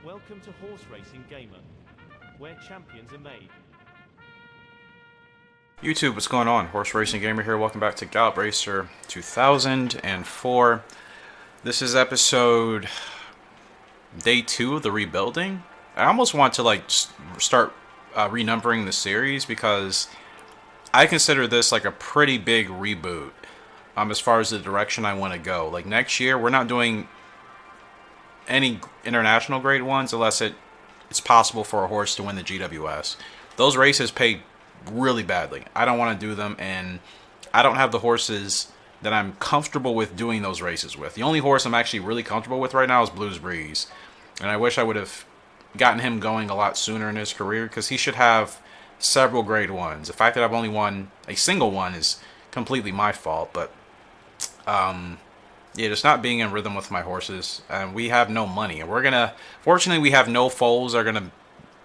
Welcome to Horse Racing Gamer, where champions are made. YouTube, what's going on? Horse Racing Gamer here. Welcome back to Gallop Racer 2004. This is episode day 2 of the rebuilding. I almost want to start renumbering the series because I consider this like a pretty big reboot as far as the direction I want to go. Like next year, we're not doing any international grade ones unless it's possible for a horse to win the GWS. Those races pay really badly. I don't want to do them, and I don't have the horses that I'm comfortable with doing those races with. The only horse I'm actually really comfortable with right now is Blues Breeze, and I wish I would have gotten him going a lot sooner in his career because he should have several grade ones. The fact that I've only won a single one is completely my fault, but yeah, just not being in rhythm with my horses, and we have no money, and fortunately we have no foals that are gonna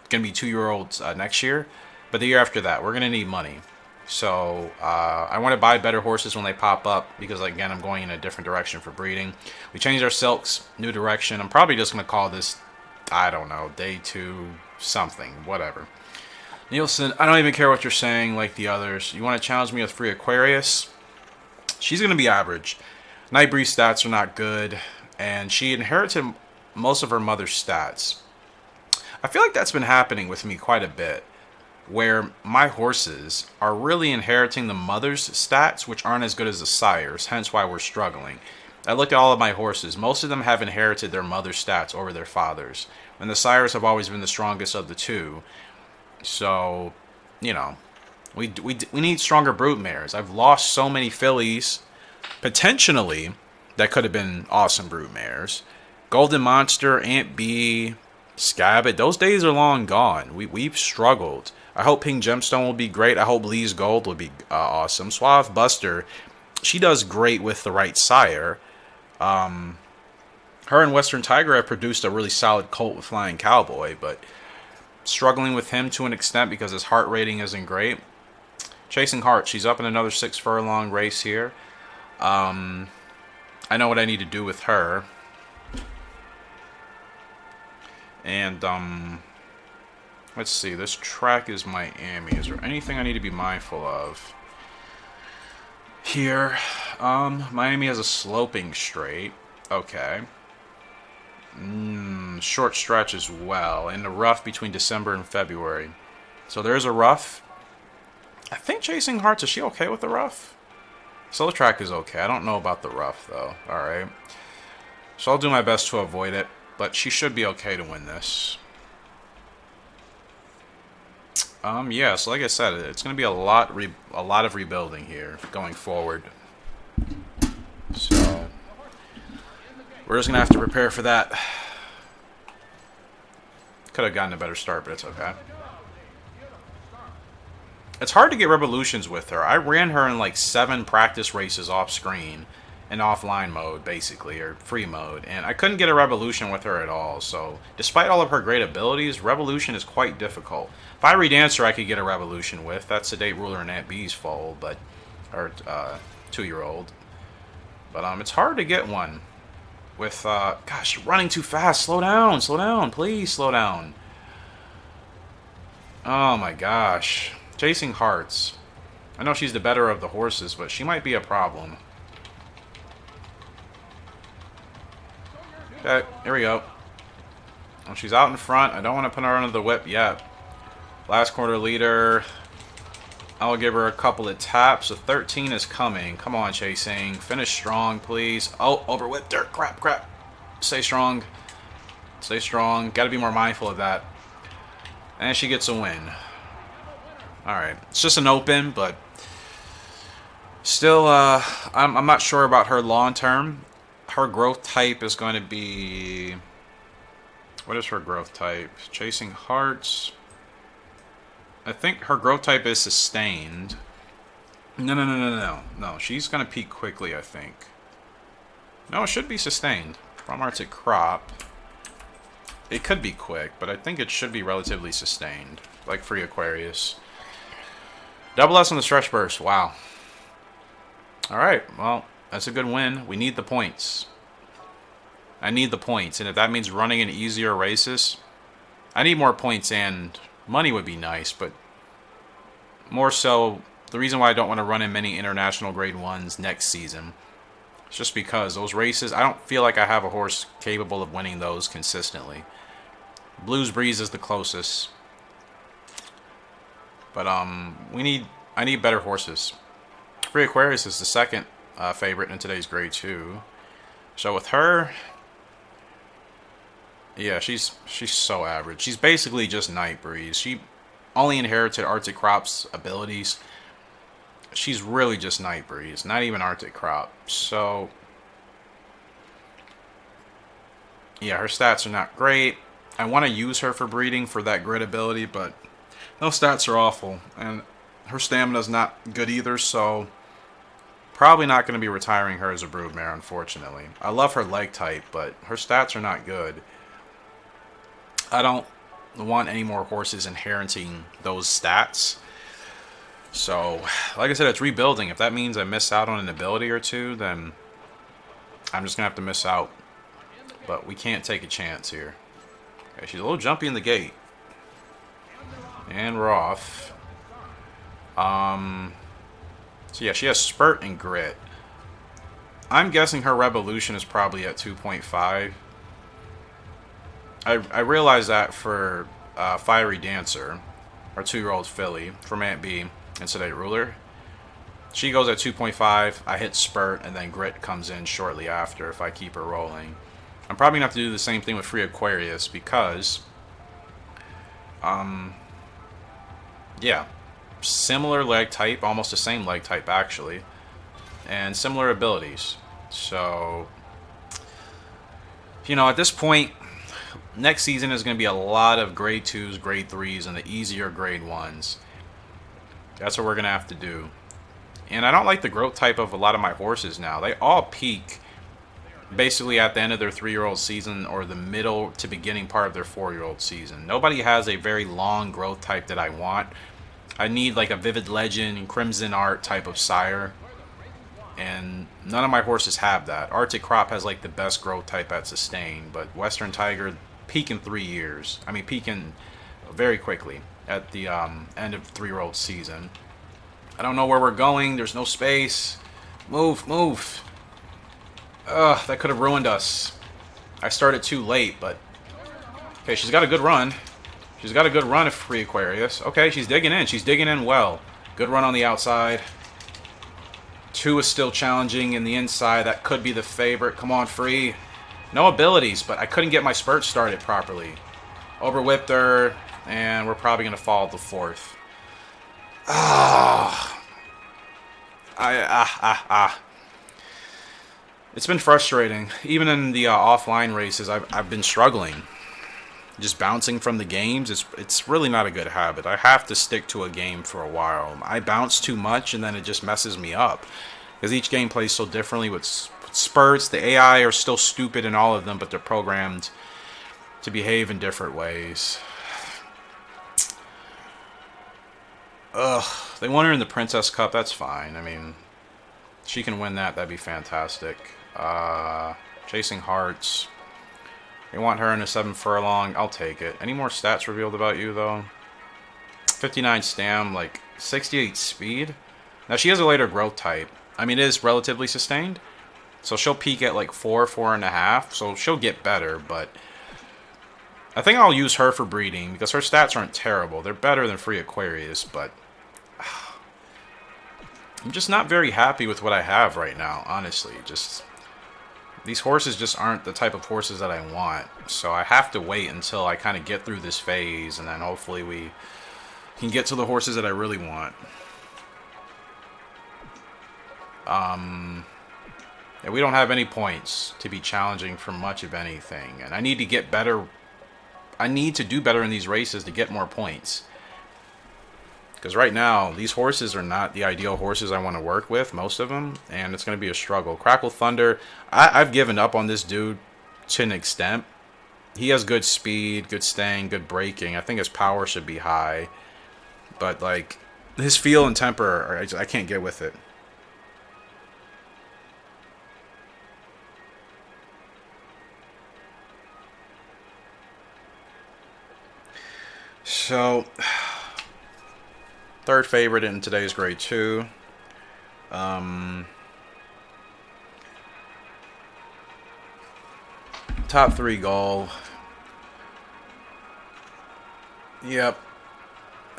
be 2-year-olds next year, but the year after that we're gonna need money. So I want to buy better horses when they pop up because, again, I'm going in a different direction for breeding. We changed our silks, new direction. I'm probably just gonna call this, I don't know, day 2 something, whatever. Nielsen, I don't even care what you're saying like the others. You want to challenge me with Free Aquarius? She's gonna be average. Nightbreed stats are not good, and she inherited most of her mother's stats. I feel like that's been happening with me quite a bit, where my horses are really inheriting the mother's stats, which aren't as good as the sires, hence why we're struggling. I looked at all of my horses. Most of them have inherited their mother's stats over their father's, and the sires have always been the strongest of the two. So, you know, we need stronger brood mares. I've lost so many fillies potentially that could have been awesome brood mares. Golden Monster, Aunt B, Scabbard, those days are long gone. We've struggled. I hope Pink Gemstone will be great. I hope Lee's Gold will be awesome. Suave Buster, she does great with the right sire. Her and Western Tiger have produced a really solid colt with Flying Cowboy, but struggling with him to an extent because his heart rating isn't great. Chasing Heart, she's up in another 6 furlong race here. I know what I need to do with her. And, let's see. This track is Miami. Is there anything I need to be mindful of here? Miami has a sloping straight. Okay. Short stretch as well. And the rough between December and February. So there's a rough. I think Chasing Hearts, is she okay with the rough? Slow track is okay. I don't know about the rough, though. Alright. So I'll do my best to avoid it. But she should be okay to win this. Yeah, so like I said, it's going to be a lot of rebuilding here going forward. So we're just going to have to prepare for that. Could have gotten a better start, but it's okay. It's hard to get revolutions with her. I ran her in like 7 practice races off screen in offline mode, basically, or free mode, and I couldn't get a revolution with her at all. So despite all of her great abilities, revolution is quite difficult. If I redance her, I could get a revolution with. That's Sedate Ruler and Aunt B's foal, but or 2-year-old. But it's hard to get one with gosh, you're running too fast. Slow down, please slow down. Oh my gosh. Chasing Hearts. I know she's the better of the horses, but she might be a problem. Okay, here we go. Well, she's out in front. I don't want to put her under the whip yet. Last quarter leader. I'll give her a couple of taps. So 13 is coming. Come on, Chasing. Finish strong, please. Oh, overwhipped her. Crap. Stay strong. Stay strong. Got to be more mindful of that. And she gets a win. Alright, it's just an open, but still, I'm not sure about her long term. Her growth type is going to be... What is her growth type? Chasing Hearts. I think her growth type is sustained. No, she's going to peak quickly, I think. No, it should be sustained. From Arctic Crop. It could be quick, but I think it should be relatively sustained. Like Free Aquarius. Double S on the stretch burst. Wow. Alright, well, that's a good win. We need the points. I need the points, and if that means running in easier races, I need more points, and money would be nice, but more so, the reason why I don't want to run in many international grade 1s next season is just because those races, I don't feel like I have a horse capable of winning those consistently. Blues Breeze is the closest, but I need better horses. Free Aquarius is the second favorite in today's grade 2. So with her, yeah, she's so average. She's basically just Night Breeze. She only inherited Arctic Crop's abilities. She's really just Night Breeze, not even Arctic Crop. So yeah, her stats are not great. I want to use her for breeding for that grid ability, but those stats are awful, and her stamina's not good either, so probably not going to be retiring her as a broodmare, unfortunately. I love her leg type, but her stats are not good. I don't want any more horses inheriting those stats. So, like I said, it's rebuilding. If that means I miss out on an ability or two, then I'm just going to have to miss out. But we can't take a chance here. Okay, she's a little jumpy in the gate. And we're off. So yeah, she has Spurt and Grit. I'm guessing her Revolution is probably at 2.5. I realized that for Fiery Dancer, our 2-year-old filly from Aunt B and Sedate Ruler. She goes at 2.5. I hit Spurt, and then Grit comes in shortly after if I keep her rolling. I'm probably going to have to do the same thing with Free Aquarius because, yeah, similar leg type, almost the same leg type actually, and similar abilities. So, you know, at this point, next season is going to be a lot of grade 2s, grade 3s, and the easier grade 1s. That's what we're going to have to do. And I don't like the growth type of a lot of my horses now. They all peak basically at the end of their 3-year-old season or the middle to beginning part of their 4-year-old season. Nobody has a very long growth type that I want. I need like a Vivid Legend, Crimson Art type of sire. And none of my horses have that. Arctic Crop has like the best growth type at sustain, but Western Tiger peak in 3 years. I mean, peaking very quickly at the end of 3-year-old season. I don't know where we're going. There's no space. Move, move. Ugh, that could have ruined us. I started too late, but... Okay, she's got a good run. She's got a good run of Free Aquarius. Okay, she's digging in. She's digging in well. Good run on the outside. 2 is still challenging in the inside. That could be the favorite. Come on, Free. No abilities, but I couldn't get my spurt started properly. Overwhipped her, and we're probably going to fall to 4th. It's been frustrating. Even in the offline races, I've been struggling. Just bouncing from the games, it's really not a good habit. I have to stick to a game for a while. I bounce too much, and then it just messes me up. Because each game plays so differently with spurts. The AI are still stupid in all of them, but they're programmed to behave in different ways. Ugh. They want her in the Princess Cup. That's fine. I mean, she can win that. That'd be fantastic. Chasing Hearts. They want her in a 7 furlong. I'll take it. Any more stats revealed about you, though? 59 stam, like 68 speed. Now, she has a later growth type. I mean, it is relatively sustained. So she'll peak at like 4, 4.5. So she'll get better, but I think I'll use her for breeding because her stats aren't terrible. They're better than Free Aquarius, but I'm just not very happy with what I have right now, honestly. Just these horses just aren't the type of horses that I want. So I have to wait until I kind of get through this phase, and then hopefully we can get to the horses that I really want. Yeah, we don't have any points to be challenging for much of anything, and I need to get better. I need to do better in these races to get more points. Because right now, these horses are not the ideal horses I want to work with, most of them, and it's going to be a struggle. Crackle Thunder, I've given up on this dude to an extent. He has good speed, good staying, good braking. I think his power should be high. But, like, his feel and temper, I can't get with it. So, third favorite in today's grade 2. Top 3 goal. Yep.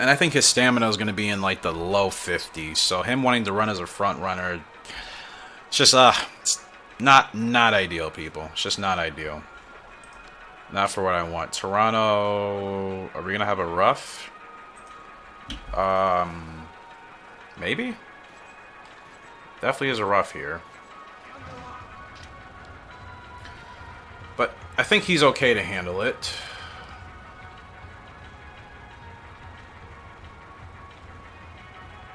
And I think his stamina is going to be in like the low 50s. So him wanting to run as a front runner, it's just it's not ideal, people. It's just not ideal. Not for what I want. Toronto, are we going to have a rough? Maybe? Definitely is a rough here. But I think he's okay to handle it.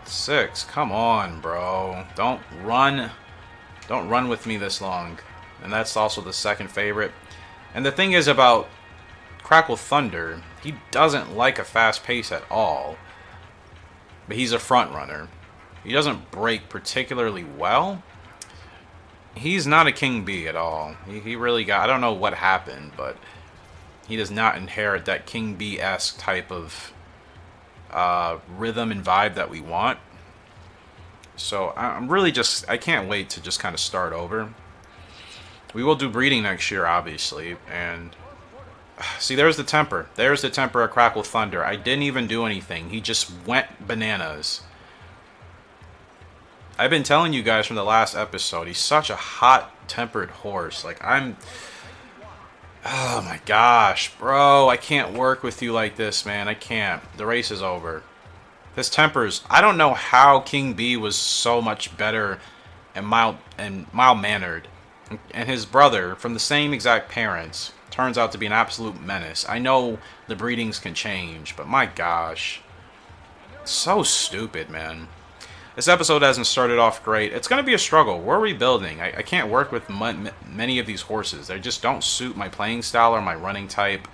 Six, come on, bro. Don't run with me this long. And that's also the second favorite. And the thing is about Crackle Thunder, he doesn't like a fast pace at all. But he's a front runner. He doesn't break particularly well. He's not a King B at all. He really got, I don't know what happened, but he does not inherit that King B-esque type of rhythm and vibe that we want. So I'm really just, I can't wait to just kind of start over. We will do breeding next year, obviously, and see, there's the temper. There's the temper of Crackle Thunder. I didn't even do anything. He just went bananas. I've been telling you guys from the last episode, he's such a hot-tempered horse. Like, oh my gosh, bro, I can't work with you like this, man. I can't. The race is over. His tempers, I don't know how King B was so much better and mild-mannered. And his brother, from the same exact parents, turns out to be an absolute menace. I know the breedings can change, but my gosh. So stupid, man. This episode hasn't started off great. It's going to be a struggle. We're rebuilding. I can't work with many of these horses. They just don't suit my playing style or my running type.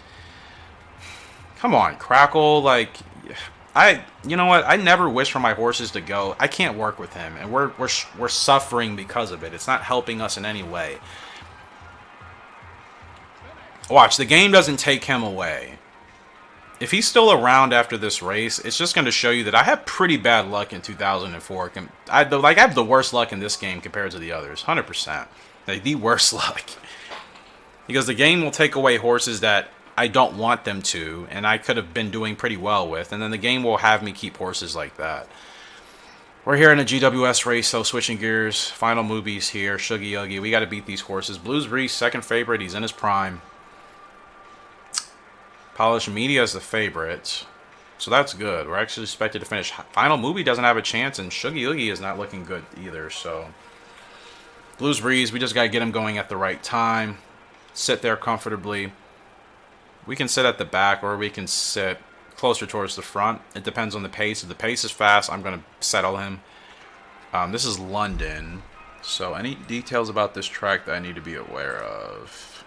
Come on, Crackle. Like, you know what? I never wish for my horses to go. I can't work with him, and we're suffering because of it. It's not helping us in any way. Watch, the game doesn't take him away. If he's still around after this race, it's just going to show you that I have pretty bad luck in 2004. I have the worst luck in this game compared to the others, 100%. Like, the worst luck. Because the game will take away horses that I don't want them to, and I could have been doing pretty well with, and then the game will have me keep horses like that. We're here in a GWS race, so switching gears. Final movies here. Shuggy Uggy. We got to beat these horses. Blues Reese, second favorite. He's in his prime. Polished Media is the favorite. So that's good. We're actually expected to finish. Final movie doesn't have a chance, and Shuggy Uggy is not looking good either. So Blues Breeze, we just got to get him going at the right time. Sit there comfortably. We can sit at the back, or we can sit closer towards the front. It depends on the pace. If the pace is fast, I'm going to settle him. This is London. So any details about this track that I need to be aware of?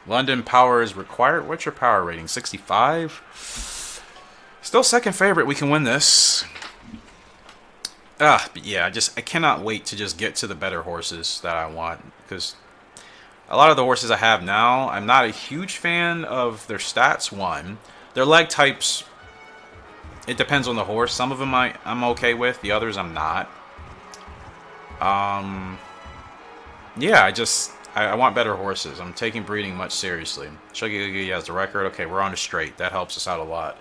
London power is required. What's your power rating? 65? Still second favorite. We can win this. But yeah, I cannot wait to just get to the better horses that I want, because a lot of the horses I have now, I'm not a huge fan of their stats. One, their leg types, it depends on the horse. Some of them I'm okay with. The others I'm not. Yeah, I want better horses. I'm taking breeding much seriously. Shuggy Uggy has the record. Okay, we're on a straight. That helps us out a lot.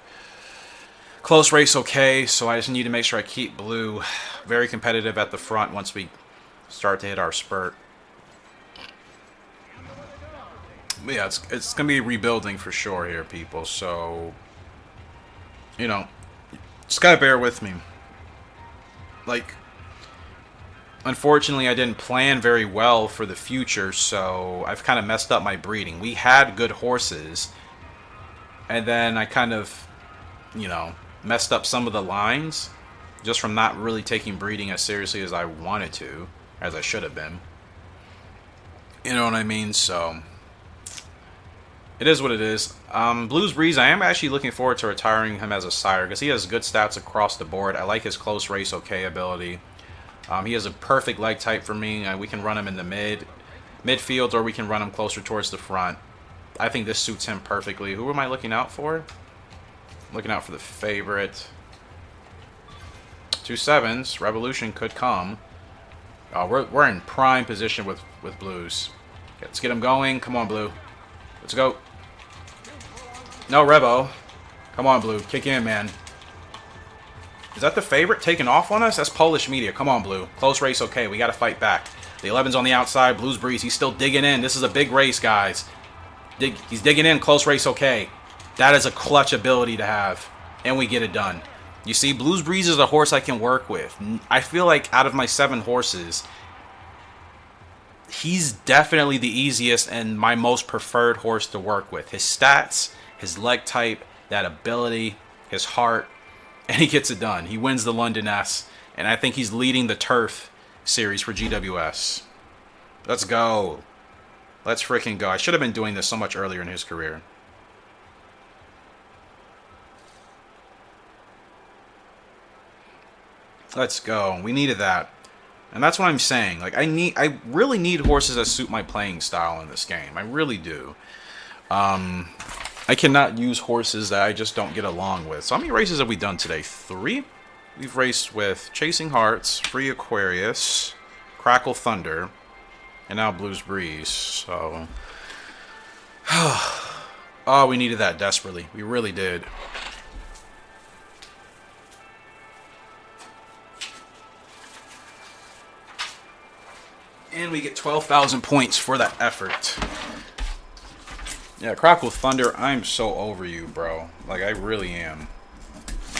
Close race, okay. So I just need to make sure I keep blue very competitive at the front once we start to hit our spurt. But yeah, it's going to be rebuilding for sure here, people. So, you know, just got to bear with me. Like, unfortunately, I didn't plan very well for the future, so I've kind of messed up my breeding. We had good horses, and then I kind of, you know, messed up some of the lines just from not really taking breeding as seriously as I wanted to, as I should have been. You know what I mean? So it is what it is. Blues Breeze, I am actually looking forward to retiring him as a sire, because he has good stats across the board. I like his close race okay ability. He has a perfect leg type for me. We can run him in the midfield, or we can run him closer towards the front. I think this suits him perfectly. Who am I looking out for? Looking out for the favorite. 2 sevens. Revolution could come. Oh, we're in prime position with blues. Let's get him going. Come on, blue. Let's go. No, Revo. Come on, blue. Kick in, man. Is that the favorite taking off on us? That's Polish media. Come on, blue. Close race, okay. We got to fight back. The 11's on the outside. Blues Breeze. He's still digging in. This is a big race, guys. He's digging in. Close race, okay. That is a clutch ability to have. And we get it done. You see, Blues Breeze is a horse I can work with. I feel like out of my 7 horses, he's definitely the easiest and my most preferred horse to work with. His stats, his leg type, that ability, his heart, and he gets it done. He wins the London S, and I think he's leading the Turf series for GWS. Let's go. Let's freaking go. I should have been doing this so much earlier in his career. Let's go. We needed that. And that's what I'm saying. Like, I really need horses that suit my playing style in this game. I really do. I cannot use horses that I just don't get along with. So how many races have we done today? 3? We've raced with Chasing Hearts, Free Aquarius, Crackle Thunder, and now Blues Breeze. So, oh, we needed that desperately. We really did. And we get 12,000 points for that effort. Yeah, Crackle Thunder, I'm so over you, bro. Like, I really am.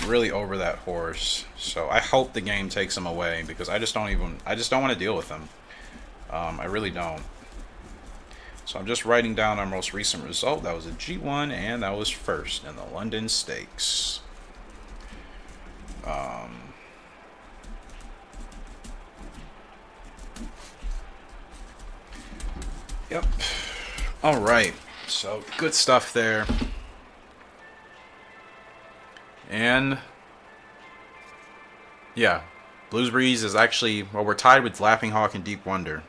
Really over that horse. So I hope the game takes him away because I just don't want to deal with him. I really don't. So I'm just writing down our most recent result. That was a G1 and that was first in the London Stakes. Yep. All right. So good stuff there. And yeah, Blues Breeze is actually, well, we're tied with Laughing Hawk and Deep Wonder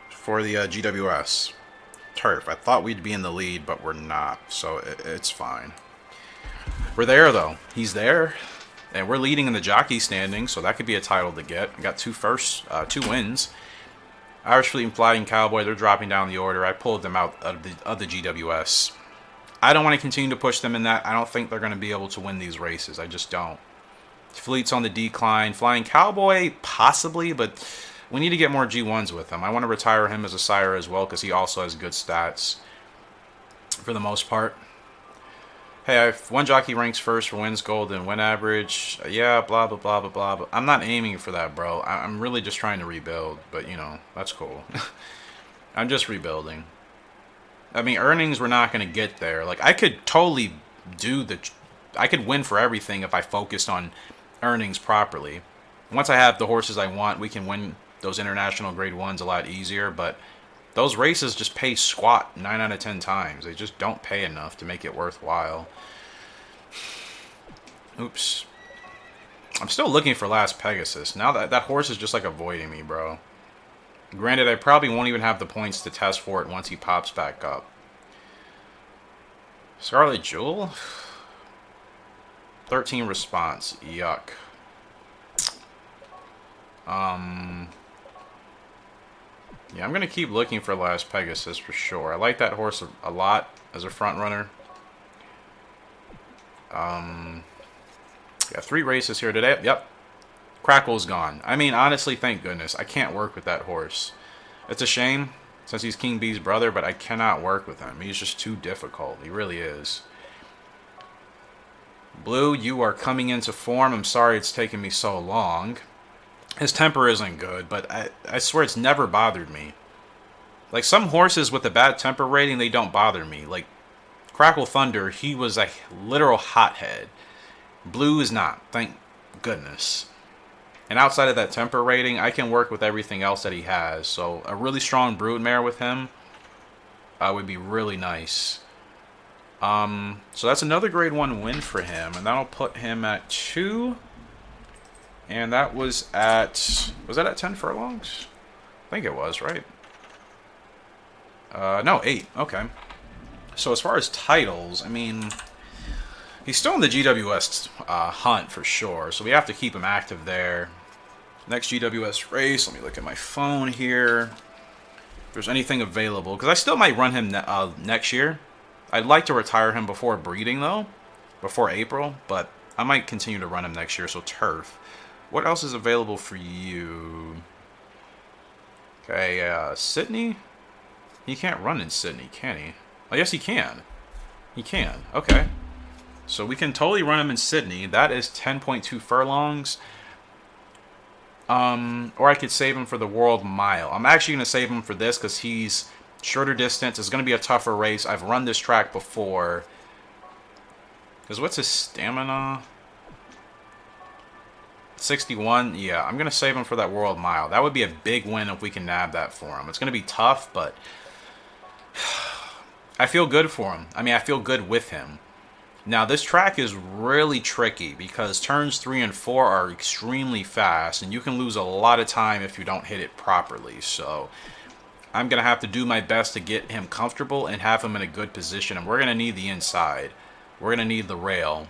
for the GWS Turf. I thought we'd be in the lead, but we're not, so it's fine. We're there though. He's there. And we're leading in the jockey standing, so that could be a title to get. I got 2 wins. Irish Fleet and Flying Cowboy, they're dropping down the order. I pulled them out of the GWS. I don't want to continue to push them in that. I don't think they're going to be able to win these races. I just don't. Fleet's on the decline. Flying Cowboy, possibly, but we need to get more G1s with him. I want to retire him as a sire as well because he also has good stats for the most part. Hey, if one jockey ranks first for wins, gold, and win average, yeah, blah, blah, blah, blah, blah. But I'm not aiming for that, bro. I'm really just trying to rebuild. But, you know, that's cool. I'm just rebuilding. I mean, earnings, we're not going to get there. Like, I could totally I could win for everything if I focused on earnings properly. Once I have the horses I want, we can win those international grade 1s a lot easier. But those races just pay squat 9 out of 10 times. They just don't pay enough to make it worthwhile. Oops. I'm still looking for Last Pegasus. Now that horse is just like avoiding me, bro. Granted, I probably won't even have the points to test for it once he pops back up. Scarlet Jewel? 13 response. Yuck. Yeah, I'm going to keep looking for Last Pegasus for sure. I like that horse a lot as a front runner. Got 3 races here today. Yep. Crackle's gone. I mean, honestly, thank goodness. I can't work with that horse. It's a shame since he's King B's brother, but I cannot work with him. He's just too difficult. He really is. Blue, you are coming into form. I'm sorry it's taken me so long. His temper isn't good, but I swear it's never bothered me. Like, some horses with a bad temper rating, they don't bother me. Like, Crackle Thunder, he was a literal hothead. Blue is not, thank goodness. And outside of that temper rating, I can work with everything else that he has. So, a really strong broodmare with him would be really nice. So that's another grade 1 win for him, and that'll put him at 2. And that was that at 10 furlongs? I think it was, right? No, 8. Okay. So as far as titles, I mean, he's still in the GWS hunt for sure. So we have to keep him active there. Next GWS race. Let me look at my phone here. If there's anything available, because I still might run him next year. I'd like to retire him before breeding though, before April. But I might continue to run him next year. So turf. What else is available for you? Okay, Sydney. He can't run in Sydney, can he? Oh, yes, he can. He can. Okay. So we can totally run him in Sydney. That is 10.2 furlongs. Or I could save him for the World Mile. I'm actually going to save him for this because he's shorter distance. It's going to be a tougher race. I've run this track before. Because what's his stamina? 61. Yeah, I'm going to save him for that World Mile. That would be a big win if we can nab that for him. It's going to be tough, but I feel good for him. I mean, I feel good with him. Now, this track is really tricky because turns 3 and 4 are extremely fast, and you can lose a lot of time if you don't hit it properly. So I'm going to have to do my best to get him comfortable and have him in a good position. And we're going to need the inside. We're going to need the rail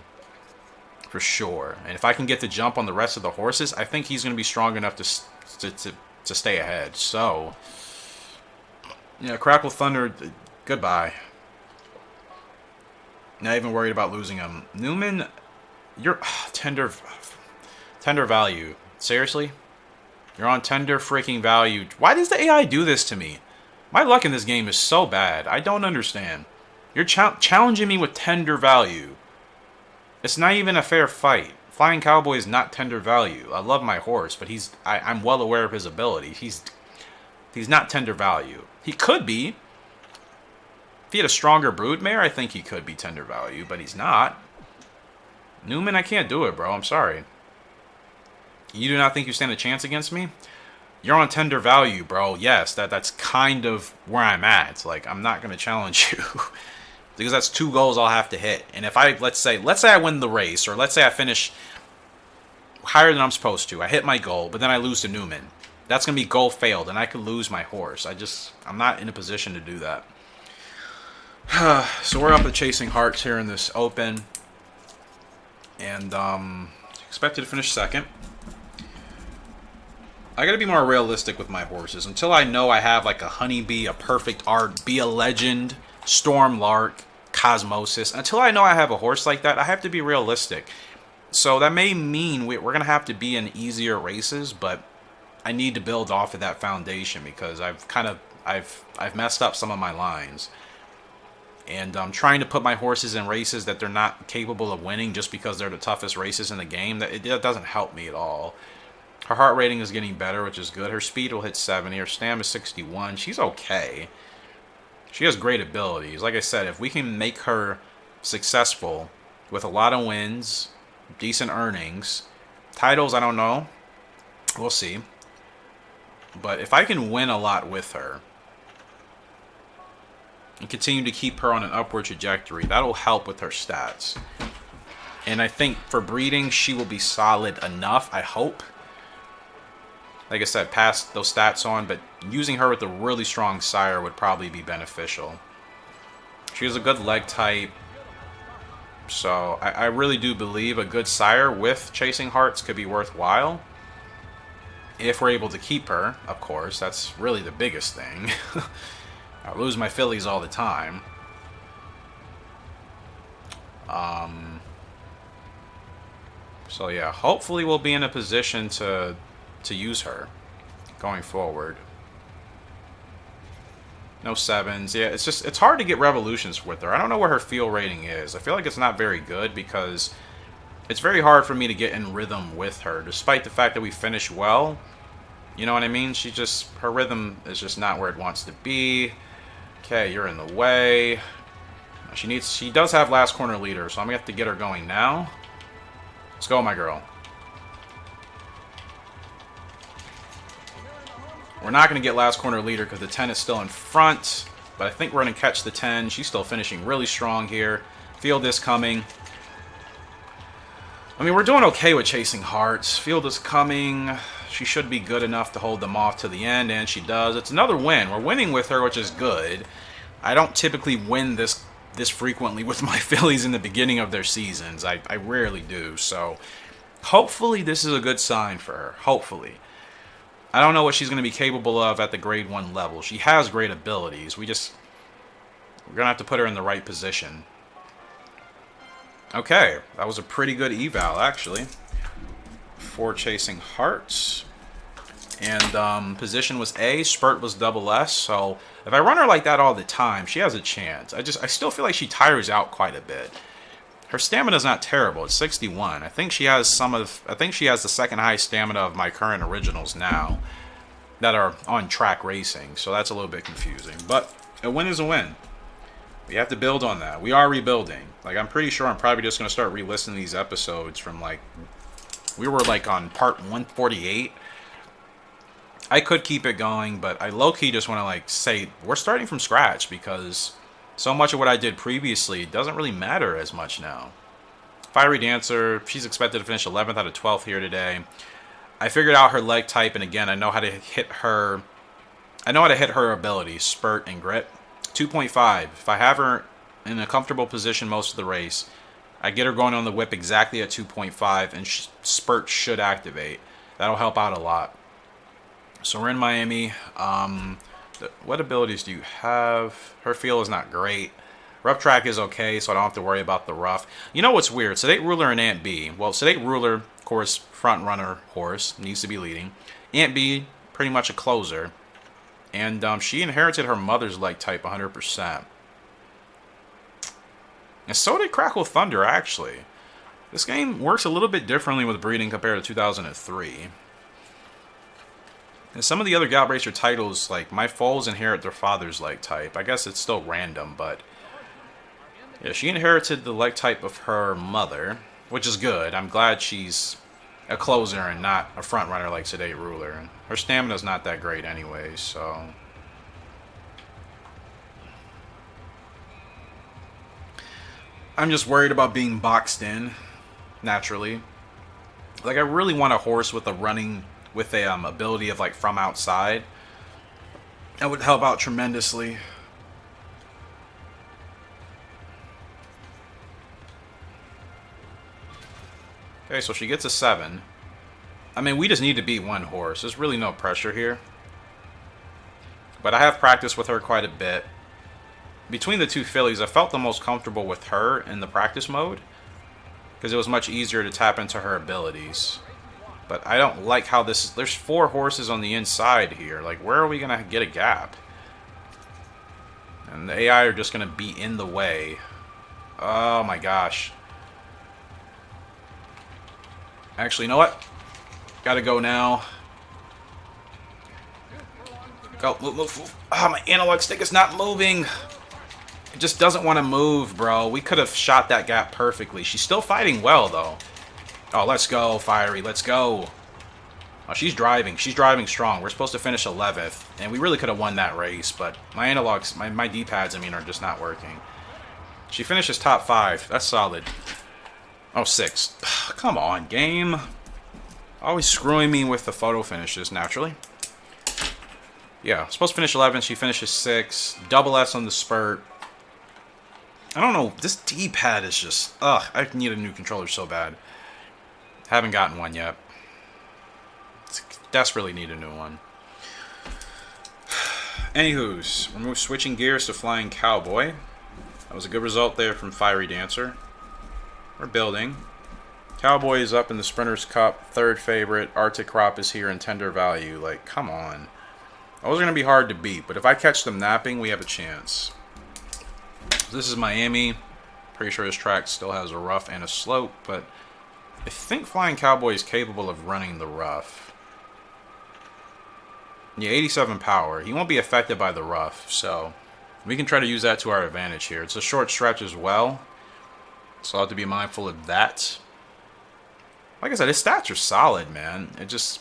for sure. And if I can get the jump on the rest of the horses, I think he's going to be strong enough to stay ahead. So, yeah, Crackle Thunder, goodbye. Not even worried about losing him. Newman, you're tender value. Seriously? You're on tender freaking value. Why does the AI do this to me? My luck in this game is so bad. I don't understand. You're challenging me with tender value. It's not even a fair fight. Flying Cowboy is not tender value. I love my horse, but I'm well aware of his ability. He's not tender value. He could be. If he had a stronger broodmare, I think he could be tender value, but he's not. Newman, I can't do it, bro. I'm sorry. You do not think you stand a chance against me? You're on tender value, bro. Yes, that's kind of where I'm at. Like, I'm not going to challenge you. Because that's 2 goals I'll have to hit. And if let's say I win the race, or let's say I finish higher than I'm supposed to. I hit my goal, but then I lose to Newman. That's going to be goal failed, and I could lose my horse. I'm not in a position to do that. So we're up at Chasing Hearts here in this open. And expected to finish second. I gotta be more realistic with my horses. Until I know I have like a Honeybee, a Perfect Art, Be a Legend, Storm Lark, Cosmosis. Until I know I have a horse like that, I have to be realistic. So that may mean we're going to have to be in easier races, but I need to build off of that foundation because I've messed up some of my lines. And I'm trying to put my horses in races that they're not capable of winning just because they're the toughest races in the game. That doesn't help me at all. Her heart rating is getting better, which is good. Her speed will hit 70. Her stamina is 61. She's okay. She has great abilities. Like I said, if we can make her successful with a lot of wins, decent earnings, titles, I don't know. We'll see. But if I can win a lot with her and continue to keep her on an upward trajectory, that'll help with her stats. And I think for breeding, she will be solid enough, I hope. Like I said, pass those stats on, but using her with a really strong sire would probably be beneficial. She has a good leg type. So I really do believe a good sire with Chasing Hearts could be worthwhile. If we're able to keep her, of course. That's really the biggest thing. I lose my fillies all the time. So yeah, hopefully we'll be in a position to use her going forward. No 7s. Yeah, it's hard to get revolutions with her. I don't know where her field rating is. I feel like it's not very good because it's very hard for me to get in rhythm with her, despite the fact that we finish well. You know what I mean? Her rhythm is just not where it wants to be. Okay, you're in the way. She does have last corner leader, so I'm gonna have to get her going now. Let's go, my girl. We're not going to get last corner leader because the 10 is still in front. But I think we're going to catch the 10. She's still finishing really strong here. Field is coming. I mean, we're doing okay with Chasing Hearts. Field is coming. she should be good enough to hold them off to the end, and she does. It's another win. We're winning with her, which is good. I don't typically win this frequently with my fillies in the beginning of their seasons. I rarely do, so hopefully this is a good sign for her. Hopefully. I don't know what she's going to be capable of at the grade 1 level. She has great abilities. We're going to have to put her in the right position. Okay, that was a pretty good eval, actually. 4 chasing hearts. And position was A, spurt was double S. So if I run her like that all the time, she has a chance. I still feel like she tires out quite a bit. Her stamina's not terrible. It's 61. I think she has the second highest stamina of my current originals now that are on track racing. So that's a little bit confusing. But a win is a win. We have to build on that. We are rebuilding. Like, I'm pretty sure I'm probably just going to start re-listening these episodes from, like, we were, like, on part 148. I could keep it going, but I low-key just want to, like, say we're starting from scratch because so much of what I did previously doesn't really matter as much now. Fiery Dancer, she's expected to finish 11th out of 12th here today. I figured out her leg type, and again, I know how to hit her. I know how to hit her abilities, Spurt and Grit. 2.5. If I have her in a comfortable position most of the race, I get her going on the whip exactly at 2.5, and Spurt should activate. That'll help out a lot. So we're in Miami. What abilities do you have? Her feel is not great. Rough track is okay, so I don't have to worry about the rough. You know what's weird? Sedate Ruler and Aunt B. Well, Sedate Ruler, of course, front runner horse, needs to be leading. Aunt B, pretty much a closer. And she inherited her mother's leg type 100%. And so did Crackle Thunder, actually. This game works a little bit differently with breeding compared to 2003. And some of the other Gallop Racer titles, like, my foals inherit their father's leg type. I guess it's still random, but yeah, she inherited the leg type of her mother, which is good. I'm glad she's a closer and not a front runner like Sedate Ruler. Her stamina's not that great anyway, so I'm just worried about being boxed in, naturally. Like, I really want a horse with a ability of, like, from outside. That would help out tremendously. Okay, so she gets a 7. I mean, we just need to beat one horse. There's really no pressure here. But I have practiced with her quite a bit. Between the two fillies, I felt the most comfortable with her in the practice mode, because it was much easier to tap into her abilities. But I don't like how this is. There's 4 horses on the inside here. Like, where are we going to get a gap? And the AI are just going to be in the way. Oh my gosh. Actually, you know what? Gotta go now. Go, move, move, move. Ah, my analog stick is not moving. It just doesn't want to move, bro. We could have shot that gap perfectly. She's still fighting well, though. Oh, let's go, Fiery. Let's go. Oh, she's driving. She's driving strong. We're supposed to finish 11th, and we really could have won that race, but my analogs, my D-pads, I mean, are just not working. She finishes top 5. That's solid. Oh, 6. Come on, game. Always screwing me with the photo finishes, naturally. Yeah, supposed to finish 11th. She finishes 6. Double S on the spurt. I don't know. This D-pad is just... Ugh, I need a new controller so bad. Haven't gotten one yet. Desperately need a new one. Anywho's, we're switching gears to Flying Cowboy. That was a good result there from Fiery Dancer. We're building. Cowboy is up in the Sprinters Cup, 3rd favorite. Arctic Crop is here in tender value. Like, come on. Those are going to be hard to beat, but if I catch them napping, we have a chance. This is Miami. Pretty sure this track still has a rough and a slope, but I think Flying Cowboy is capable of running the rough. Yeah, 87 power. He won't be affected by the rough, so we can try to use that to our advantage here. It's a short stretch as well, so I'll have to be mindful of that. Like I said, his stats are solid, man. It just...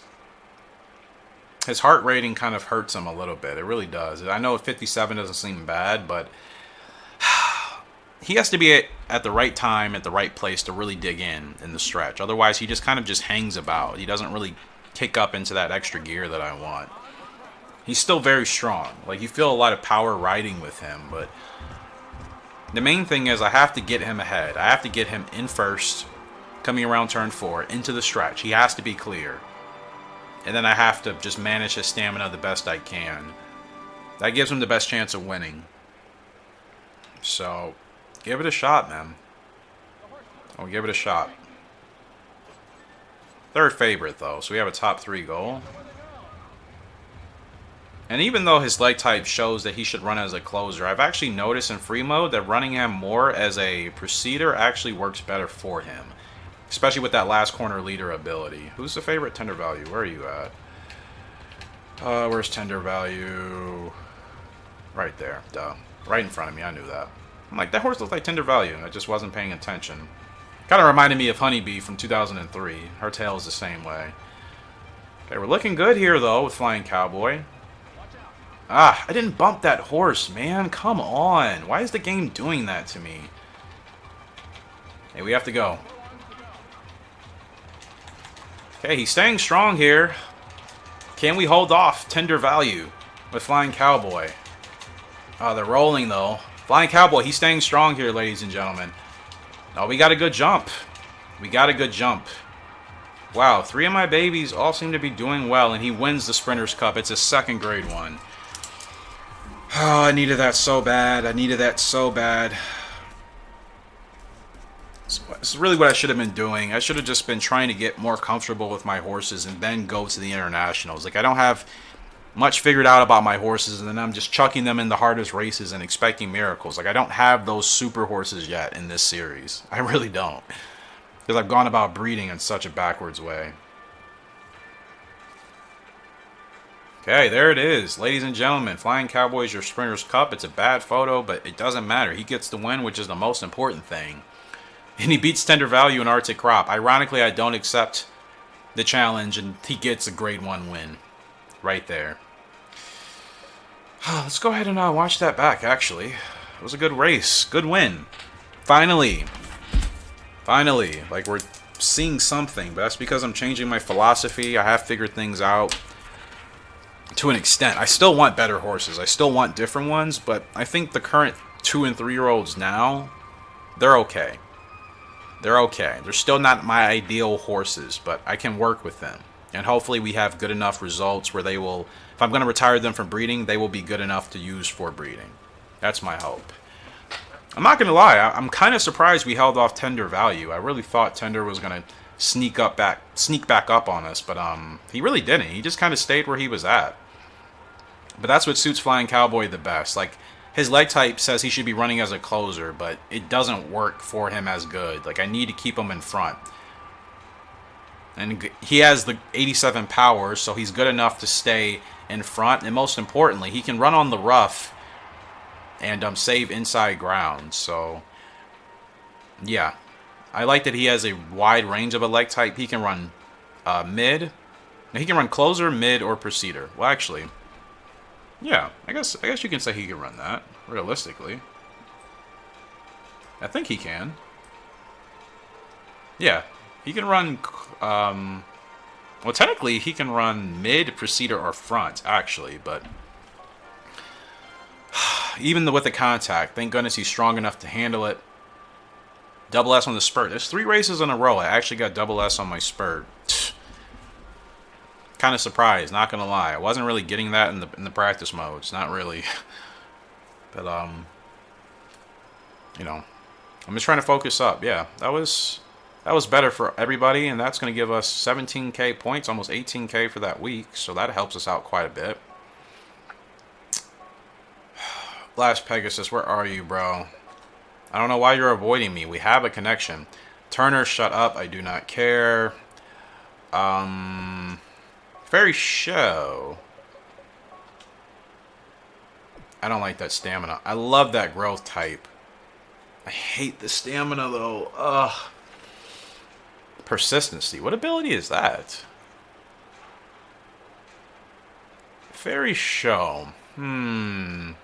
his heart rating kind of hurts him a little bit. It really does. I know 57 doesn't seem bad, but he has to be at the right time, at the right place to really dig in the stretch. Otherwise, he just kind of just hangs about. He doesn't really kick up into that extra gear that I want. He's still very strong. Like, you feel a lot of power riding with him, but the main thing is I have to get him ahead. I have to get him in first, coming around turn 4, into the stretch. He has to be clear. And then I have to just manage his stamina the best I can. That gives him the best chance of winning. So, give it a shot, man. I'll give it a shot. Third favorite, though, so we have a top 3 goal. And even though his leg type shows that he should run as a closer, I've actually noticed in free mode that running him more as a proceeder actually works better for him. Especially with that last corner leader ability. Who's the favorite tender value? Where are you at? Where's tender value? Right there. Duh. Right in front of me. I knew that. I'm like, that horse looks like tender value. I just wasn't paying attention. Kind of reminded me of Honeybee from 2003. Her tail is the same way. Okay, we're looking good here, though, with Flying Cowboy. Ah, I didn't bump that horse, man. Come on. Why is the game doing that to me? Hey, we have to go. Okay, he's staying strong here. Can we hold off tender value with Flying Cowboy? Oh, they're rolling, though. Flying Cowboy, he's staying strong here, ladies and gentlemen. Oh, we got a good jump. We got a good jump. Wow, 3 of my babies all seem to be doing well, and he wins the Sprinters Cup. It's his second grade one. Oh, I needed that so bad. I needed that so bad. This is really what I should have been doing. I should have just been trying to get more comfortable with my horses and then go to the internationals. Like, I don't have much figured out about my horses, and then I'm just chucking them in the hardest races and expecting miracles. Like, I don't have those super horses yet in this series. I really don't. Because I've gone about breeding in such a backwards way. Okay, there it is. Ladies and gentlemen, Flying Cowboy is your Sprinters Cup. It's a bad photo, but it doesn't matter. He gets the win, which is the most important thing. And he beats tender value in Arctic Crop. Ironically, I don't accept the challenge, and he gets a grade 1 win. Right there. Let's go ahead and watch that back, actually. It was a good race. Good win. Finally. Finally. Like, we're seeing something, but that's because I'm changing my philosophy. I have figured things out to an extent. I still want better horses. I still want different ones, but I think the current 2- and 3-year-olds now, they're okay. They're okay. They're still not my ideal horses, but I can work with them. And hopefully we have good enough results where they will, if I'm going to retire them from breeding, they will be good enough to use for breeding. That's my hope. I'm not going to lie. I'm kind of surprised we held off tender value. I really thought tender was going to sneak back up on us, but he really didn't. He just kind of stayed where he was at. But that's what suits Flying Cowboy the best. Like, his leg type says he should be running as a closer, but it doesn't work for him as good. Like, I need to keep him in front. And he has the 87 power, so he's good enough to stay in front. And most importantly, he can run on the rough and save inside ground. So, yeah. I like that he has a wide range of a leg type. He can run mid. He can run closer, mid, or proceeder. Well, actually, yeah. I guess you can say he can run that, realistically. I think he can. Yeah. He can run, well, technically, he can run mid, proceeder, or front, actually, but even with the contact, thank goodness he's strong enough to handle it. Double S on the spurt. There's 3 races in a row. I actually got double S on my spurt. Kind of surprised, not gonna lie. I wasn't really getting that in the practice modes, not really. But, you know, I'm just trying to focus up. Yeah, that was better for everybody, and that's going to give us 17k points, almost 18k for that week, so that helps us out quite a bit. Last Pegasus, where are you, bro? I don't know why you're avoiding me. We have a connection. Turner, shut up. I do not care. Fairy Show. I don't like that stamina. I love that growth type. I hate the stamina, though. Ugh. Persistency. What ability is that? Fairy Show. I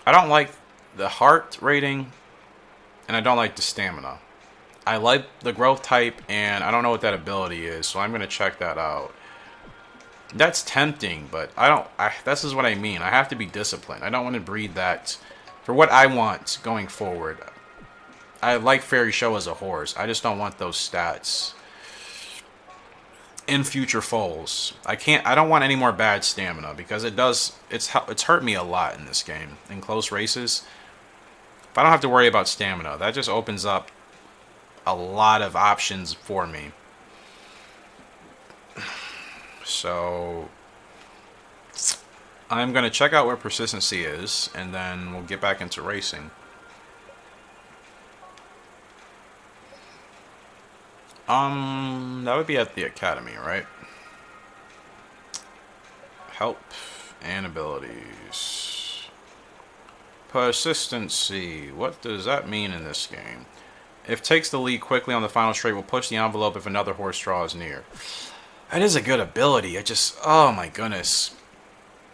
don't like the heart rating, and I don't like the stamina. I like the growth type, and I don't know what that ability is, so I'm going to check that out. That's tempting, but this is what I mean. I have to be disciplined. I don't want to breed that for what I want going forward. I like Fairy Show as a horse. I just don't want those stats in future foals. I don't want any more bad stamina because it's hurt me a lot in this game in close races. If I don't have to worry about stamina, that just opens up a lot of options for me. So I'm going to check out where persistency is, and then we'll get back into racing. That would be at the academy, right? Help and abilities. Persistency. What does that mean in this game? If takes the lead quickly on the final straight, will push the envelope if another horse draws near. That is a good ability. Oh my goodness.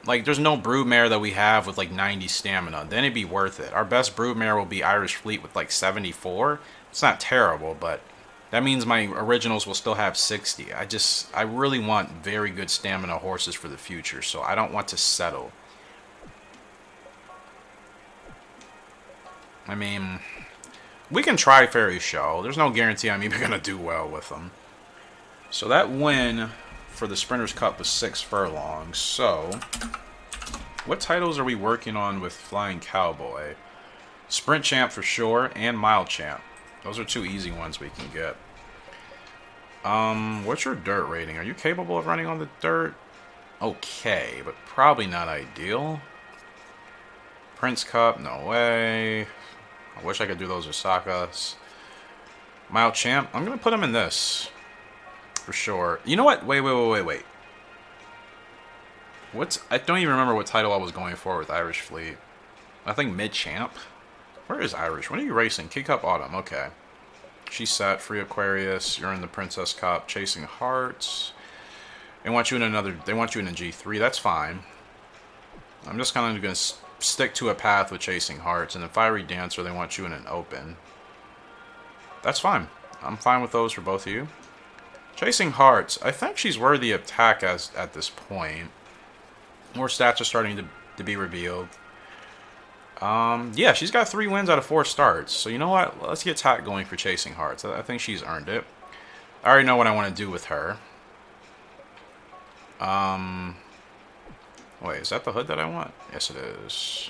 Like, there's no broodmare that we have with like 90 stamina. Then it'd be worth it. Our best broodmare will be Irish Fleet with like 74. It's not terrible, but that means my originals will still have 60. I really want very good stamina horses for the future, so I don't want to settle. I mean, we can try Fairy Show. There's no guarantee I'm even going to do well with them. So that win for the Sprinters Cup was 6 furlongs. So, what titles are we working on with Flying Cowboy? Sprint Champ for sure, and Mile Champ. Those are 2 easy ones we can get. What's your dirt rating? Are you capable of running on the dirt? Okay, but probably not ideal. Prince Cup, no way. I wish I could do those Osakas. Mile Champ, I'm going to put him in this. For sure. You know what? Wait. I don't even remember what title I was going for with Irish Fleet. I think Mid-Champ. Where is Irish? When are you racing? Key Cup Autumn. Okay. She's set. Free Aquarius. You're in the Princess Cup. Chasing Hearts. They want you in a G3. That's fine. I'm just kind of going to stick to a path with Chasing Hearts. And the Fiery Dancer, they want you in an open. That's fine. I'm fine with those for both of you. Chasing Hearts. I think she's worthy of attack at this point. More stats are starting to be revealed. Yeah, she's got 3 wins out of 4 starts. So you know what? Let's get Tack going for Chasing Hearts. I think she's earned it. I already know what I want to do with her. Wait, is that the hood that I want? Yes, it is.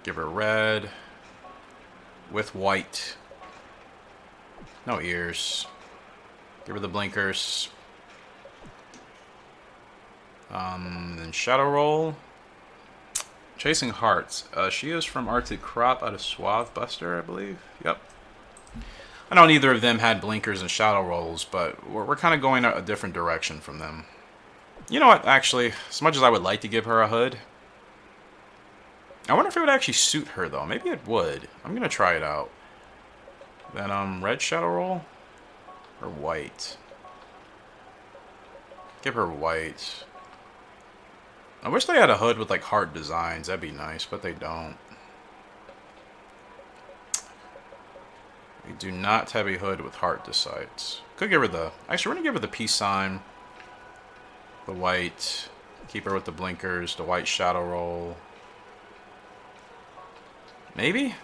Give her red. With white. No ears. Give her the blinkers. Then Shadow Roll. Chasing Hearts. She is from Arctic Crop out of Suave Buster, I believe. Yep. I know neither of them had blinkers and Shadow Rolls, but we're kind of going a different direction from them. You know what, actually, as much as I would like to give her a hood, I wonder if it would actually suit her, though. Maybe it would. I'm going to try it out. Then, red Shadow Roll? Or white? Give her white. I wish they had a hood with, like, heart designs. That'd be nice, but they don't. We do not have a hood with heart designs. Could give her the... Actually, we're going to give her the peace sign. The white. Keep her with the blinkers. The white Shadow Roll. Maybe?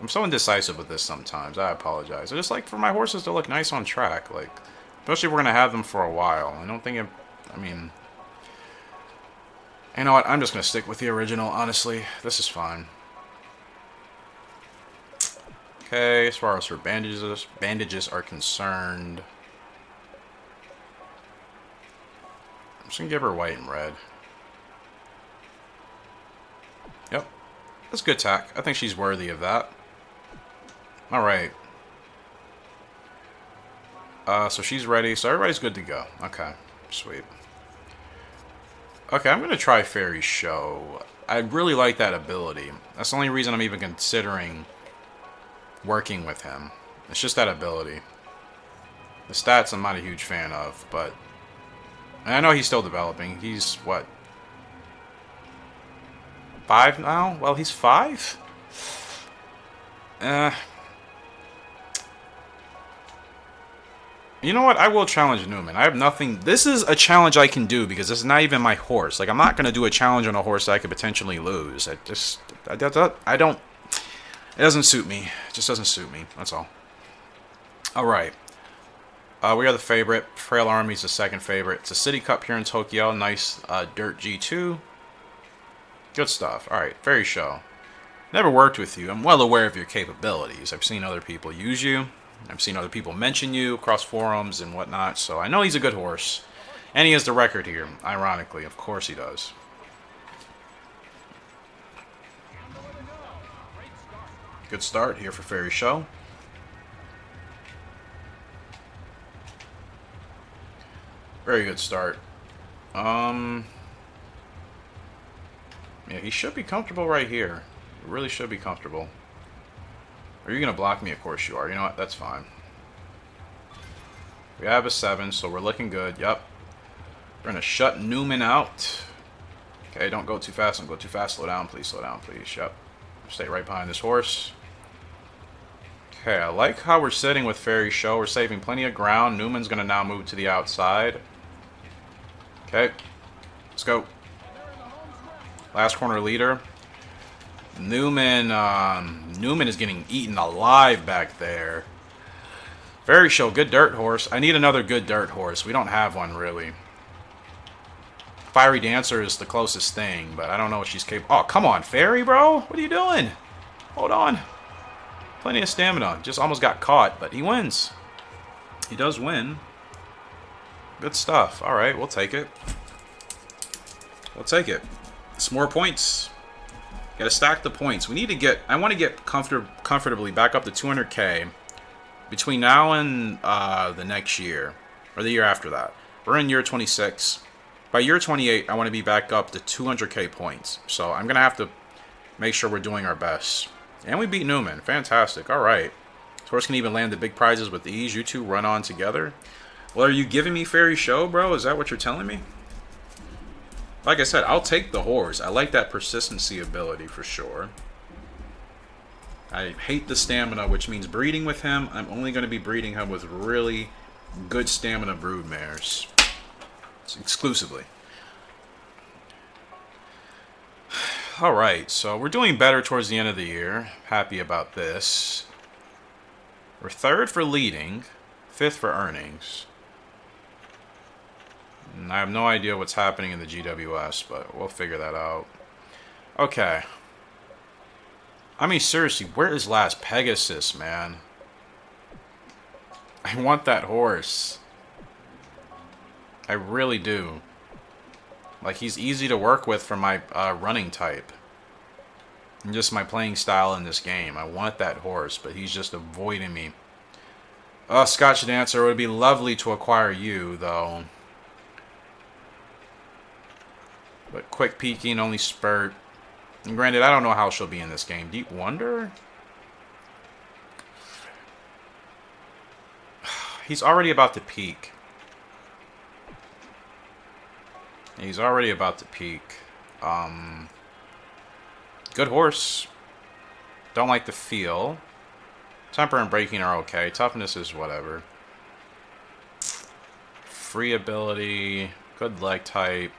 I'm so indecisive with this sometimes. I apologize. I just like for my horses to look nice on track. Like, especially if we're going to have them for a while. I don't think it... I mean... You know what? I'm just going to stick with the original, honestly. This is fine. Okay, as far as her bandages are concerned... I'm just going to give her white and red. Yep. That's good tack. I think she's worthy of that. Alright. So she's ready. So everybody's good to go. Okay. Sweet. Okay, I'm going to try Fairy Show. I really like that ability. That's the only reason I'm even considering working with him. It's just that ability. The stats I'm not a huge fan of, but... And I know he's still developing. He's, what? 5 now? Well, he's 5? You You know what? I will challenge Newman. I have nothing. This is a challenge I can do because it's not even my horse. Like, I'm not going to do a challenge on a horse that I could potentially lose. I don't. It doesn't suit me. It just doesn't suit me. That's all. All right. We are the favorite. Frail Army's the second favorite. It's a City Cup here in Tokyo. Nice dirt G2. Good stuff. All right. Fairy Show. Never worked with you. I'm well aware of your capabilities. I've seen other people use you. I've seen other people mention you across forums and whatnot, so I know he's a good horse. And he has the record here, ironically. Of course he does. Good start here for Fairy Show. Very good start. Yeah, he should be comfortable right here. He really should be comfortable. Are you going to block me? Of course you are. You know what? That's fine. We have a 7, so we're looking good. Yep. We're going to shut Newman out. Okay, don't go too fast. Don't go too fast. Slow down, please. Slow down, please. Yep. Stay right behind this horse. Okay, I like how we're sitting with Fairy Show. We're saving plenty of ground. Newman's going to now move to the outside. Okay. Let's go. Last corner leader. Newman is getting eaten alive back there. Fairy Show, good dirt horse. I need another good dirt horse. We don't have one, really. Fiery Dancer is the closest thing, but I don't know if she's capable. Oh, come on, Fairy, bro. What are you doing? Hold on. Plenty of stamina. Just almost got caught, but he wins. He does win. Good stuff. All right, we'll take it. We'll take it. Some more points. Gotta stack the points. We need to get... I want to get comfortably back up to 200k between now and the next year. Or the year after that. We're in year 26. By year 28, I want to be back up to 200k points. So I'm going to have to make sure we're doing our best. And we beat Newman. Fantastic. Alright. This horse can even land the big prizes with ease. You two run on together. Well, are you giving me Fairy Show, bro? Is that what you're telling me? Like I said, I'll take the horse. I like that persistency ability for sure. I hate the stamina, which means breeding with him, I'm only going to be breeding him with really good stamina broodmares. Exclusively. Alright, so we're doing better towards the end of the year. Happy about this. We're 3rd for leading, 5th for earnings. I have no idea what's happening in the GWS, but we'll figure that out. Okay. I mean, seriously, where is last Pegasus, man? I want that horse. I really do. Like, he's easy to work with for my running type. And just my playing style in this game. I want that horse, but he's just avoiding me. Scotch Dancer, it would be lovely to acquire you, though. But quick peeking, only spurt. And granted, I don't know how she'll be in this game. Deep Wonder? He's already about to peak. He's already about to peak. Good horse. Don't like the feel. Temper and braking are okay. Toughness is whatever. Free ability. Good leg type.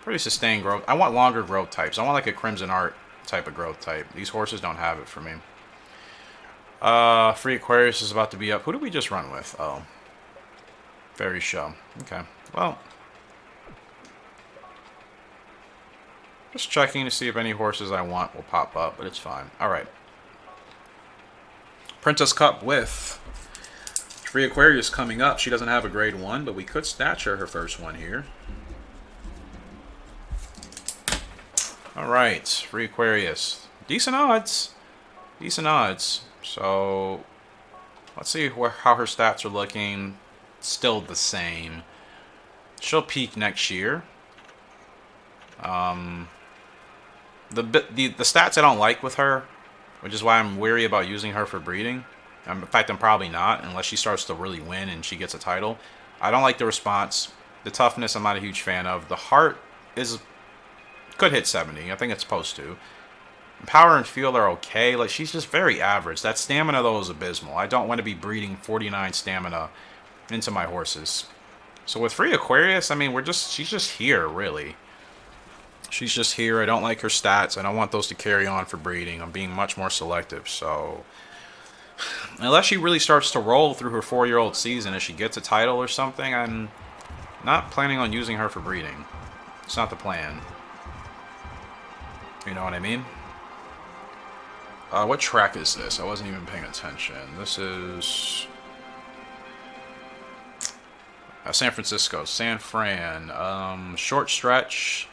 Pretty sustained growth. I want longer growth types. I want like a Crimson Art type of growth type. These horses don't have it for me. Free Aquarius is about to be up. Who did we just run with? Oh. Fairy Show. Okay. Well. Just checking to see if any horses I want will pop up, but it's fine. Alright. Princess Cup with Free Aquarius coming up. She doesn't have a grade 1, but we could snatch her first one here. Alright, Free Aquarius. Decent odds. Decent odds. So, let's see how her stats are looking. Still the same. She'll peak next year. The stats I don't like with her, which is why I'm weary about using her for breeding. In fact, I'm probably not, unless she starts to really win and she gets a title. I don't like the response. The toughness I'm not a huge fan of. The heart could hit 70. I think it's supposed to. Power and feel are okay. Like, she's just very average. That stamina, though, is abysmal. I don't want to be breeding 49 stamina into my horses. So with Free Aquarius, I mean, she's just here, really. She's just here. I don't like her stats. I don't want those to carry on for breeding. I'm being much more selective. So unless she really starts to roll through her 4-year-old season, if she gets a title or something, I'm not planning on using her for breeding. It's not the plan. You know what I mean? What track is this? I wasn't even paying attention. This is San Francisco, San Fran. Short stretch,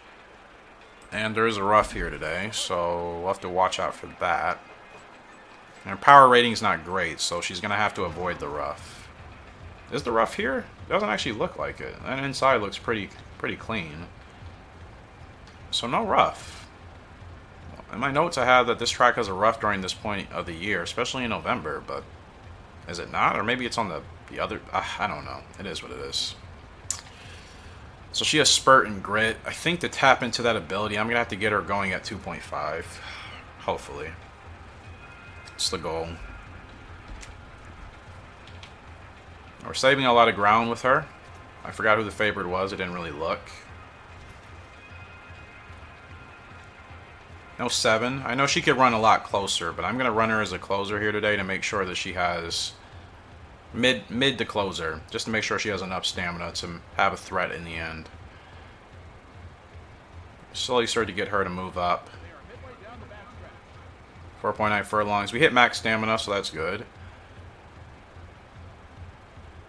and there is a rough here today, so we'll have to watch out for that. And her power rating's not great, so she's gonna have to avoid the rough. Is the rough here? Doesn't actually look like it. And inside looks pretty clean. So no rough. In my notes I have that this track has a rough during this point of the year, especially in November, but is it not? Or maybe it's on the other... I don't know. It is what it is. So she has Spurt and Grit. I think to tap into that ability, I'm going to have to get her going at 2.5. Hopefully. It's the goal. We're saving a lot of ground with her. I forgot who the favorite was. I didn't really look. No 7. I know she could run a lot closer, but I'm going to run her as a closer here today to make sure that she has mid to closer, just to make sure she has enough stamina to have a threat in the end. Slowly start to get her to move up. 4.9 furlongs. We hit max stamina, so that's good.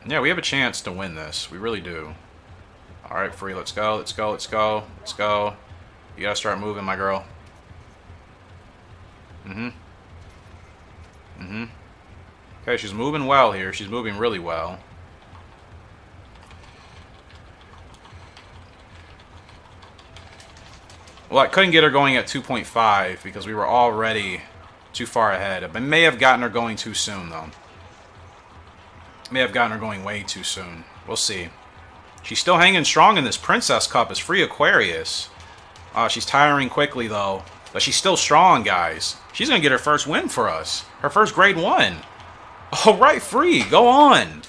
Yeah, we have a chance to win this. We really do. Alright, Free, let's go, let's go, let's go, let's go. You gotta start moving, my girl. Okay, she's moving well here. She's moving really well. Well, I couldn't get her going at 2.5 because we were already too far ahead. I may have gotten her going too soon, though. May have gotten her going way too soon. We'll see. She's still hanging strong in this Princess Cup as Free Aquarius. She's tiring quickly, though. But she's still strong, guys. She's going to get her first win for us. Her first grade 1. All right, Free. Go on.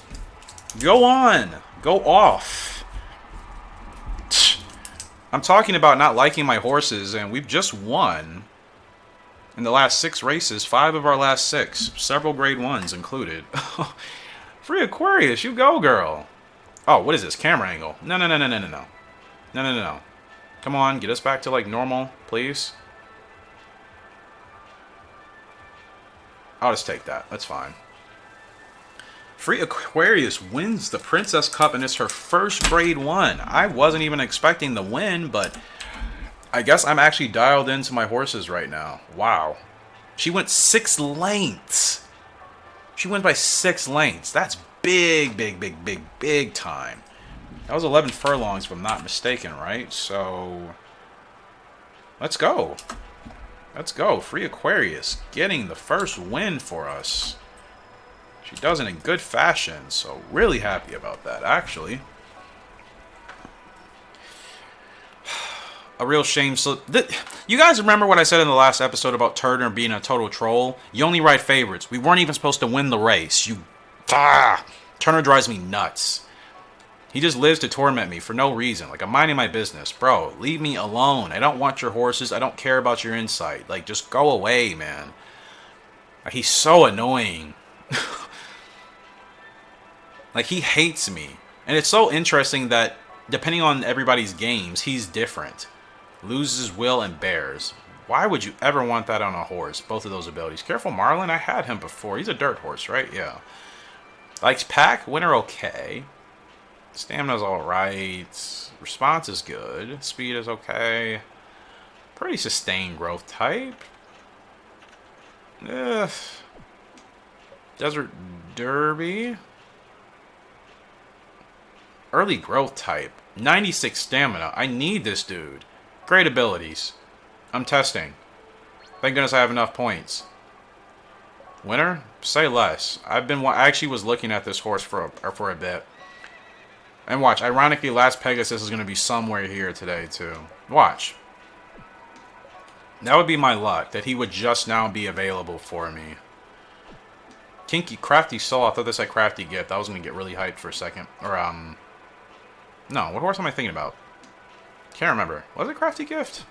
Go on. Go off. I'm talking about not liking my horses, and we've just won in the last 6 races. 5 of our last 6. Several grade 1s included. Free Aquarius, you go, girl. Oh, what is this? Camera angle. No. No. Come on, get us back to, like, normal, please. I'll just take that. That's fine. Free Aquarius wins the Princess Cup, and it's her first grade 1. I wasn't even expecting the win, but I guess I'm actually dialed into my horses right now. Wow. She went 6 lengths. She went by 6 lengths. That's big time. That was 11 furlongs, if I'm not mistaken, right? So, let's go. Let's go. Free Aquarius getting the first win for us. She does it in good fashion, so really happy about that, actually. A real shame. So, you guys remember what I said in the last episode about Turner being a total troll? You only ride favorites. We weren't even supposed to win the race. Turner drives me nuts. He just lives to torment me for no reason. Like, I'm minding my business. Bro, leave me alone. I don't want your horses. I don't care about your insight. Like, just go away, man. He's so annoying. Like, he hates me. And it's so interesting that, depending on everybody's games, he's different. Loses will and bears. Why would you ever want that on a horse? Both of those abilities. Careful, Marlin. I had him before. He's a dirt horse, right? Yeah. Likes pack. Winner okay. Stamina's alright. Response is good. Speed is okay. Pretty sustained growth type. Desert Derby. Early growth type. 96 stamina. I need this dude. Great abilities. I'm testing. Thank goodness I have enough points. Winner? Say less. I actually was looking at this horse for a bit. And watch, ironically, last Pegasus is going to be somewhere here today, too. Watch. That would be my luck, that he would just now be available for me. Kinky Crafty Soul. I thought this had Crafty Gift. I was going to get really hyped for a second. Or, no, what horse am I thinking about? Can't remember. Was it Crafty Gift?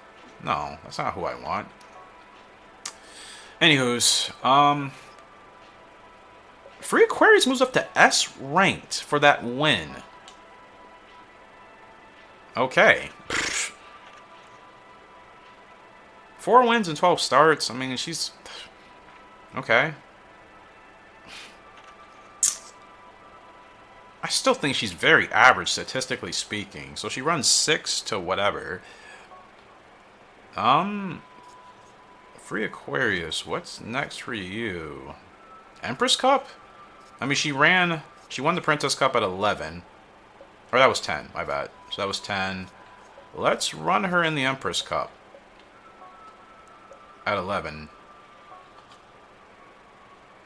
No, that's not who I want. Anywho's, Free Aquarius moves up to S ranked for that win. Okay. 4 wins and 12 starts. I mean, she's... Okay. I still think she's very average, statistically speaking. So she runs 6 to whatever. Free Aquarius, what's next for you? Empress Cup? I mean, she won the Princess Cup at 11. Or that was 10, my bad. So that was 10. Let's run her in the Empress Cup. At 11.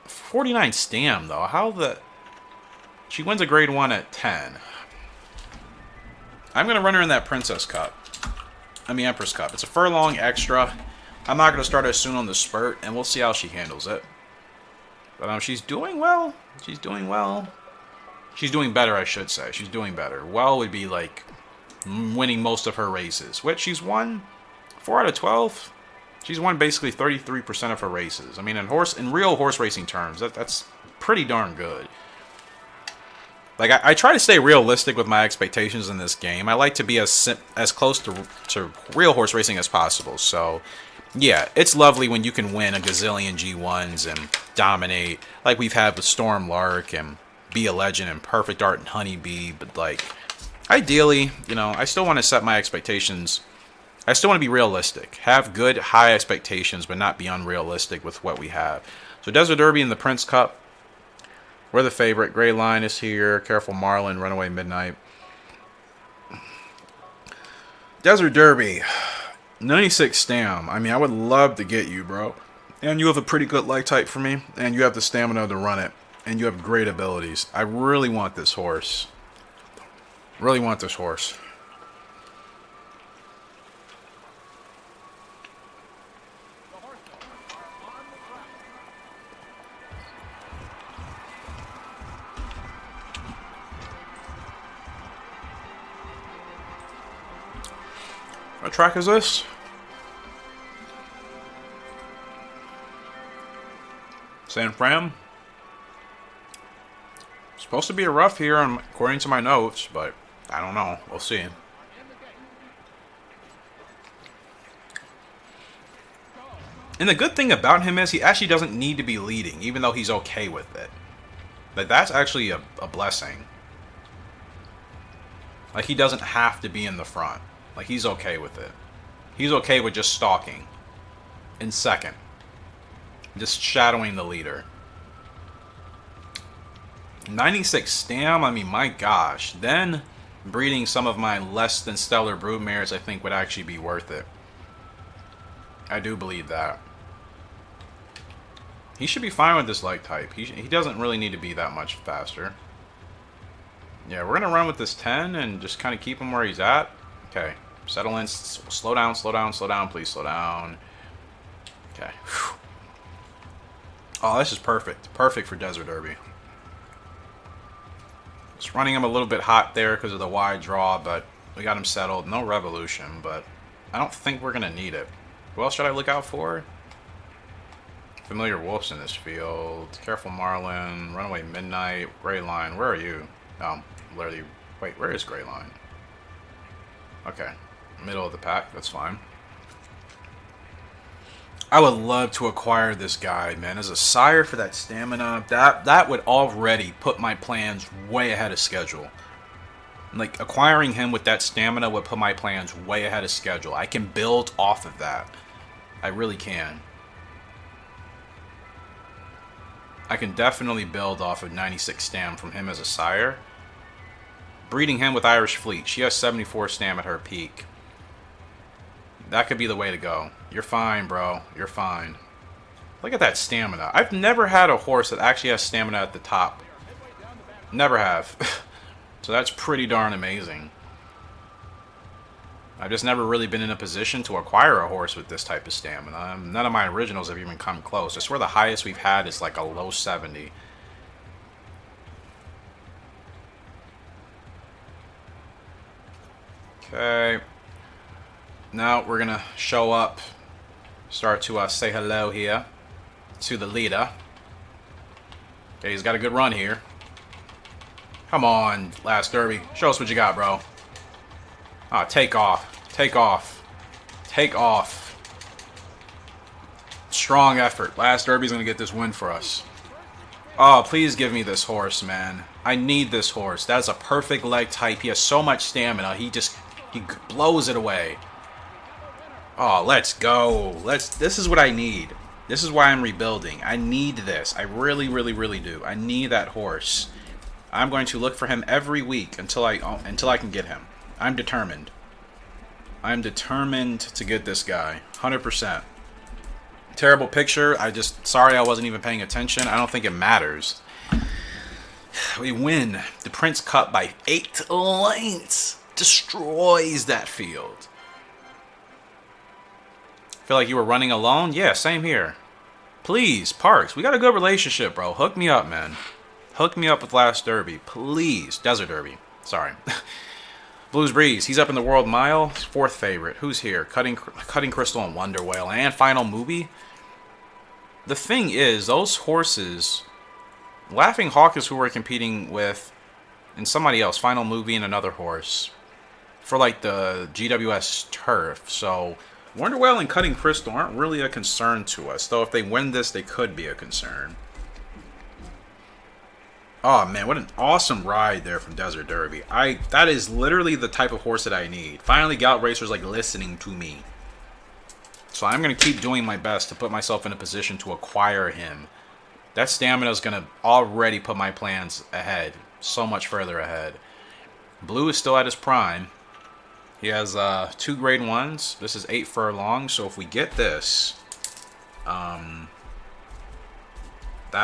49 stam, though. How the... She wins a grade 1 at 10. I'm going to run her in that Princess Cup. I mean, Empress Cup. It's a furlong extra. I'm not going to start her soon on the spurt, and we'll see how she handles it. But she's doing well. She's doing well. She's doing better, I should say. She's doing better. Well would be, like, winning most of her races. Which she's won 4 out of 12. She's won basically 33% of her races. I mean, in real horse racing terms, that's pretty darn good. Like, I try to stay realistic with my expectations in this game. I like to be as close to real horse racing as possible. So, yeah, it's lovely when you can win a gazillion G1s and dominate, like we've had with Storm Lark and Be a Legend and Perfect Art and Honeybee. But, like, ideally, you know, I still want to set my expectations. I still want to be realistic. Have good, high expectations, but not be unrealistic with what we have. So, Desert Derby and the Prince Cup. We're the favorite. Gray Line is here. Careful Marlin. Runaway Midnight. Desert Derby. 96 stam. I mean, I would love to get you, bro. And you have a pretty good light type for me. And you have the stamina to run it. And you have great abilities. I really want this horse. Really want this horse. What track is this? San Fran? Supposed to be a rough here, according to my notes, but I don't know. We'll see. And the good thing about him is he actually doesn't need to be leading, even though he's okay with it. Like, that's actually a blessing. Like, he doesn't have to be in the front. Like, he's okay with it. He's okay with just stalking. In second. Just shadowing the leader. 96 stam, I mean, my gosh. Then, breeding some of my less than stellar broodmares, I think, would actually be worth it. I do believe that. He should be fine with this light type. He doesn't really need to be that much faster. Yeah, we're going to run with this 10 and just kind of keep him where he's at. Okay. Settle in. Slow down, slow down, slow down. Please slow down. Okay. Whew. Oh, this is perfect. Perfect for Desert Derby. Just running him a little bit hot there because of the wide draw, but we got him settled. No revolution, but I don't think we're going to need it. Who else should I look out for? Familiar Wolves in this field. Careful Marlin. Runaway Midnight. Gray Line. Where are you? Oh, literally. Wait, where is Gray Line? Okay. Middle of the pack. That's fine. I would love to acquire this guy, man. As a sire for that stamina, that would already put my plans way ahead of schedule. Like, acquiring him with that stamina would put my plans way ahead of schedule. I can build off of that. I really can. I can definitely build off of 96 stam from him as a sire. Breeding him with Irish Fleet. She has 74 stam at her peak. That could be the way to go. You're fine, bro. You're fine. Look at that stamina. I've never had a horse that actually has stamina at the top. Never have. So that's pretty darn amazing. I've just never really been in a position to acquire a horse with this type of stamina. None of my originals have even come close. I swear the highest we've had is like a low 70. Okay. Now we're going to show up. Start to say hello here to the leader. Okay, he's got a good run here. Come on, Last Derby. Show us what you got, bro. Ah, take off. Take off. Take off. Strong effort. Last Derby's going to get this win for us. Oh, please give me this horse, man. I need this horse. That's a perfect leg type. He has so much stamina. He blows it away. Oh, let's go. This is what I need. This is why I'm rebuilding. I need this. I really, really, really do. I need that horse. I'm going to look for him every week until I can get him. I'm determined. I'm determined to get this guy. 100%. Terrible picture. Sorry I wasn't even paying attention. I don't think it matters. We win. The Prince Cup by 8 lengths. Destroys that field. Feel like you were running alone? Yeah, same here. Please, Parks. We got a good relationship, bro. Hook me up, man. Hook me up with Last Derby. Please. Desert Derby. Sorry. Blues Breeze. He's up in the World Mile. 4th favorite. Who's here? Cutting Crystal and Wonder Whale. And Final Movie. The thing is, those horses... Laughing Hawk is who we're competing with. And somebody else. Final Movie and another horse. For like the GWS turf. So... Wonder Whale and Cutting Crystal aren't really a concern to us. Though if they win this, they could be a concern. Oh man, what an awesome ride there from Desert Derby. That is literally the type of horse that I need. Finally, Gallop Racer's like listening to me. So I'm going to keep doing my best to put myself in a position to acquire him. That stamina is going to already put my plans ahead. So much further ahead. Blue is still at his prime. He has 2 grade 1s. This is 8 furlongs. So if we get this, that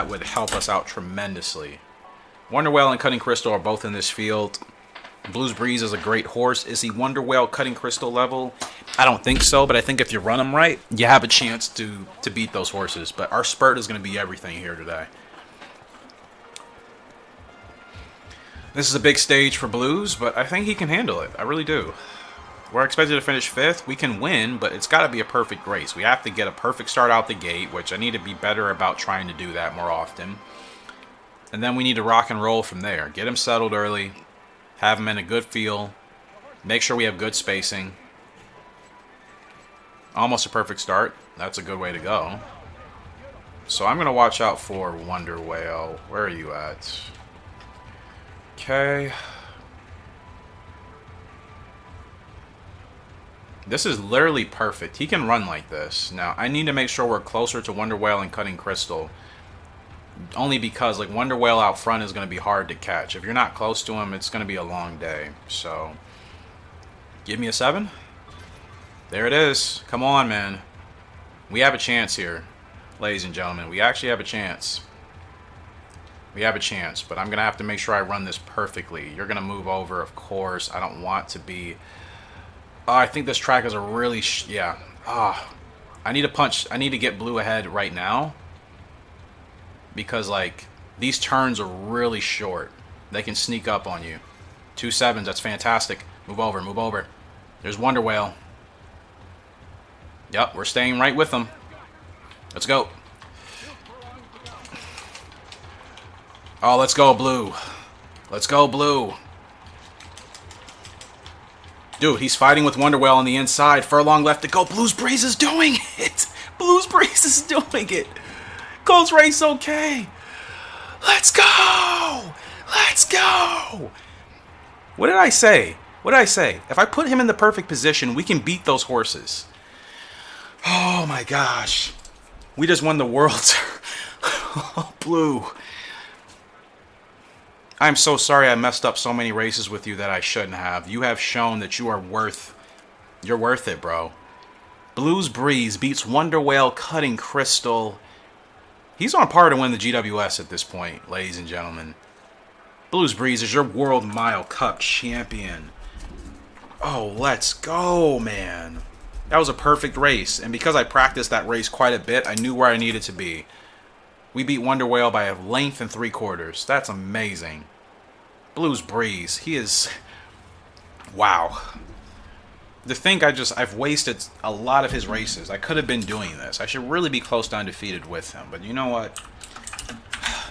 would help us out tremendously. Wonder Whale and Cutting Crystal are both in this field. Blues Breeze is a great horse. Is he Wonder Whale Cutting Crystal level? I don't think so, but I think if you run him right, you have a chance to beat those horses. But our spurt is going to be everything here today. This is a big stage for Blues, but I think he can handle it. I really do. We're expected to finish 5th. We can win, but it's got to be a perfect race. We have to get a perfect start out the gate, which I need to be better about trying to do that more often. And then we need to rock and roll from there. Get him settled early. Have him in a good feel. Make sure we have good spacing. Almost a perfect start. That's a good way to go. So I'm going to watch out for Wonder Whale. Where are you at? Okay. This is literally perfect. He can run like this. Now, I need to make sure we're closer to Wonder Whale and Cutting Crystal. Only because, like, Wonder Whale out front is going to be hard to catch. If you're not close to him, it's going to be a long day. So, give me a 7. There it is. Come on, man. We have a chance here, ladies and gentlemen. We actually have a chance. We have a chance, but I'm going to have to make sure I run this perfectly. You're going to move over, of course. I don't want to be... I think this track is a really... yeah. I need to punch. I need to get Blue ahead right now. Because, like, these turns are really short. They can sneak up on you. 2 7s. That's fantastic. Move over. Move over. There's Wonder Whale. Yep, we're staying right with them. Let's go. Oh, let's go, Blue. Let's go, Blue. Dude, he's fighting with Wonder Whale on the inside. Furlong left to go. Blues Breeze is doing it. Blues Breeze is doing it. Goes race okay. Let's go. Let's go. What did I say? What did I say? If I put him in the perfect position, we can beat those horses. Oh my gosh. We just won the world. Blue. I'm so sorry I messed up so many races with you that I shouldn't have. You have shown that you are you're worth it, bro. Blues Breeze beats Wonder Whale Cutting Crystal. He's on par to win the GWS at this point, ladies and gentlemen. Blues Breeze is your World Mile Cup champion. Oh, let's go, man. That was a perfect race. And because I practiced that race quite a bit, I knew where I needed to be. We beat Wonder Whale by a length and 3/4. That's amazing. Blues Breeze. He is... wow. To think I've wasted a lot of his races. I could have been doing this. I should really be close to undefeated with him. But you know what?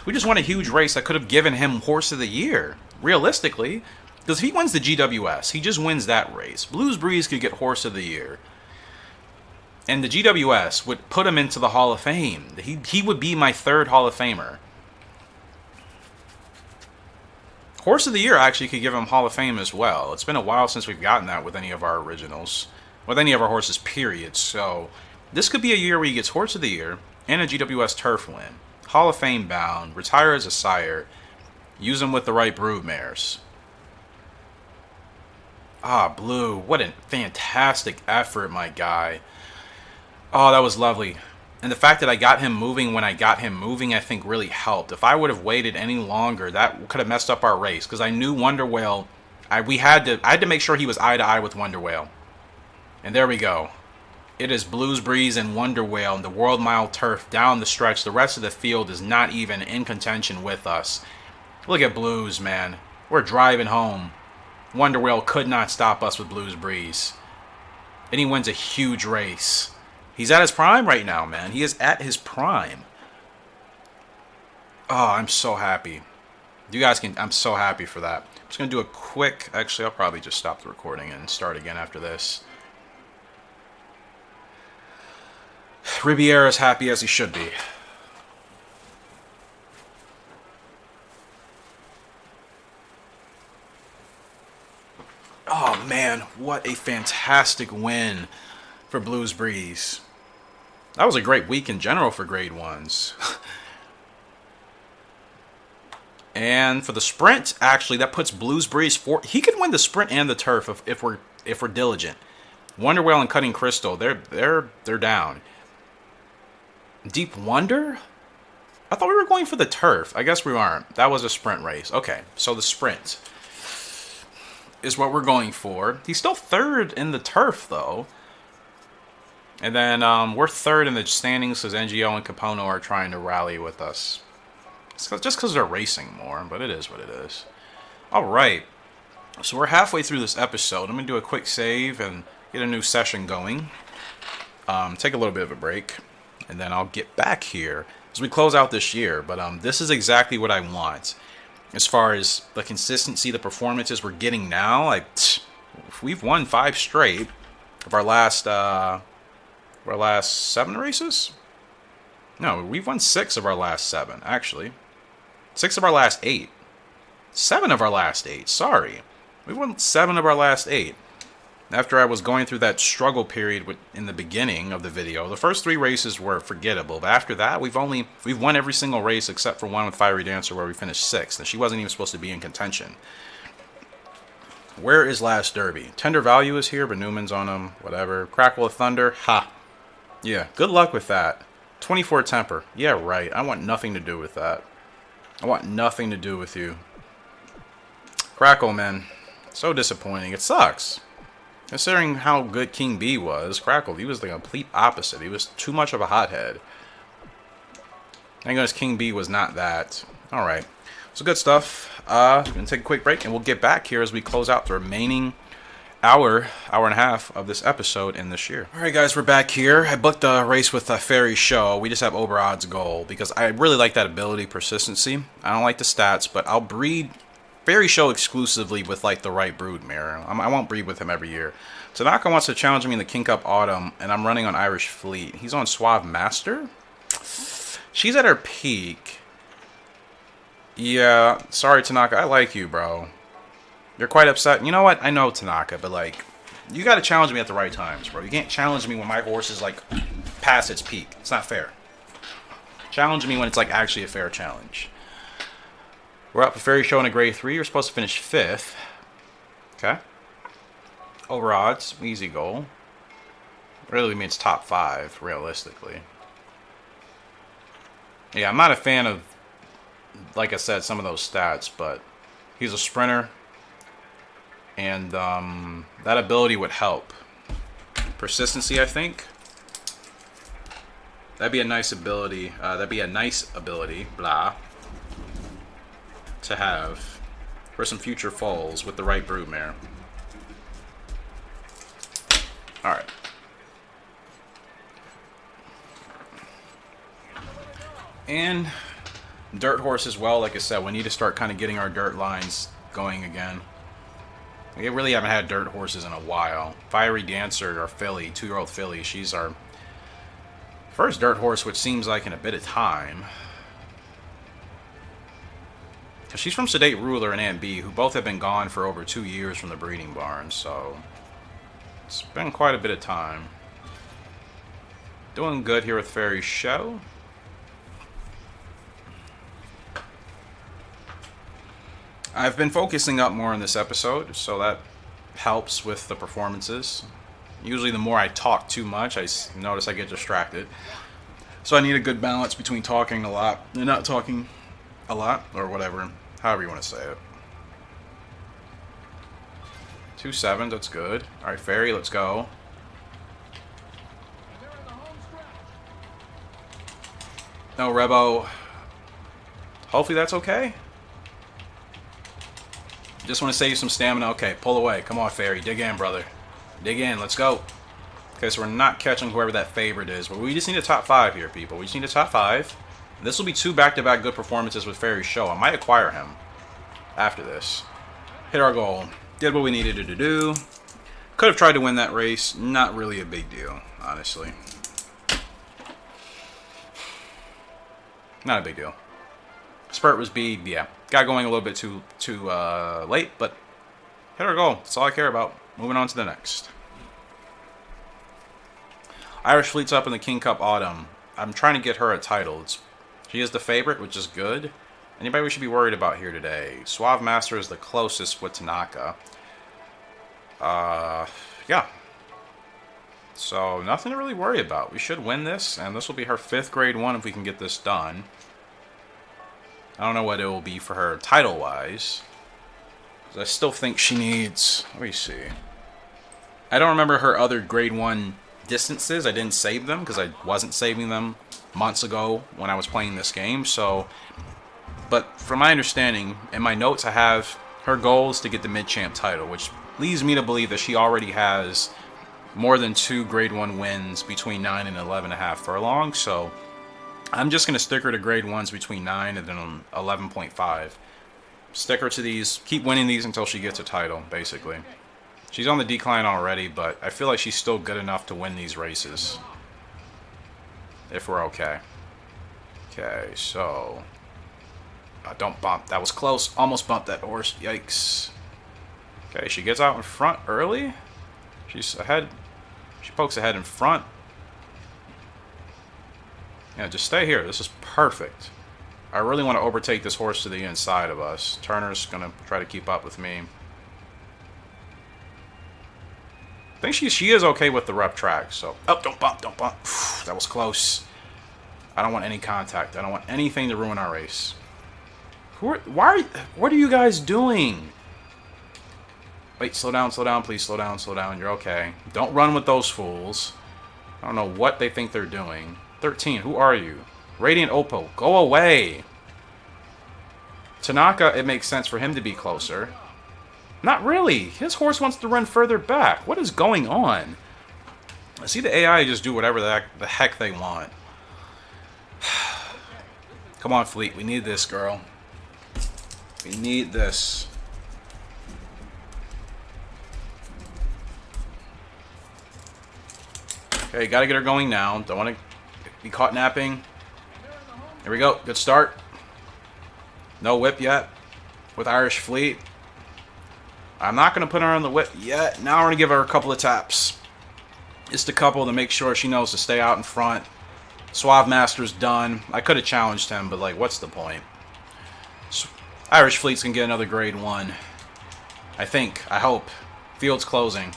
We just won a huge race that could have given him Horse of the Year. Realistically. Because if he wins the GWS, he just wins that race. Blues Breeze could get Horse of the Year. And the GWS would put him into the Hall of Fame. He would be my 3rd Hall of Famer. Horse of the Year actually could give him Hall of Fame as well. It's been a while since we've gotten that with any of our originals. With any of our horses, period. So, this could be a year where he gets Horse of the Year and a GWS Turf win. Hall of Fame bound. Retire as a sire. Use him with the right brood mares. Ah, Blue. What a fantastic effort, my guy. Oh, that was lovely. And the fact that I got him moving when I got him moving, I think really helped. If I would have waited any longer, that could have messed up our race. Because I knew Wonder Whale, I had to make sure he was eye to eye with Wonder Whale. And there we go. It is Blues Breeze and Wonder Whale and the World Mile Turf down the stretch. The rest of the field is not even in contention with us. Look at Blues, man. We're driving home. Wonder Whale could not stop us with Blues Breeze. And he wins a huge race. He's at his prime right now, man. He is at his prime. Oh, I'm so happy. You guys can... I'm so happy for that. I'm just going to do a quick... Actually, I'll probably just stop the recording and start again after this. Riviera's happy as he should be. Oh, man. What a fantastic win for Blues Breeze. That was a great week in general for grade 1s. And for the sprint, actually, that puts Blues Breeze for... He could win the sprint and the turf if we're diligent. Wonder Whale and Cutting Crystal, they're down. Deep Wonder? I thought we were going for the turf. I guess we aren't. That was a sprint race. Okay, so the sprint is what we're going for. He's still 3rd in the turf, though. And then we're 3rd in the standings because NGO and Capono are trying to rally with us. It's just because they're racing more, but it is what it is. All right. So we're halfway through this episode. I'm going to do a quick save and get a new session going. Take a little bit of a break. And then I'll get back here as we close out this year. But this is exactly what I want. As far as the consistency, the performances we're getting now. We've won 5 straight of our last 7 races? No, we've won 6 of our last 7, actually. 6 of our last 8. 7 of our last 8, sorry. We won 7 of our last 8. After I was going through that struggle period in the beginning of the video, the first 3 races were forgettable. But after that, we've won every single race except for one with Fiery Dancer where we finished 6th. And she wasn't even supposed to be in contention. Where is Last Derby? Tender Value is here, but Newman's on him. Whatever. Crackle of Thunder. Ha. Yeah, good luck with that. 24 Temper. Yeah, right. I want nothing to do with that. I want nothing to do with you. Crackle, man. So disappointing. It sucks. Considering how good King B was, Crackle, he was the complete opposite. He was too much of a hothead. Thank goodness King B was not that. Alright. So good stuff. We're going to take a quick break, and we'll get back here as we close out the remaining hour and a half of this episode in this year. Alright guys, we're back here. I booked a race with Fairy Show. We just have over odds goal because I really like that ability, persistency. I don't like the stats, but I'll breed Fairy Show exclusively with like the right brood mare. I won't breed with him every year. Tanaka wants to challenge me in the King Cup Autumn, and I'm running on Irish Fleet. He's on Suave Master? She's at her peak. Yeah, sorry Tanaka, I like you, bro. You're quite upset. You know what? I know Tanaka, but like, you gotta challenge me at the right times, bro. You can't challenge me when my horse is like past its peak. It's not fair. Challenge me when it's like actually a fair challenge. We're up for Fairy Show in a grade 3. You're supposed to finish 5th. Okay. Over odds, easy goal. Really means top 5, realistically. Yeah, I'm not a fan of, like I said, some of those stats, but he's a sprinter. And that ability would help. Persistency, I think. That'd be a nice ability. Blah. To have for some future foals with the right broodmare. And dirt horse as well. Like I said, we need to start kind of getting our dirt lines going again. We really haven't had dirt horses in a while. Fiery Dancer, our filly, 2-year-old filly, she's our first dirt horse, which seems like in a bit of time. She's from Sedate Ruler and Aunt B, who both have been gone for over 2 years from the breeding barn, so it's been quite a bit of time. Doing good here with Fairy Show. I've been focusing up more on this episode, so that helps with the performances. Usually the more I talk too much, I notice I get distracted. So I need a good balance between talking a lot and not talking a lot, or whatever, however you want to say it. 2-7, that's good. Alright, Fairy, let's go. No, Rebo. Hopefully that's okay. Just want to save some stamina. Okay, pull away. Come on, Fairy. Dig in, brother. Dig in. Let's go. Okay, so we're not catching whoever that favorite is. But we just need a top 5 here, people. We just need a top 5. This will be 2 back-to-back good performances with Fairy Show. I might acquire him after this. Hit our goal. Did what we needed to do. Could have tried to win that race. Not really a big deal, honestly. Not a big deal. Spurt was B, yeah. Got going a little bit too late, but hit our goal. That's all I care about. Moving on to the next. Irish Fleet's up in the King Cup Autumn. I'm trying to get her a title. She is the favorite, which is good. Anybody we should be worried about here today? Suave Master is the closest with Tanaka. Yeah. So, nothing to really worry about. We should win this, and this will be her 5th grade 1 if we can get this done. I don't know what it will be for her title-wise. I still think she needs... Let me see. I don't remember her other grade 1 distances. I didn't save them because I wasn't saving them months ago when I was playing this game. So, but from my understanding, in my notes I have her goal is to get the mid-champ title, which leads me to believe that she already has more than 2 grade 1 wins between 9 and 11.5 furlongs. So I'm just going to stick her to grade 1s between 9 and then 11.5. Stick her to these, keep winning these until she gets a title, basically. She's on the decline already, but I feel like she's still good enough to win these races. If we're okay. Okay, so... don't bump. That was close. Almost bumped that horse. Yikes. Okay, she gets out in front early. She's ahead. She pokes ahead in front. Yeah, just stay here. This is perfect. I really want to overtake this horse to the inside of us. Turner's going to try to keep up with me. I think she is okay with the rough track. So, oh, don't bump, don't bump. That was close. I don't want any contact. I don't want anything to ruin our race. What are you guys doing? Wait, slow down, please. Slow down. You're okay. Don't run with those fools. I don't know what they think they're doing. 13, who are you? Radiant Opal, go away. Tanaka, it makes sense for him to be closer. Not really. His horse wants to run further back. What is going on? I see the AI just do whatever the heck they want. Come on, Fleet. We need this, girl. We need this. Okay, gotta get her going now. Don't want to be caught napping. Here we go. Good start. No whip yet with Irish Fleet. I'm not going to put her on the whip yet. Now we're going to give her a couple of taps. Just a couple to make sure she knows to stay out in front. Suave Master's done. I could have challenged him, but like, what's the point? Irish Fleet's going to get another grade 1. I think. I hope. Field's closing.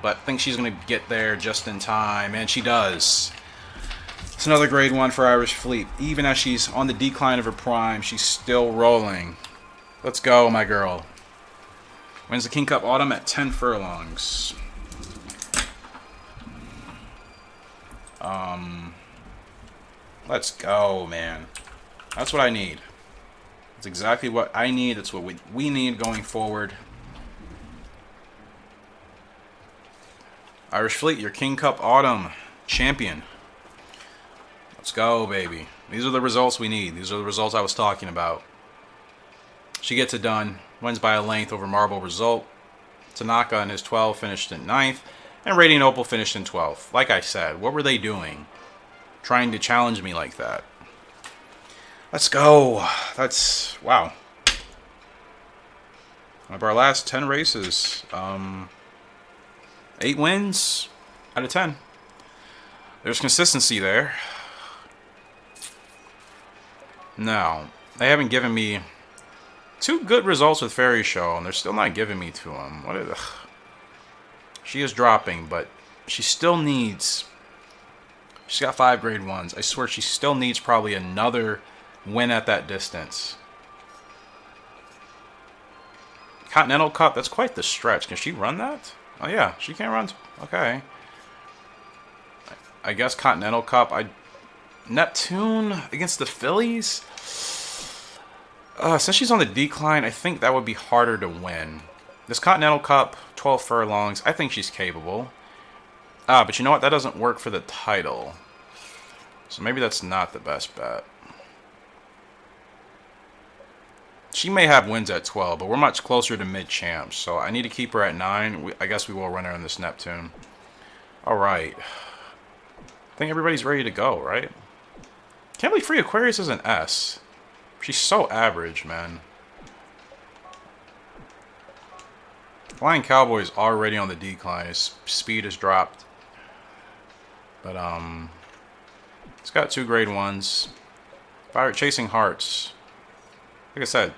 But I think she's going to get there just in time. And she does. It's another grade 1 for Irish Fleet. Even as she's on the decline of her prime, she's still rolling. Let's go, my girl. Wins the King Cup Autumn at 10 furlongs. Let's go, man. That's what I need. That's exactly what I need. That's what we need going forward. Irish Fleet, your King Cup Autumn champion. Let's go, baby. These are the results we need. These are the results I was talking about. She gets it done. Wins by a length over Marble Result. Tanaka in his 12 finished in 9th. And Radiant Opal finished in 12th. Like I said, what were they doing? Trying to challenge me like that. Let's go. That's... wow. Of our last 10 races, 8 wins out of 10. There's consistency there. Now, they haven't given me 2 good results with Fairy Show, and they're still not giving me to them. What is... She is dropping, but she still needs... She's got 5 grade 1s. I swear she still needs probably another win at that distance. Continental Cup, that's quite the stretch. Can she run that? Oh yeah, she can run. Okay. I guess Continental Cup. Neptune against the Phillies? Since she's on the decline, I think that would be harder to win. This Continental Cup, 12 furlongs, I think she's capable. But you know what? That doesn't work for the title. So maybe that's not the best bet. She may have wins at 12, but we're much closer to mid-champs. So I need to keep her at 9. I guess we will run her in this Neptune. Alright. I think everybody's ready to go, right? Can't believe Free Aquarius is an S. She's so average, man. Flying Cowboy is already on the decline. His speed has dropped. But, it's got 2 grade 1s. Fire Chasing Hearts. Like I said,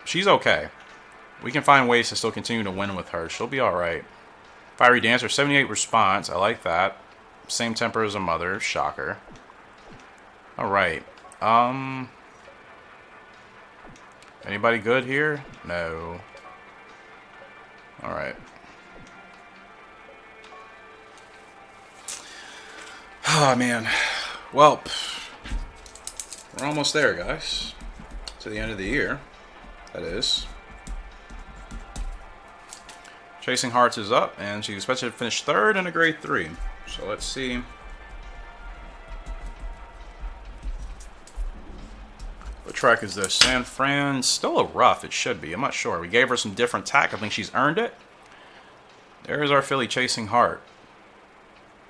she's okay. We can find ways to still continue to win with her. She'll be alright. Fiery Dancer, 78 response. I like that. Same temper as a mother. Shocker. Alright. Anybody good here? No. Alright. Oh, man. Well, we're almost there, guys. To the end of the year. That is. Chasing Hearts is up, and she's expected to finish 3rd in a grade 3. So let's see. What track is this? San Fran. Still a rough, it should be. I'm not sure. We gave her some different tack. I think she's earned it. There's our filly Chasing Heart.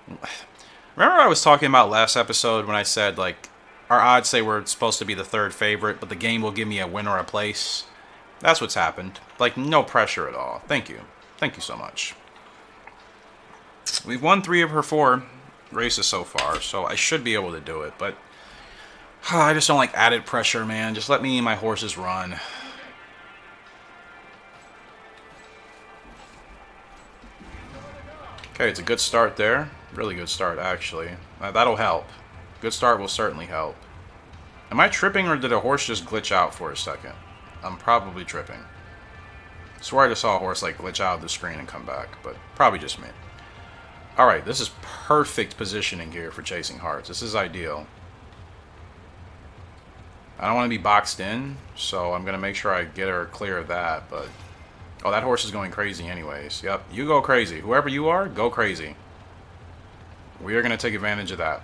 Remember I was talking about last episode when I said, like, our odds say we're supposed to be the 3rd favorite, but the game will give me a win or a place? That's what's happened. Like, no pressure at all. Thank you. Thank you so much. We've won 3 of her 4 races so far, so I should be able to do it, but I just don't like added pressure, man. Just let me and my horses run. Okay, it's a good start there. Really good start, actually. That'll help. Good start will certainly help. Am I tripping, or did a horse just glitch out for a second? I'm probably tripping. I swear I just saw a horse like glitch out of the screen and come back, but probably just me. Alright, this is perfect positioning here for Chasing Hearts. This is ideal. I don't want to be boxed in, so I'm going to make sure I get her clear of that, but... Oh, that horse is going crazy anyways. Yep, you go crazy. Whoever you are, go crazy. We are going to take advantage of that.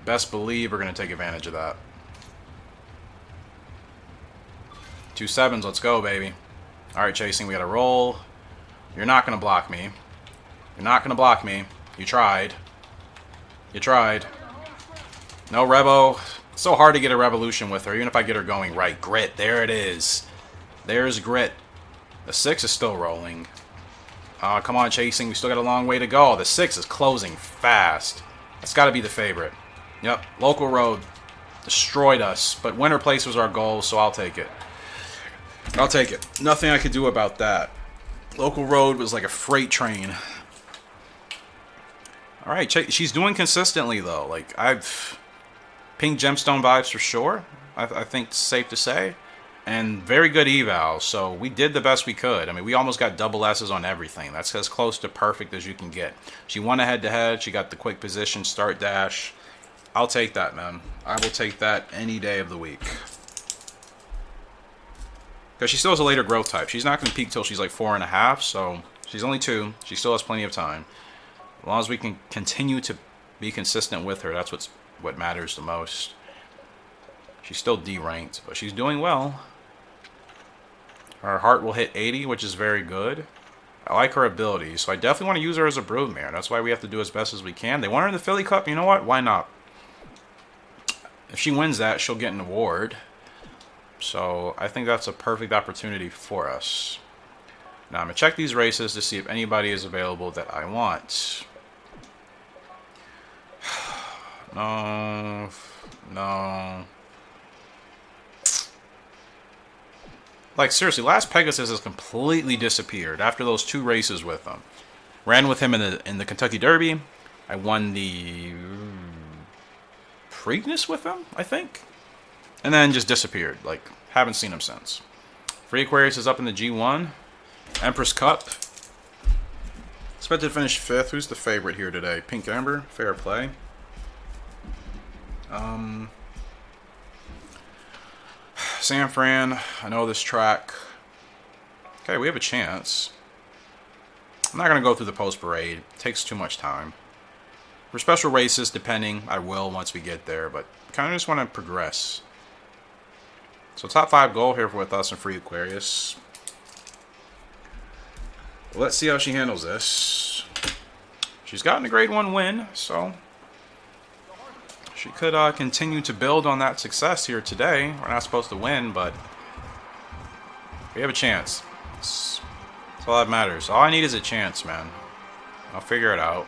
Best believe we're going to take advantage of that. 2 7s, let's go, baby. Alright, Chasing, we got to roll. You're not going to block me. You're not going to block me. You tried. You tried. No Revo. It's so hard to get a revolution with her, even if I get her going right. Grit, there it is. There's Grit. The 6 is still rolling. Come on, Chasing. We still got a long way to go. The 6 is closing fast. That's got to be the favorite. Yep, Local Road destroyed us, but winner place was our goal, so I'll take it. I'll take it. Nothing I could do about that. Local Road was like a freight train. Alright, she's doing consistently, though. Like, I've... Pink Gemstone vibes for sure, I think it's safe to say. And very good eval, so we did the best we could. I mean, we almost got double S's on everything. That's as close to perfect as you can get. She won a head-to-head. She got the quick position, start dash. I'll take that, man. I will take that any day of the week. Because she still has a later growth type. She's not going to peak till she's like 4.5, so she's only 2. She still has plenty of time. As long as we can continue to Be consistent with her. That's what matters the most. She's still D-ranked, but she's doing well. Her heart will hit 80, which is very good. I like her abilities, so I definitely want to use her as a broodmare. That's why we have to do as best as we can. They want her in the Philly Cup. You know what? Why not? If she wins that, she'll get an award. So I think that's a perfect opportunity for us. Now I'm going to check these races to see if anybody is available that I want. No. No. Like, seriously, last Pegasus has completely disappeared after those 2 races with him. Ran with him in the Kentucky Derby. I won the Preakness with him, I think. And then just disappeared. Like, haven't seen him since. Free Aquarius is up in the G1. Empress Cup. Expected to finish 5th. Who's the favorite here today? Pink Amber. Fair play. San Fran, I know this track. Okay, we have a chance. I'm not going to go through the post-parade. It takes too much time. For special races, depending, I will once we get there, but kind of just want to progress. So top 5 goal here with us in Free Aquarius. Let's see how she handles this. She's gotten a grade 1 win, so she could continue to build on that success here today. We're not supposed to win, but we have a chance. That's all that matters. All I need is a chance, man. I'll figure it out.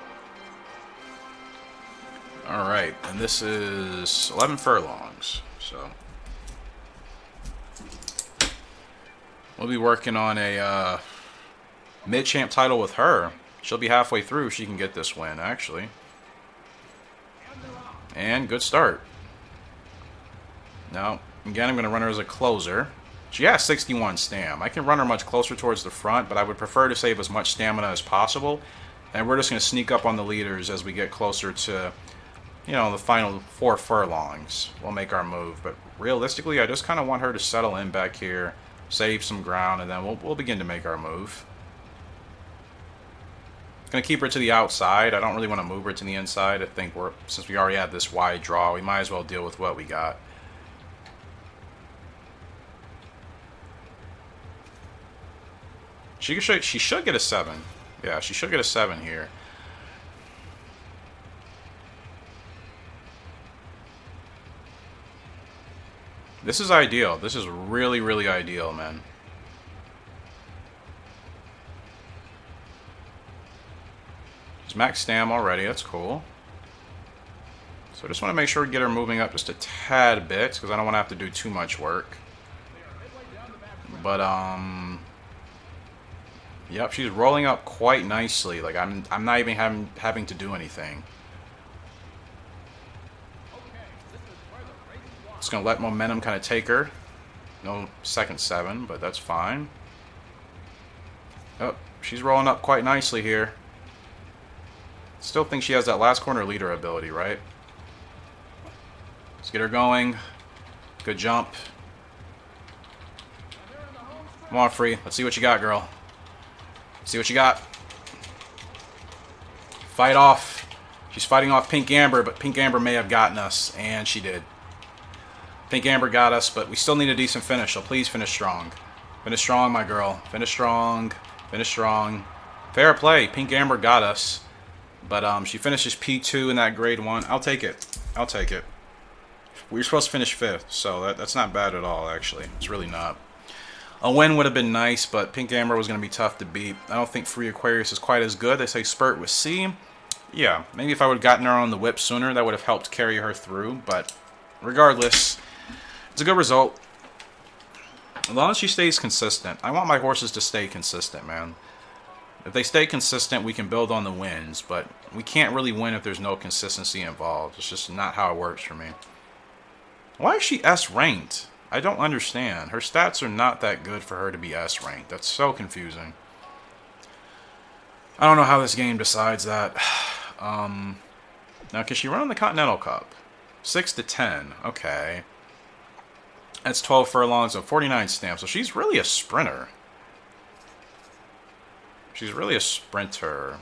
Alright, and this is 11 furlongs. So we'll be working on a mid-champ title with her. She'll be halfway through if she can get this win, actually. And good start. Now, again, I'm going to run her as a closer. She has 61 stam. I can run her much closer towards the front, but I would prefer to save as much stamina as possible. And we're just going to sneak up on the leaders as we get closer to, you know, the final 4 furlongs. We'll make our move. But realistically, I just kind of want her to settle in back here, save some ground, and then we'll begin to make our move. Going to keep her to the outside. I don't really want to move her to the inside. I think since we already have this wide draw, we might as well deal with what we got. She should get a 7. Yeah, she should get a 7 here. This is ideal. This is really, really ideal, man. Max stam already, that's cool. So I just want to make sure we get her moving up just a tad bit, because I don't want to have to do too much work. But yep, she's rolling up quite nicely. Like I'm not even having to do anything. Just gonna let momentum kind of take her. No second 7, but that's fine. Oh, she's rolling up quite nicely here. Still think she has that last corner leader ability, right? Let's get her going. Good jump. Come on, Free. Let's see what you got, girl. See what you got. Fight off. She's fighting off Pink Amber, but Pink Amber may have gotten us, and she did. Pink Amber got us, but we still need a decent finish, so please finish strong. Finish strong, my girl. Finish strong. Finish strong. Fair play. Pink Amber got us. But she finishes P2 in that grade 1. I'll take it. I'll take it. We were supposed to finish 5th, so that's not bad at all, actually. It's really not. A win would have been nice, but Pink Amber was going to be tough to beat. I don't think Free Aquarius is quite as good. They say Spurt with C. Yeah, maybe if I would have gotten her on the whip sooner, that would have helped carry her through. But regardless, it's a good result. As long as she stays consistent. I want my horses to stay consistent, man. If they stay consistent, we can build on the wins, but we can't really win if there's no consistency involved. It's just not how it works for me. Why is she S ranked? I don't understand. Her stats are not that good for her to be S ranked. That's so confusing. I don't know how this game decides that. Now, can she run on the Continental Cup? 6 to 10. Okay. That's 12 furlongs and 49 stamps. So she's really a sprinter. She's really a sprinter.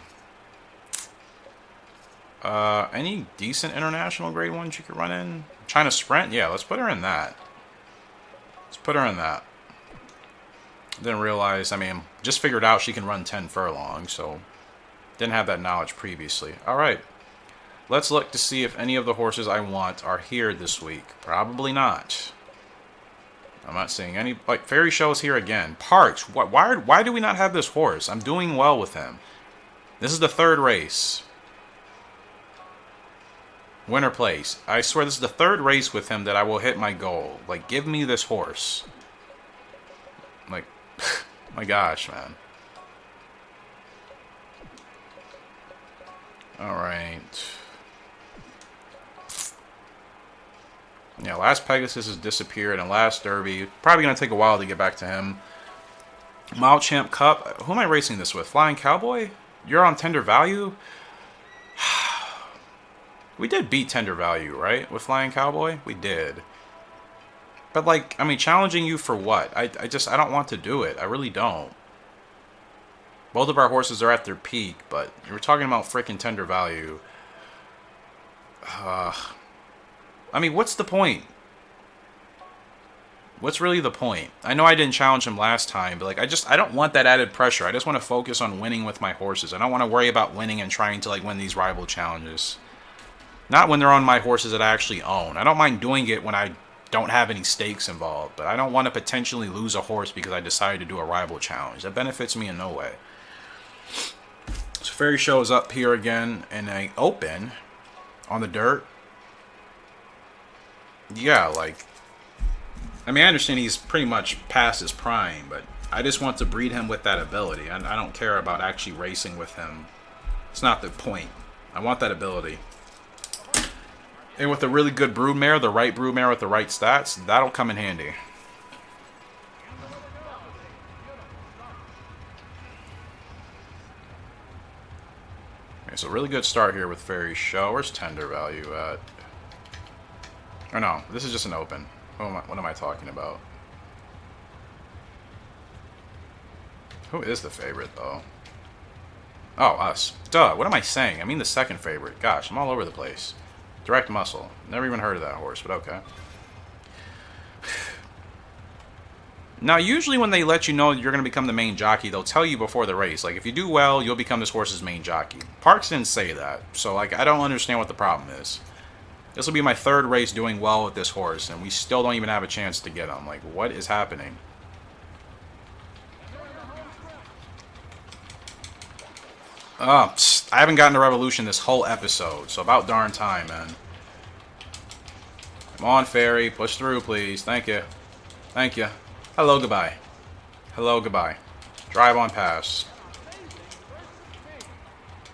Any decent international grade ones you could run in? China Sprint? Yeah, let's put her in that. Let's put her in that. Didn't realize, I mean, just figured out she can run 10 furlongs, so didn't have that knowledge previously. Alright, let's look to see if any of the horses I want are here this week. Probably not. I'm not seeing any, like, Fairy Show's here again. Parks, why do we not have this horse? I'm doing well with him. This is the third race. Winner place. I swear this is the third race with him that I will hit my goal. Like, give me this horse. Like, my gosh, man. Alright. Yeah, last Pegasus has disappeared, and last Derby. Probably going to take a while to get back to him. Mile Champ Cup. Who am I racing this with? Flying Cowboy? You're on Tender Value? We did beat Tender Value, right? With Flying Cowboy? We did. But, like, I mean, challenging you for what? I don't want to do it. I really don't. Both of our horses are at their peak, but you were talking about freaking Tender Value. I mean, what's the point? What's really the point? I know I didn't challenge him last time, but, like, I don't want that added pressure. I just want to focus on winning with my horses. I don't want to worry about winning and trying to, like, win these rival challenges. Not when they're on my horses that I actually own. I don't mind doing it when I don't have any stakes involved, but I don't want to potentially lose a horse because I decided to do a rival challenge. That benefits me in no way. So Fairy Show is up here again in an open on the dirt. Yeah, like, I mean, I understand he's pretty much past his prime, but I just want to breed him with that ability. I don't care about actually racing with him. It's not the point. I want that ability. And with a really good broodmare, the right broodmare with the right stats, that'll come in handy. Okay, so really good start here with Fairy Show. Where's Tender Value at? Or no, this is just an open. What am I talking about? Who is the favorite, though? Oh, us. Duh, what am I saying? I mean the second favorite. Gosh, I'm all over the place. Direct Muscle. Never even heard of that horse, but okay. Now, usually when they let you know you're going to become the main jockey, they'll tell you before the race. Like, if you do well, you'll become this horse's main jockey. Parks didn't say that, so, like, I don't understand what the problem is. This will be my third race doing well with this horse, and we still don't even have a chance to get him. Like, what is happening? Oh, I haven't gotten to Revolution this whole episode, so about darn time, man. Come on, Fairy. Push through, please. Thank you. Thank you. Hello, goodbye. Hello, goodbye. Drive on past.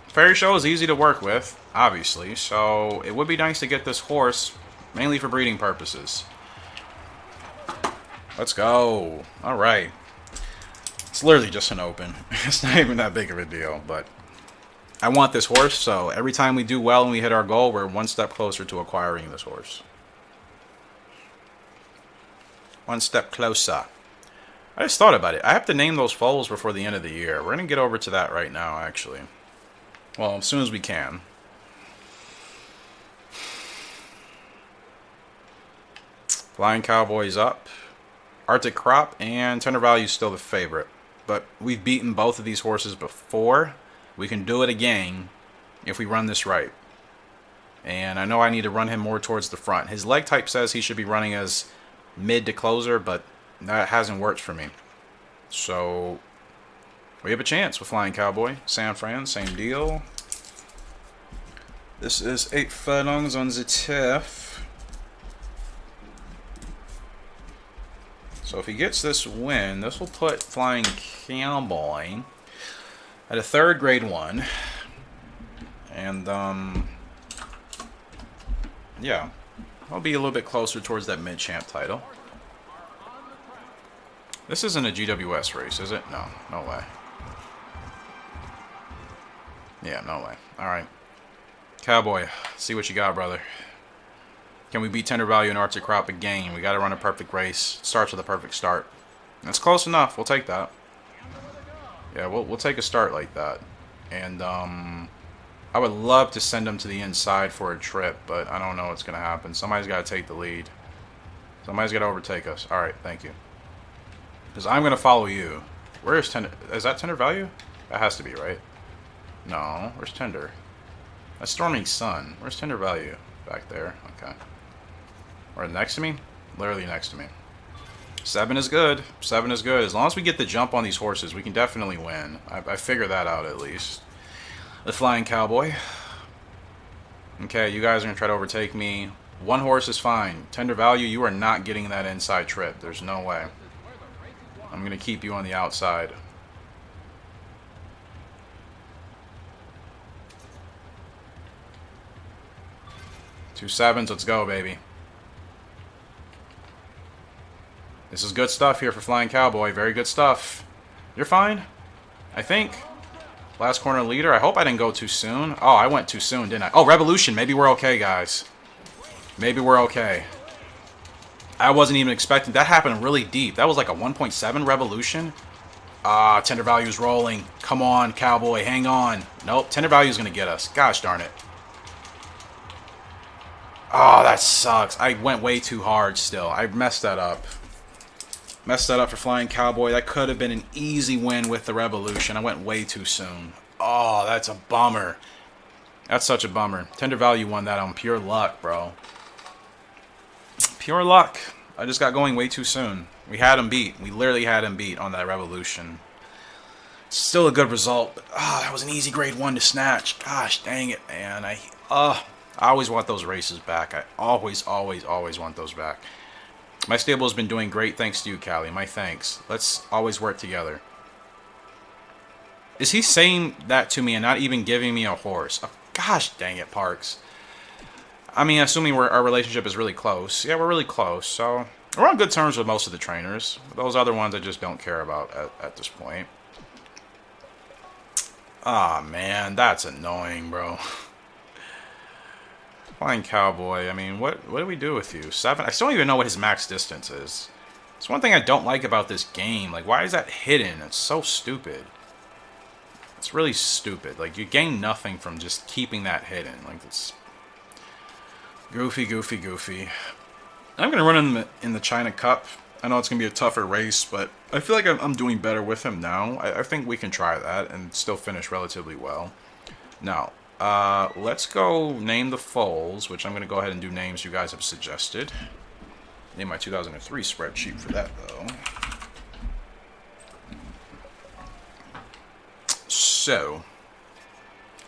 Fairy Show is easy to work with, obviously, so it would be nice to get this horse, mainly for breeding purposes. Let's go. Alright. It's literally just an open. It's not even that big of a deal, but I want this horse, so every time we do well and we hit our goal, we're one step closer to acquiring this horse. One step closer. I just thought about it. I have to name those foals before the end of the year. We're going to get over to that right now, actually. Well, as soon as we can. Flying Cowboys up. Arctic Crop and Tender Value is still the favorite. But we've beaten both of these horses before. We can do it again if we run this right. And I know I need to run him more towards the front. His leg type says he should be running as mid to closer, but that hasn't worked for me. So we have a chance with Flying Cowboy. San Fran, same deal. This is 8 furlongs on the turf. So if he gets this win, this will put Flying Cowboy at a third grade 1. And, yeah. I'll be a little bit closer towards that mid-champ title. This isn't a GWS race, is it? No, no way. Yeah, no way. Alright. Cowboy, see what you got, brother. Can we beat Tender Value and Arctic Crop again? We got to run a perfect race. Starts with a perfect start. That's close enough. We'll take that. Yeah, we'll take a start like that. And, I would love to send him to the inside for a trip, but I don't know what's going to happen. Somebody's got to take the lead. Somebody's got to overtake us. Alright, thank you. Because I'm going to follow you. Where is Tender? Is that Tender Value? That has to be, right? No. Where's Tender? That's Storming Sun. Where's Tender Value? Back there. Okay. Or next to me? Literally next to me. 7 is good. 7 is good. As long as we get the jump on these horses, we can definitely win. I figured that out at least. The Flying Cowboy. Okay, you guys are going to try to overtake me. 1 horse is fine. Tender Value, you are not getting that inside trip. There's no way. I'm going to keep you on the outside. Two 7s, let's go, baby. This is good stuff here for Flying Cowboy. Very good stuff. You're fine, I think. Last corner leader. I hope I didn't go too soon. Oh, I went too soon, didn't I? Oh, Revolution. Maybe we're okay, guys. Maybe we're okay. I wasn't even expecting. That happened really deep. That was like a 1.7 Revolution. Ah, Tender Value is rolling. Come on, Cowboy. Hang on. Nope. Tender Value is going to get us. Gosh darn it. Oh, that sucks. I went way too hard still. I messed that up. Messed that up for Flying Cowboy. That could have been an easy win with the Revolution. I went way too soon. Oh, that's a bummer. That's such a bummer. Tender Value won that on pure luck, bro. Pure luck. I just got going way too soon. We had him beat. We literally had him beat on that Revolution. Still a good result. But, that was an easy grade 1 to snatch. Gosh, dang it, man. I always want those races back. I always want those back. My stable has been doing great thanks to you, Callie. My thanks. Let's always work together. Is he saying that to me and not even giving me a horse? Oh, gosh dang it, Parks. I mean, assuming our relationship is really close. Yeah, we're really close. So we're on good terms with most of the trainers. Those other ones I just don't care about at this point. Ah, man. That's annoying, bro. Flying Cowboy, I mean, what do we do with you? 7? I still don't even know what his max distance is. It's one thing I don't like about this game. Like, why is that hidden? It's so stupid. It's really stupid. Like, you gain nothing from just keeping that hidden. Like, it's goofy. I'm going to run in the China Cup. I know it's going to be a tougher race, but I feel like I'm doing better with him now. I think we can try that and still finish relatively well. Now, let's go name the foals, which I'm going to go ahead and do names you guys have suggested. Name my 2003 spreadsheet for that, though. So,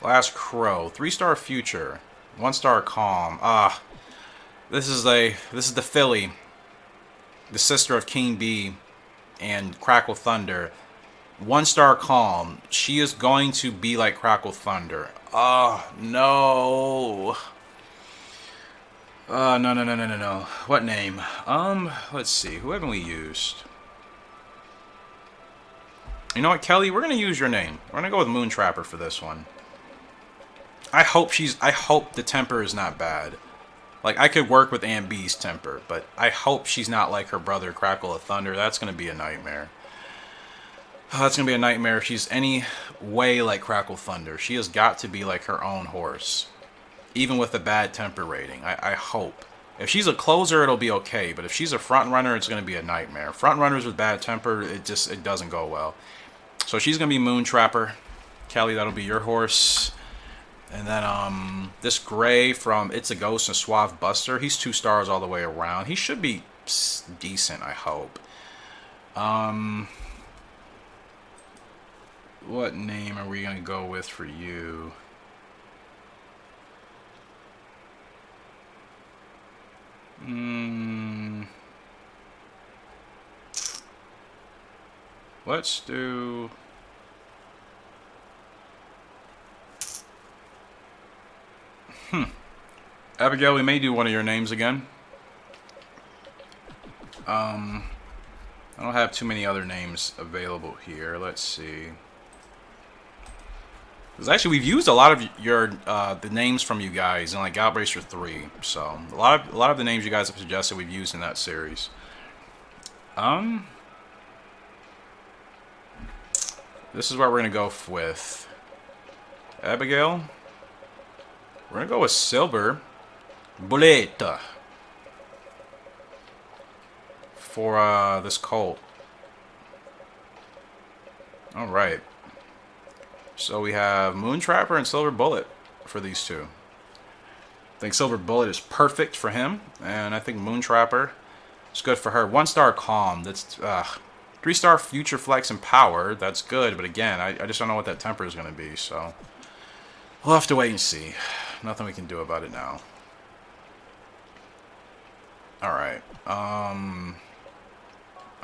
Last Crow, 3-star Future, 1-star Calm. This is the filly, the sister of King Bee and Crackle Thunder. 1-star Calm. She is going to be like Crackle Thunder. Oh, no. No. What name? Let's see. Who haven't we used? You know what, Kelly? We're going to use your name. We're going to go with Moon Trapper for this one. I hope the temper is not bad. Like, I could work with Aunt B's temper, but I hope she's not like her brother, Crackle of Thunder. That's going to be a nightmare. Oh, that's going to be a nightmare if she's any way like Crackle Thunder. She has got to be like her own horse. Even with a bad temper rating. I hope. If she's a closer, it'll be okay. But if she's a front runner, it's going to be a nightmare. Front runners with bad temper, it doesn't go well. So she's going to be Moon Trapper. Kelly, that'll be your horse. And then this gray from It's a Ghost and Suave Buster. He's 2 stars all the way around. He should be decent, I hope. What name are we going to go with for you? Let's do... Abigail, we may do one of your names again. I don't have too many other names available here. Let's see. Because actually, we've used a lot of your the names from you guys in like Gallop Racer 3. So a lot of the names you guys have suggested we've used in that series. This is what we're gonna go with. Abigail, We're going to go with Silver Bullet for this colt. Alright. So we have Moon Trapper and Silver Bullet for these two. I think Silver Bullet is perfect for him, and I think Moon Trapper is good for her. 1-star Calm. That's 3-star Future Flex and Power. That's good, but again, I just don't know what that temper is going to be, so we'll have to wait and see. Nothing we can do about it now. Alright. I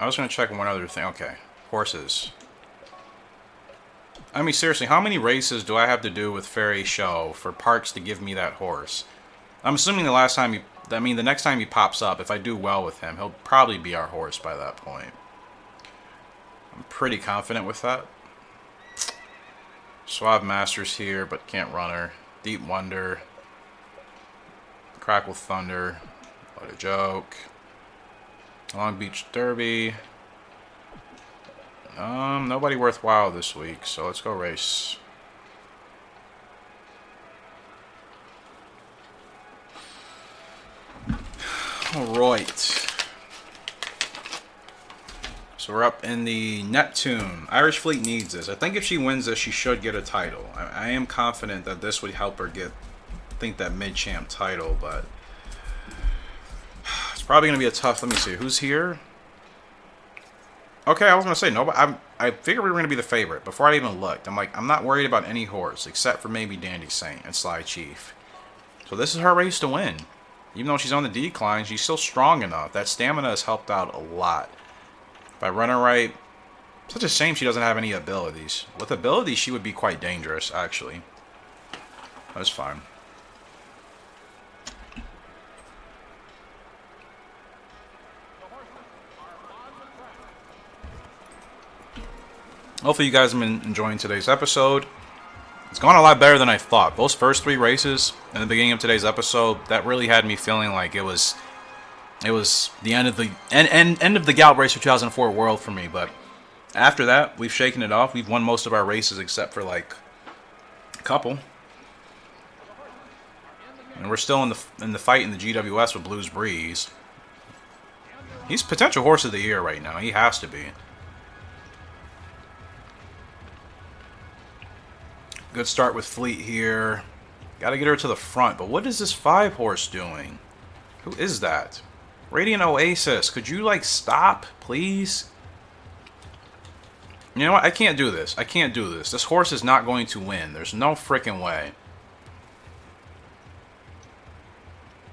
was going to check one other thing. Okay. Horses. I mean, seriously, how many races do I have to do with Fairy Show for Parks to give me that horse? I'm assuming the next time he pops up, if I do well with him, he'll probably be our horse by that point. I'm pretty confident with that. Suave Masters here, but can't run her. Deep Wonder. Crackle Thunder. What a joke. Long Beach Derby. Nobody worthwhile this week, so let's go race. Alright. So we're up in the Neptune. Irish Fleet needs this. I think if she wins this, she should get a title. I am confident that this would help her get, I think, that mid-champ title, but it's probably going to be a tough, let me see, who's here? Okay, I was going to say, no, but I figured we were going to be the favorite before I even looked. I'm like, I'm not worried about any horse except for maybe Dandy Saint and Sly Chief. So this is her race to win. Even though she's on the decline, she's still strong enough. That stamina has helped out a lot. If I run her right, such a shame she doesn't have any abilities. With abilities, she would be quite dangerous, actually. That's fine. Hopefully you guys have been enjoying today's episode. It's gone a lot better than I thought. Those first 3 races in the beginning of today's episode, that really had me feeling like it was the end of the end of the Gallop Racer 2004 world for me. But after that, we've shaken it off. We've won most of our races except for like a couple, and we're still in the fight in the GWS with Blues Breeze. He's potential horse of the year right now. He has to be. Good start with Fleet here. Got to get her to the front. But what is this 5 horse doing? Who is that? Radiant Oasis. Could you, like, stop, please? You know what? I can't do this. I can't do this. This horse is not going to win. There's no freaking way.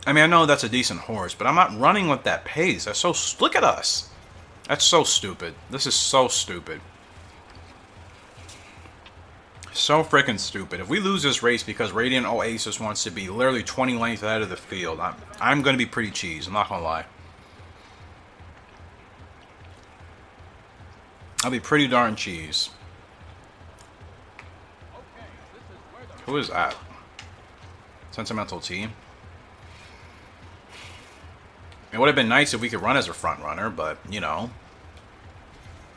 I mean, I know that's a decent horse, but I'm not running with that pace. That's so... Look at us. That's so stupid. This is so stupid. So freaking stupid. If we lose this race because Radiant Oasis wants to be literally 20 lengths ahead of the field, I'm going to be pretty cheesed. I'm not going to lie. I'll be pretty darn cheese. Who is that? Sentimental Tea. It would have been nice if we could run as a front runner, but, you know.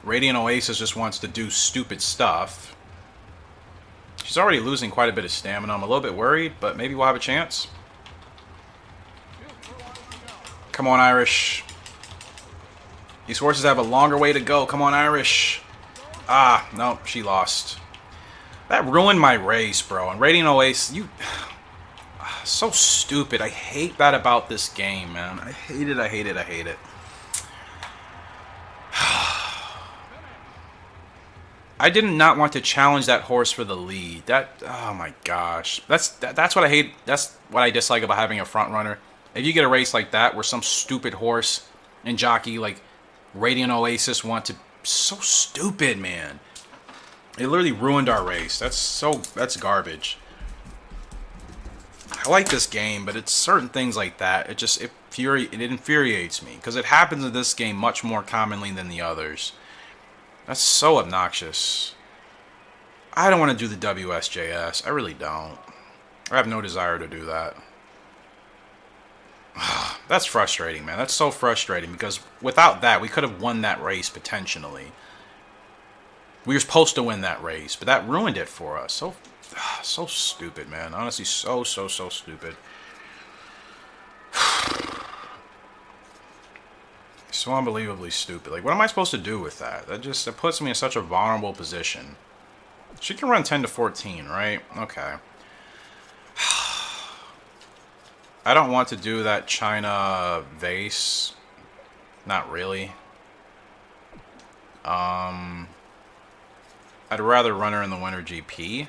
Radiant Oasis just wants to do stupid stuff. She's already losing quite a bit of stamina. I'm a little bit worried, but maybe we'll have a chance. Come on, Irish. These horses have a longer way to go. Come on, Irish. Ah, no, she lost. That ruined my race, bro. And Radiant Oasis, you... So stupid. I hate that about this game, man. I hate it, I hate it, I hate it. I did not want to challenge that horse for the lead. Oh my gosh. That's what I hate. That's what I dislike about having a front runner. If you get a race like that where some stupid horse and jockey like Radiant Oasis want to... So stupid, man. It literally ruined our race. That's garbage. I like this game, but it's certain things like that. It infuriates me because it happens in this game much more commonly than the others. That's so obnoxious. I don't want to do the WSJS. I really don't. I have no desire to do that. That's frustrating, man. That's so frustrating because without that, we could have won that race potentially. We were supposed to win that race, but that ruined it for us. So So stupid, man. Honestly, so stupid. So unbelievably stupid. Like, what am I supposed to do with that? That puts me in such a vulnerable position. She can run 10 to 14, right? Okay. I don't want to do that China vase. Not really. I'd rather run her in the Winter GP. I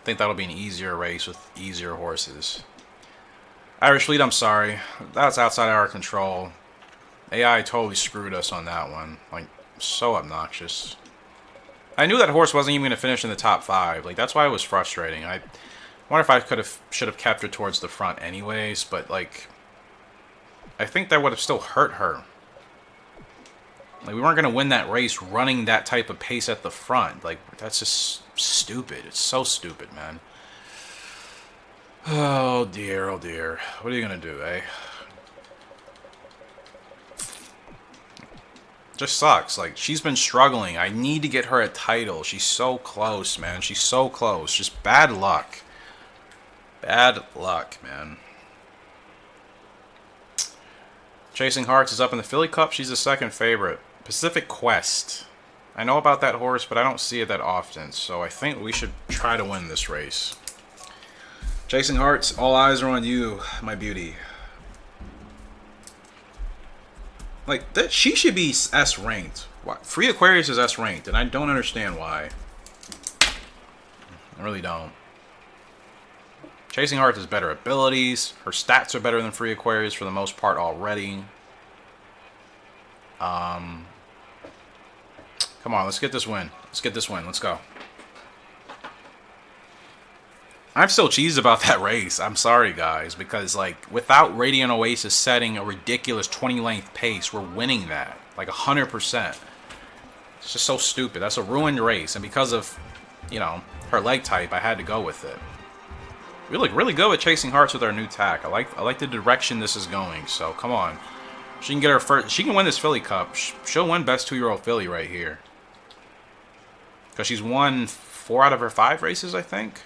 think that'll be an easier race with easier horses. Irish Lead, I'm sorry. That's outside our control. AI totally screwed us on that one. Like, so obnoxious. I knew that horse wasn't even going to finish in the top 5. Like, that's why it was frustrating. I wonder if I should have kept her towards the front anyways, but, like, I think that would have still hurt her. Like, we weren't going to win that race running that type of pace at the front. Like, that's just stupid. It's so stupid, man. Oh, dear, oh, dear. What are you going to do, eh? Just sucks. Like, she's been struggling. I need to get her a title. She's so close, man. She's so close. Just bad luck. Bad luck, man. Chasing Hearts is up in the Philly Cup. She's the second favorite. Pacific Quest. I know about that horse, but I don't see it that often. So I think we should try to win this race. Chasing Hearts, all eyes are on you, my beauty. Like, that, she should be S ranked. Free Aquarius is S ranked, and I don't understand why. I really don't. Chasing Hearts has better abilities. Her stats are better than Free Aquarius for the most part already. Come on, let's get this win. Let's get this win. Let's go. I'm still cheesed about that race. I'm sorry, guys, because, like, without Radiant Oasis setting a ridiculous 20-length pace, we're winning that. Like, 100%. It's just so stupid. That's a ruined race, and because of, you know, her leg type, I had to go with it. We look really good with Chasing Hearts with our new tack. I like the direction this is going, so come on. She can get her first. She can win this Philly Cup. She'll win Best 2-Year-Old Filly right here. Because she's won 4 out of her 5 races, I think.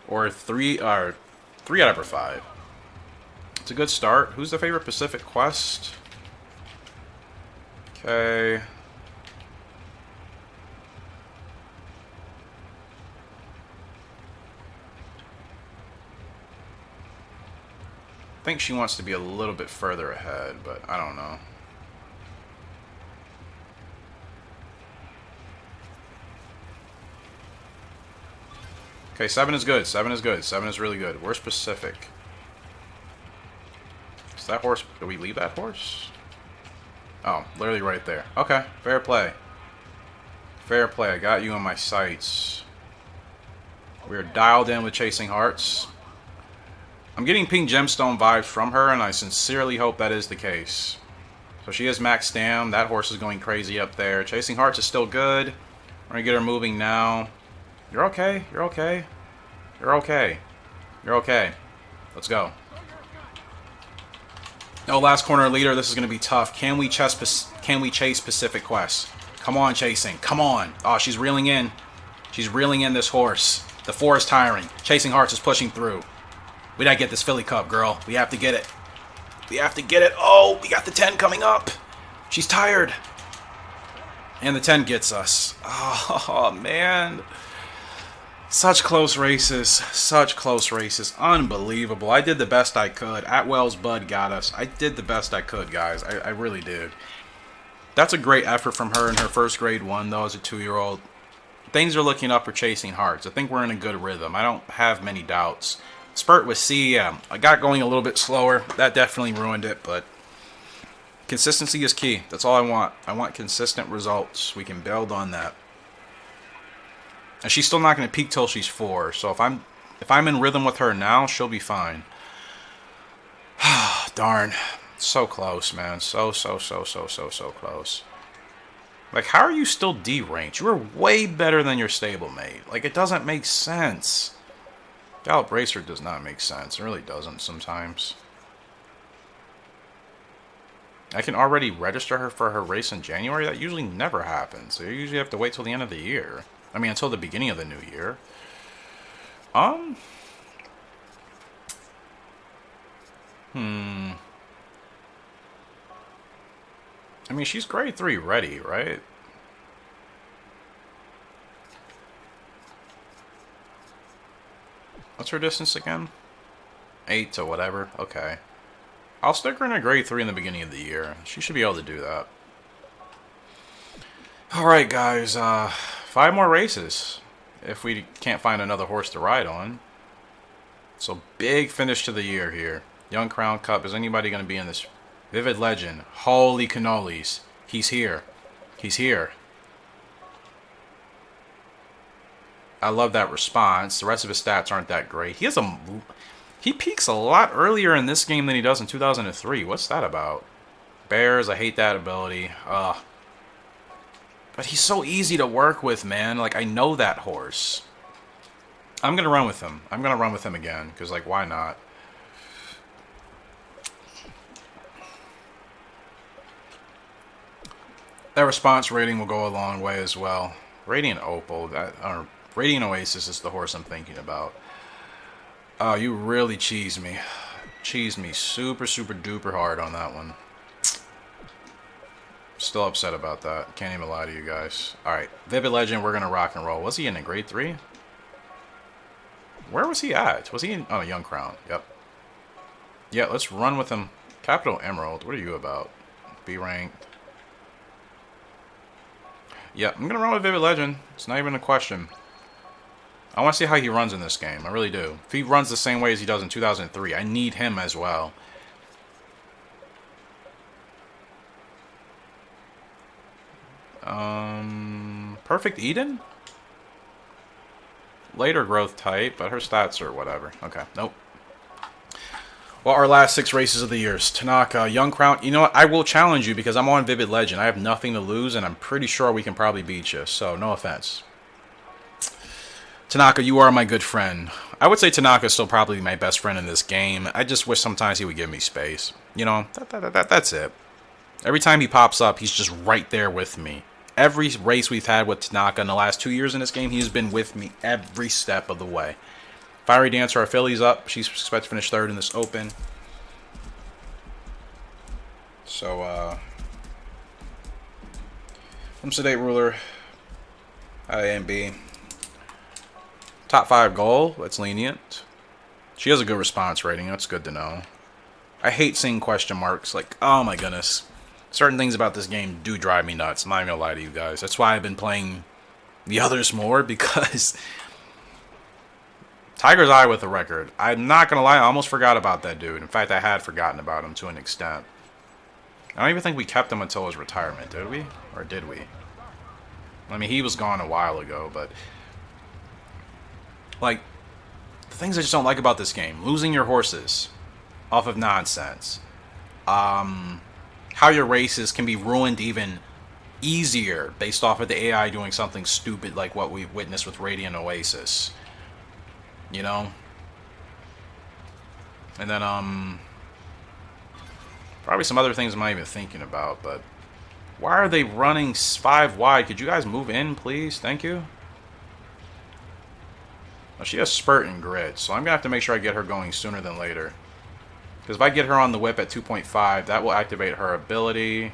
Or 3 out of her 5. It's a good start. Who's the favorite? Pacific Quest. Okay. I think she wants to be a little bit further ahead, but I don't know. Okay, 7 is good. 7 is good. 7 is really good. Where's Pacific? Is that horse... Did we leave that horse? Oh, literally right there. Okay, fair play. Fair play. I got you on my sights. We're dialed in with Chasing Hearts. I'm getting Pink Gemstone vibes from her, and I sincerely hope that is the case. So she is maxed down. That horse is going crazy up there. Chasing Hearts is still good. We're going to get her moving now. You're okay. You're okay. You're okay. You're okay. Let's go. No, last corner leader. This is going to be tough. Can we chase Pacific Quest? Come on, Chasing. Come on. Oh, she's reeling in. She's reeling in this horse. The 4 is tiring. Chasing Hearts is pushing through. We gotta get this Philly Cup, girl. We have to get it. We have to get it. Oh, we got the 10 coming up. She's tired. And the 10 gets us. Oh, man. Such close races. Such close races. Unbelievable. I did the best I could. Atwell's Bud got us. I did the best I could, guys. I really did. That's a great effort from her in her first grade 1, though, as a 2-year-old. Things are looking up for Chasing Hearts. I think we're in a good rhythm. I don't have many doubts. Spurt with C, I got going a little bit slower. That definitely ruined it, but consistency is key. That's all I want. I want consistent results. We can build on that. And she's still not going to peak till she's 4. So if I'm in rhythm with her now, she'll be fine. Darn. So close, man. So close. Like, how are you still D ranked? You are way better than your stablemate. Like, it doesn't make sense. Gallop Racer does not make sense. It really doesn't sometimes. I can already register her for her race in January. That usually never happens. So you usually have to wait till the end of the year. I mean, until the beginning of the new year. I mean, she's grade 3 ready, right? What's her distance again? 8 to whatever. Okay. I'll stick her in a grade 3 in the beginning of the year. She should be able to do that. Alright, guys. 5 more races. If we can't find another horse to ride on. So, big finish to the year here. Young Crown Cup. Is anybody going to be in this? Vivid Legend. Holy cannolis. He's here. He's here. I love that response. The rest of his stats aren't that great. He peaks a lot earlier in this game than he does in 2003. What's that about? Bears, I hate that ability. But he's so easy to work with, man. Like, I know that horse. I'm going to run with him. I'm going to run with him again. Because, like, why not? That response rating will go a long way as well. Radiant Opal, or Radiant Oasis is the horse I'm thinking about. Oh, you really cheesed me. Cheesed me super, super duper hard on that one. Still upset about that. Can't even lie to you guys. Alright, Vivid Legend, we're going to rock and roll. Was he in a grade 3? Where was he at? Was he in... Oh, Young Crown. Yep. Yeah, let's run with him. Capital Emerald, what are you about? B ranked. Yeah, I'm going to run with Vivid Legend. It's not even a question. I want to see how he runs in this game. I really do. If he runs the same way as he does in 2003, I need him as well. Perfect Eden? Later growth type, but her stats are whatever. Okay, nope. Well, our last 6 races of the year. Tanaka, Young Crown. You know what? I will challenge you because I'm on Vivid Legend. I have nothing to lose, and I'm pretty sure we can probably beat you. So, no offense. Tanaka, you are my good friend. I would say Tanaka is still probably my best friend in this game. I just wish sometimes he would give me space. You know, that's it. Every time he pops up, he's just right there with me. Every race we've had with Tanaka in the last 2 years in this game, he's been with me every step of the way. Fiery Dancer, our filly's up. She's expected to finish 3rd in this Open. So, from Sedate Ruler, A and B. Top 5 goal, that's lenient. She has a good response rating, that's good to know. I hate seeing question marks, like, oh my goodness. Certain things about this game do drive me nuts, I'm not even gonna lie to you guys. That's why I've been playing the others more, because... Tiger's Eye with a record. I'm not gonna lie, I almost forgot about that dude. In fact, I had forgotten about him to an extent. I don't even think we kept him until his retirement, did we? Or did we? I mean, he was gone a while ago, but... Like, the things I just don't like about this game. Losing your horses off of nonsense. How your races can be ruined even easier based off of the AI doing something stupid like what we witnessed with Radiant Oasis. You know? And then, probably some other things I'm not even thinking about, but... Why are they running 5 wide? Could you guys move in, please? Thank you. Well, she has spurt and grit, so I'm going to have to make sure I get her going sooner than later. Because if I get her on the whip at 2.5, that will activate her ability.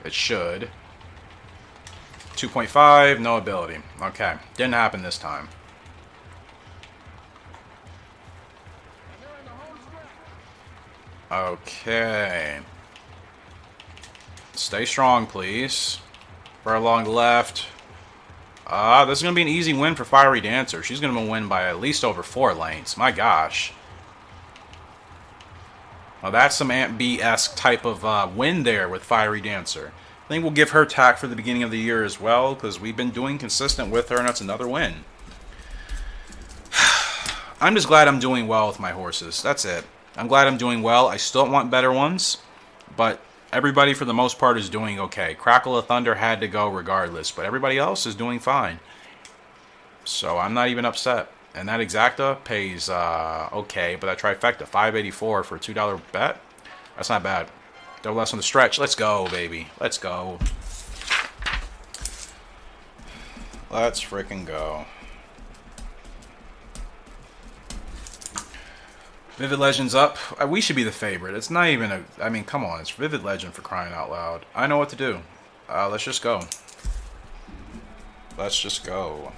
It should. 2.5, no ability. Okay, didn't happen this time. Okay. Stay strong, please. Far along the left. This is going to be an easy win for Fiery Dancer. She's going to win by at least over 4 lanes. My gosh. Well, that's some Ant B-esque type of win there with Fiery Dancer. I think we'll give her tack for the beginning of the year as well, because we've been doing consistent with her, and that's another win. I'm just glad I'm doing well with my horses. That's it. I'm glad I'm doing well. I still want better ones, but everybody for the most part is doing okay. Crackle of Thunder had to go regardless, but everybody else is doing fine. So I'm not even upset. And that Exacta pays okay, but that Trifecta, $5.84 for a $2 bet, that's not bad. Double S on the stretch. Let's go, baby. Let's go. Let's freaking go. Vivid Legend's up. We should be the favorite. It's not even a... I mean, come on. It's Vivid Legend for crying out loud. I know what to do. Let's just go. Let's just go.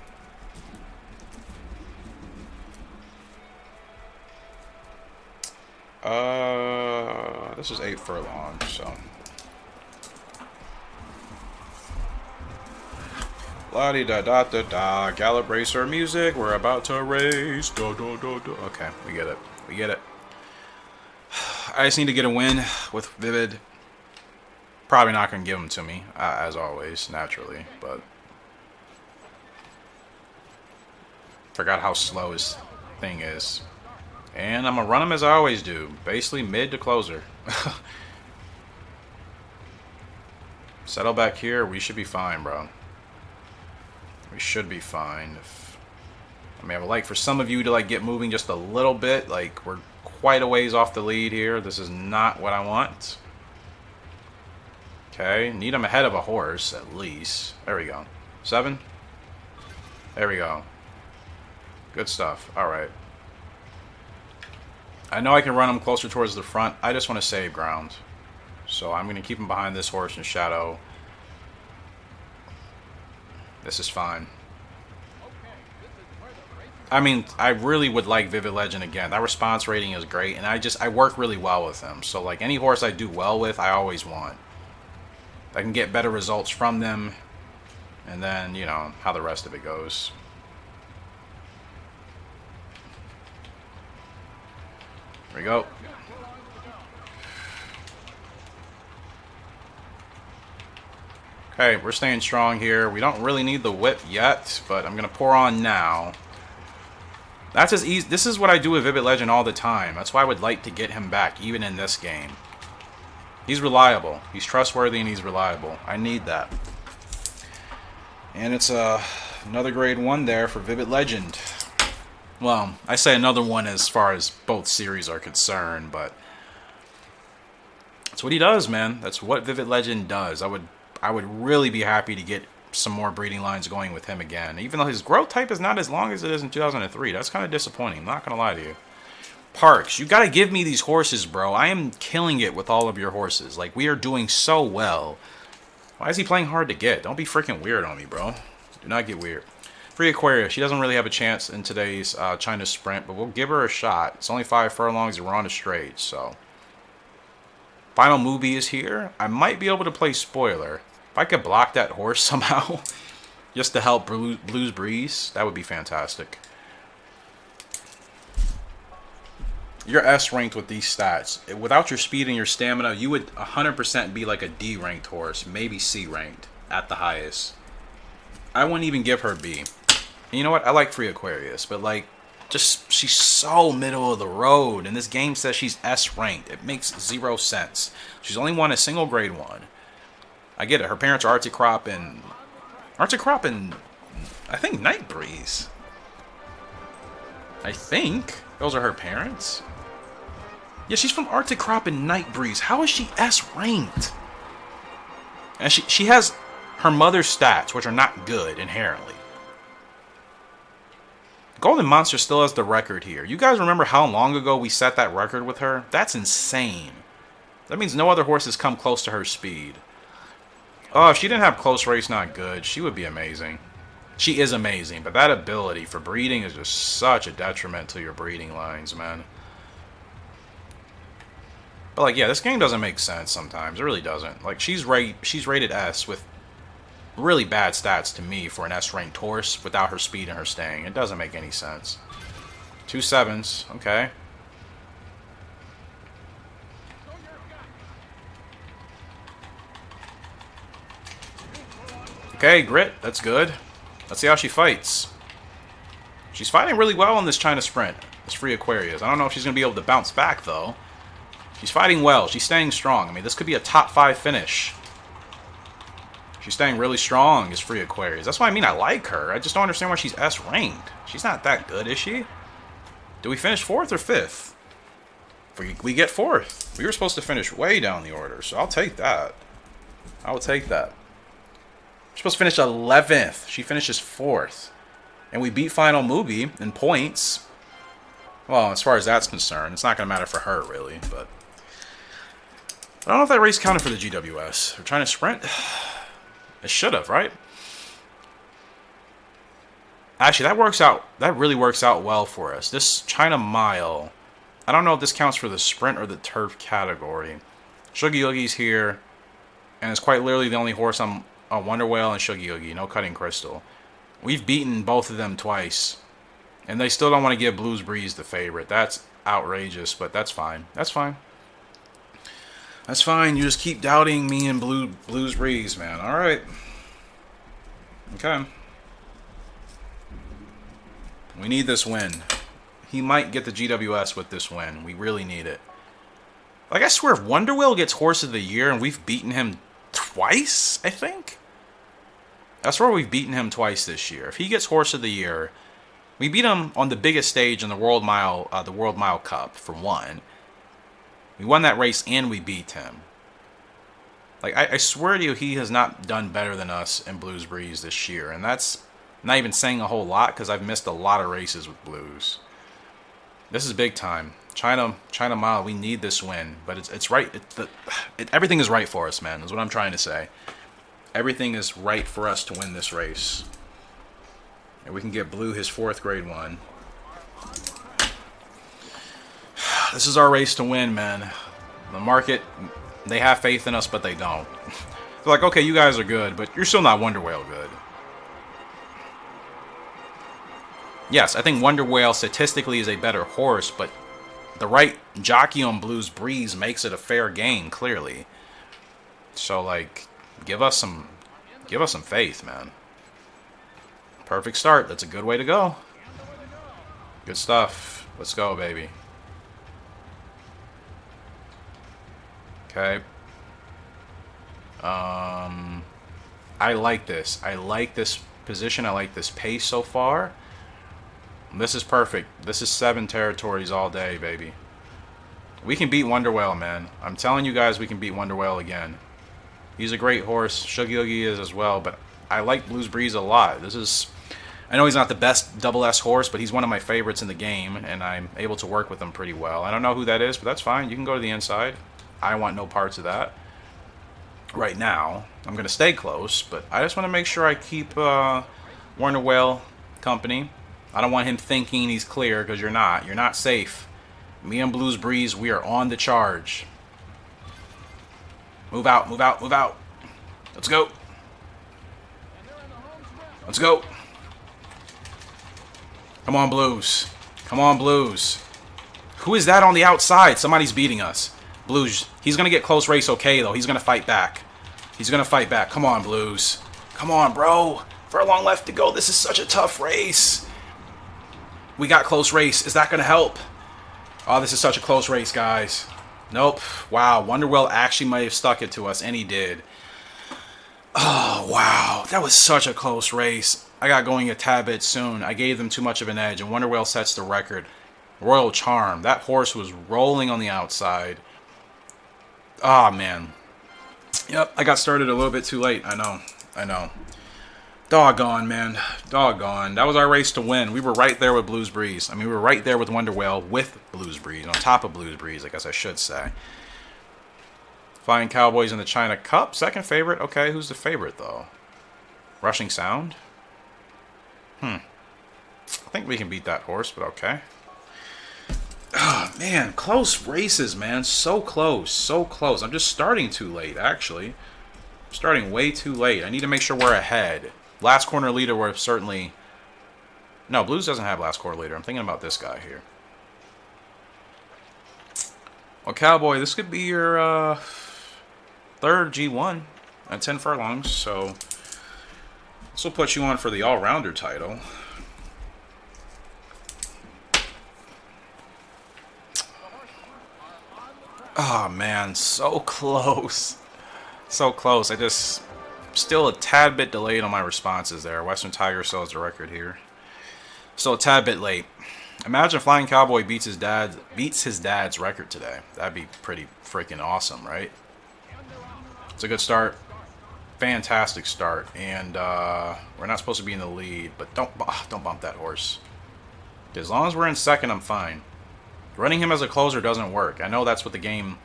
This is 8 furlongs, so... La-di-da-da-da-da. Gallop racer music. We're about to race. Do-do-do-do. Okay, we get it. We get it. I just need to get a win with Vivid. Probably not going to give them to me, as always, naturally, but... Forgot how slow his thing is. And I'm going to run him as I always do. Basically, mid to closer. Settle back here. We should be fine, bro. We should be fine. I mean, I would like for some of you to like get moving just a little bit. Like, we're quite a ways off the lead here. This is not what I want. Okay, need him ahead of a horse, at least. There we go. 7. There we go. Good stuff. Alright. I know I can run him closer towards the front. I just want to save ground. So I'm going to keep him behind this horse in shadow. This is fine. I mean, I really would like Vivid Legend again. That response rating is great, and I work really well with him. So, like, any horse I do well with, I always want. I can get better results from them, and then, you know, how the rest of it goes. There we go. Okay, we're staying strong here. We don't really need the whip yet, but I'm going to pour on now. That's as easy. This is what I do with Vivid Legend all the time. That's why I would like to get him back, even in this game. He's reliable. He's trustworthy and he's reliable. I need that. And it's another grade 1 there for Vivid Legend. Well, I say another one as far as both series are concerned, but that's what he does, man. That's what Vivid Legend does. I would really be happy to get some more breeding lines going with him again. Even though his growth type is not as long as it is in 2003. That's kind of disappointing. I'm not going to lie to you. Parks, you got to give me these horses, bro. I am killing it with all of your horses. Like, we are doing so well. Why is he playing hard to get? Don't be freaking weird on me, bro. Do not get weird. Free Aquaria. She doesn't really have a chance in today's China Sprint, but we'll give her a shot. It's only 5 furlongs and we're on a straight, so. Final movie is here. I might be able to play spoiler. If I could block that horse somehow, just to help Blues Breeze, that would be fantastic. You're S ranked with these stats. Without your speed and your stamina, you would 100% be like a D ranked horse, maybe C ranked at the highest. I wouldn't even give her B. And you know what? I like Free Aquarius, but like, just she's so middle of the road, and this game says she's S ranked. It makes 0 sense. She's only won a single grade 1. I get it. Her parents are Arctic Crop and I think Night Breeze. I think those are her parents. Yeah, she's from Arctic Crop and Night Breeze. How is she S ranked? And she has her mother's stats, which are not good inherently. Golden Monster still has the record here. You guys remember how long ago we set that record with her? That's insane. That means no other horses come close to her speed. Oh, if she didn't have Close Race Not Good, she would be amazing. She is amazing, but that ability for breeding is just such a detriment to your breeding lines, man. But, like, yeah, this game doesn't make sense sometimes. It really doesn't. Like, she's rated S with really bad stats to me for an S-ranked horse without her speed and her staying. It doesn't make any sense. 2 7s. Okay. Okay, Grit. That's good. Let's see how she fights. She's fighting really well in this China Sprint. This Free Aquarius. I don't know if she's going to be able to bounce back, though. She's fighting well. She's staying strong. I mean, this could be a top 5 finish. She's staying really strong, this Free Aquarius. That's what I mean. I like her. I just don't understand why she's S-ranked. She's not that good, is she? Did we finish 4th or 5th? we get 4th. We were supposed to finish way down the order, so I'll take that. I will take that. We're supposed to finish 11th. She finishes 4th. And we beat Final Mubi in points. Well, as far as that's concerned, it's not going to matter for her, really. But I don't know if that race counted for the GWS. We're trying to sprint. It should have, right? Actually, that works out. That really works out well for us. This China Mile, I don't know if this counts for the sprint or the turf category. Shuggy Yogi's here, and it's quite literally the only horse on Wonder Whale and Shuggy Yogi. No Cutting Crystal. We've beaten both of them twice, and they still don't want to give Blues Breeze the favorite. That's outrageous, but that's fine. That's fine. That's fine. You just keep doubting me and Blues Breeze, man. All right. Okay. We need this win. He might get the GWS with this win. We really need it. Like, I swear, if Wonder Wheel gets Horse of the Year and we've beaten him twice, I think? I swear we've beaten him twice this year. If he gets Horse of the Year, we beat him on the biggest stage in the World Mile Cup, for one. We won that race and we beat him. Like, I swear to you, he has not done better than us in Blues Breeze this year. And that's not even saying a whole lot, because I've missed a lot of races with Blues. This is big time. China Mile, we need this win. But it's right. Everything is right for us, man, is what I'm trying to say. Everything is right for us to win this race. And we can get Blue his 4th grade 1. This is our race to win, man. The market, they have faith in us, but they don't. They're like, okay, you guys are good, but you're still not Wonder Whale good. Yes, I think Wonder Whale statistically is a better horse, but the right jockey on Blues Breeze makes it a fair game, clearly. So, like, give us some faith, man. Perfect start. That's a good way to go. Good stuff. Let's go, baby. Okay. I like this. I like this position. I like this pace so far. This is perfect. This is 7 territories all day, baby. We can beat Wonder Whale, man. I'm telling you guys, we can beat Wonder Whale again. He's a great horse. Shuggy Yogi is as well, but I like Blues Breeze a lot. This is... I know he's not the best double S horse, but he's one of my favorites in the game, and I'm able to work with him pretty well. I don't know who that is, but that's fine. You can go to the inside. I want no parts of that. Right now, I'm going to stay close, but I just want to make sure I keep Wonder Whale company. I don't want him thinking he's clear, because you're not. You're not safe. Me and Blues Breeze, we are on the charge. Move out, move out, move out. Let's go. Let's go. Come on, Blues. Come on, Blues. Who is that on the outside? Somebody's beating us. Blues, he's going to get close race okay, though. He's going to fight back. He's going to fight back. Come on, Blues. Come on, bro. Furlong left to go. This is such a tough race. We got close race. Is that going to help? Oh, this is such a close race, guys. Nope. Wow. Wonder Whale actually might have stuck it to us, and he did. Oh, wow. That was such a close race. I got going a tad bit soon. I gave them too much of an edge, and Wonder Whale sets the record. Royal Charm. That horse was rolling on the outside. Ah, man. Yep, I got started a little bit too late. I know. I know. Doggone, man. Doggone. That was our race to win. We were right there with Blues Breeze. I mean, we were right there with Wonder Whale with Blues Breeze. On top of Blues Breeze, I guess I should say. Flying Cowboys in the China Cup. Second favorite. Okay, who's the favorite, though? Rushing Sound? I think we can beat that horse, but okay. Oh, man, close races, man. So close, so close. I'm just starting too late, actually. I'm starting way too late. I need to make sure we're ahead. Last corner leader, we're certainly... No, Blues doesn't have last corner leader. I'm thinking about this guy here. Well, Cowboy, this could be your third G1 at 10 furlongs, so this will put you on for the all-rounder title. Oh, man, so close. So close. I just... Still a tad bit delayed on my responses there. Western Tiger still has the record here. Still a tad bit late. Imagine Flying Cowboy beats his dad's record today. That'd be pretty freaking awesome, right? It's a good start. Fantastic start. And we're not supposed to be in the lead, but don't bump that horse. As long as we're in second, I'm fine. Running him as a closer doesn't work. I know that's what the game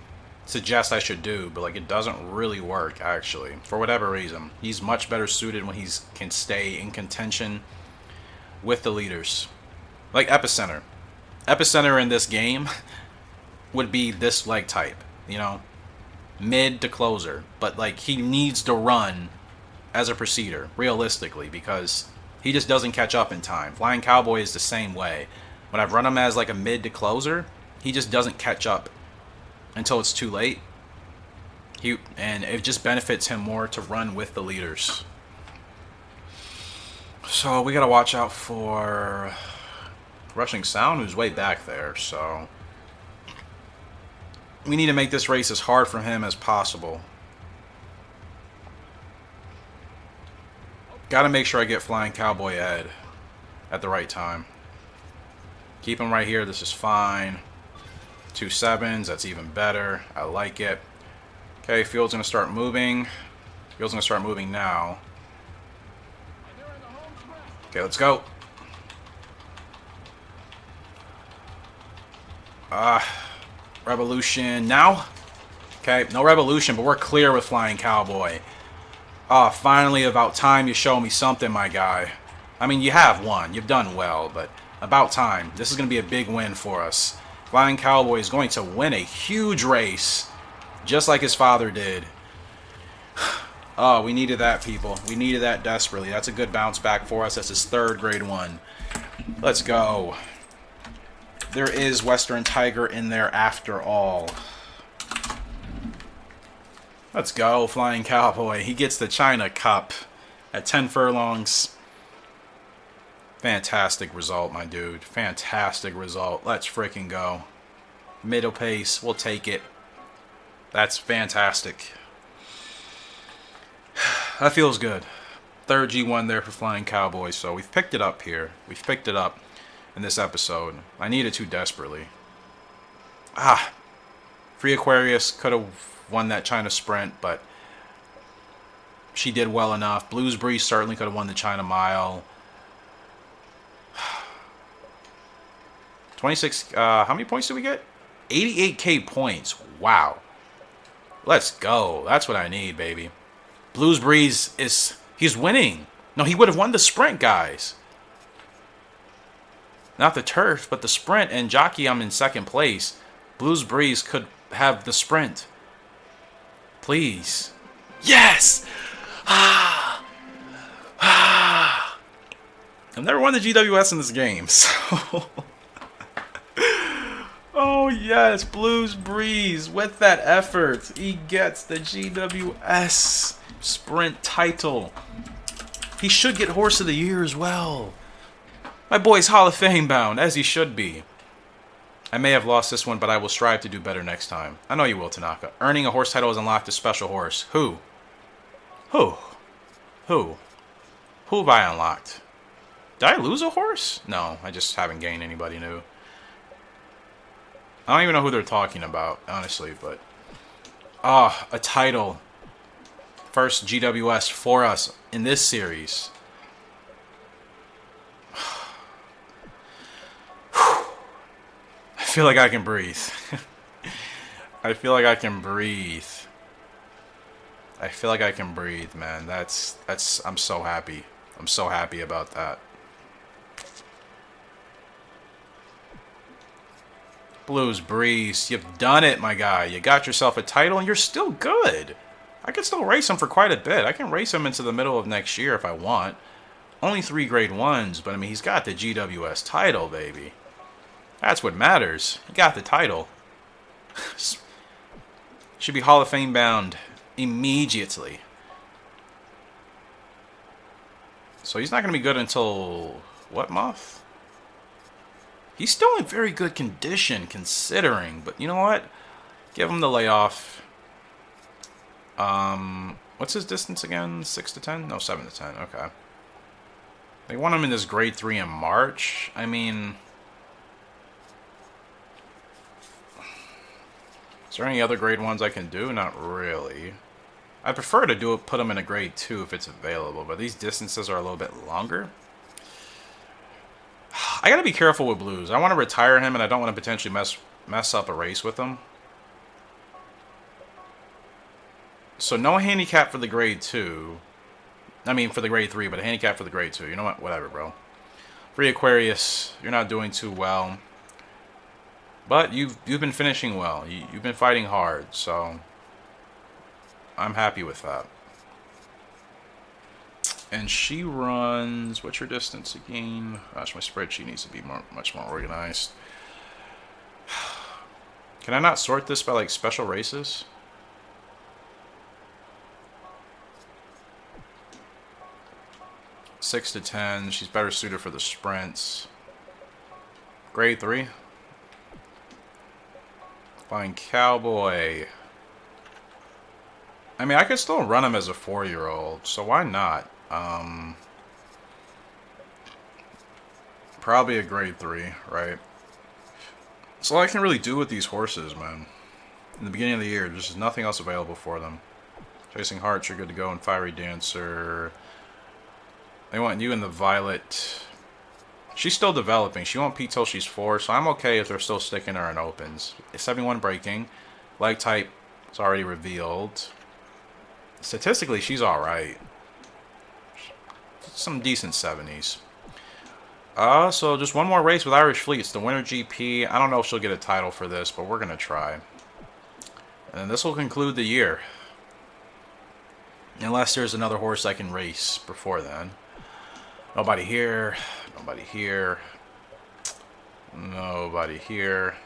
suggests I should do, but like it doesn't really work actually. For whatever reason, he's much better suited when he can stay in contention with the leaders. Like Epicenter. Epicenter in this game would be this leg type, you know, mid to closer, but like he needs to run as a proceeder realistically because he just doesn't catch up in time. Flying Cowboy is the same way. When I've run him as like a mid to closer, he just doesn't catch up until it's too late. And it just benefits him more to run with the leaders. So we gotta watch out for Rushing Sound, who's way back there. So we need to make this race as hard for him as possible. Gotta make sure I get Flying Cowboy ahead at the right time. Keep him right here. This is fine. 2 7s. That's even better. I like it. Okay, field's going to start moving. Field's going to start moving now. Okay, let's go. Revolution now. Okay, no revolution, but we're clear with Flying Cowboy. Finally, about time you show me something, my guy. I mean, you have won. You've done well, but about time. This is going to be a big win for us. Flying Cowboy is going to win a huge race, just like his father did. Oh, we needed that, people. We needed that desperately. That's a good bounce back for us. That's his 3rd grade 1. Let's go. There is Western Tiger in there after all. Let's go, Flying Cowboy. He gets the China Cup at 10 furlongs. Fantastic result, my dude. Fantastic result. Let's freaking go. Middle pace. We'll take it. That's fantastic. That feels good. 3rd G1 there for Flying Cowboy. So we've picked it up here. We've picked it up in this episode. I needed to desperately. Free Aquarius could have won that China Sprint, but she did well enough. Blues Breeze certainly could have won the China Mile. 26, how many points did we get? 88k points. Wow. Let's go. That's what I need, baby. Blues Breeze he's winning. No, he would have won the sprint, guys. Not the turf, but the sprint. And Jockey, I'm in 2nd place. Blues Breeze could have the sprint. Please. Yes! I've never won the GWS in this game, so... Oh, yes, Blues Breeze, with that effort, he gets the GWS Sprint title. He should get Horse of the Year as well. My boy's Hall of Fame bound, as he should be. I may have lost this one, but I will strive to do better next time. I know you will, Tanaka. Earning a horse title is unlocked a special horse. Who? Who have I unlocked? Did I lose a horse? No, I just haven't gained anybody new. I don't even know who they're talking about, honestly, but... a title. First GWS for us in this series. I feel like I can breathe. I feel like I can breathe. I feel like I can breathe, man. I'm so happy. I'm so happy about that. Blues Breeze, you've done it, my guy. You got yourself a title, and you're still good. I can still race him for quite a bit. I can race him into the middle of next year if I want. Only 3 grade 1s, but I mean, he's got the GWS title, baby. That's what matters. He got the title. Should be Hall of Fame bound immediately. So he's not going to be good until what month? He's still in very good condition considering, but you know what? Give him the layoff. What's his distance again? 6 to 10? No, 7 to 10. Okay. They want him in this grade 3 in March. I mean, Is there any other grade 1s I can do? Not really. I prefer to put them in a grade 2 if it's available, but these distances are a little bit longer. I gotta be careful with blues. I want to retire him, and I don't want to potentially mess up a race with him. So no handicap for the grade 2. I mean, for the grade 3, but a handicap for the grade 2. You know what? Whatever, bro. Free Aquarius, you're not doing too well. But you've been finishing well. You've been fighting hard, so I'm happy with that. And she runs... What's your distance again? Gosh, my spreadsheet needs to be much more organized. Can I not sort this by, like, special races? Six to 10. She's better suited for the sprints. Grade 3. Flying Cowboy. I mean, I could still run him as a 4-year-old, so why not? Probably a grade 3, right? That's all I can really do with these horses, man. In the beginning of the year, there's just nothing else available for them. Chasing Hearts, you're good to go, and Fiery Dancer. They want you in the Violet. She's still developing. She won't peak till she's 4, so I'm okay if they're still sticking her in opens. 71 breaking. Leg type is already revealed. Statistically, she's alright. Some decent 70s. So just one more race with Irish Fleet. It's the Winter GP. I don't know if she'll get a title for this, but we're going to try. And this will conclude the year. Unless there's another horse I can race before then. Nobody here. Nobody here. Nobody here.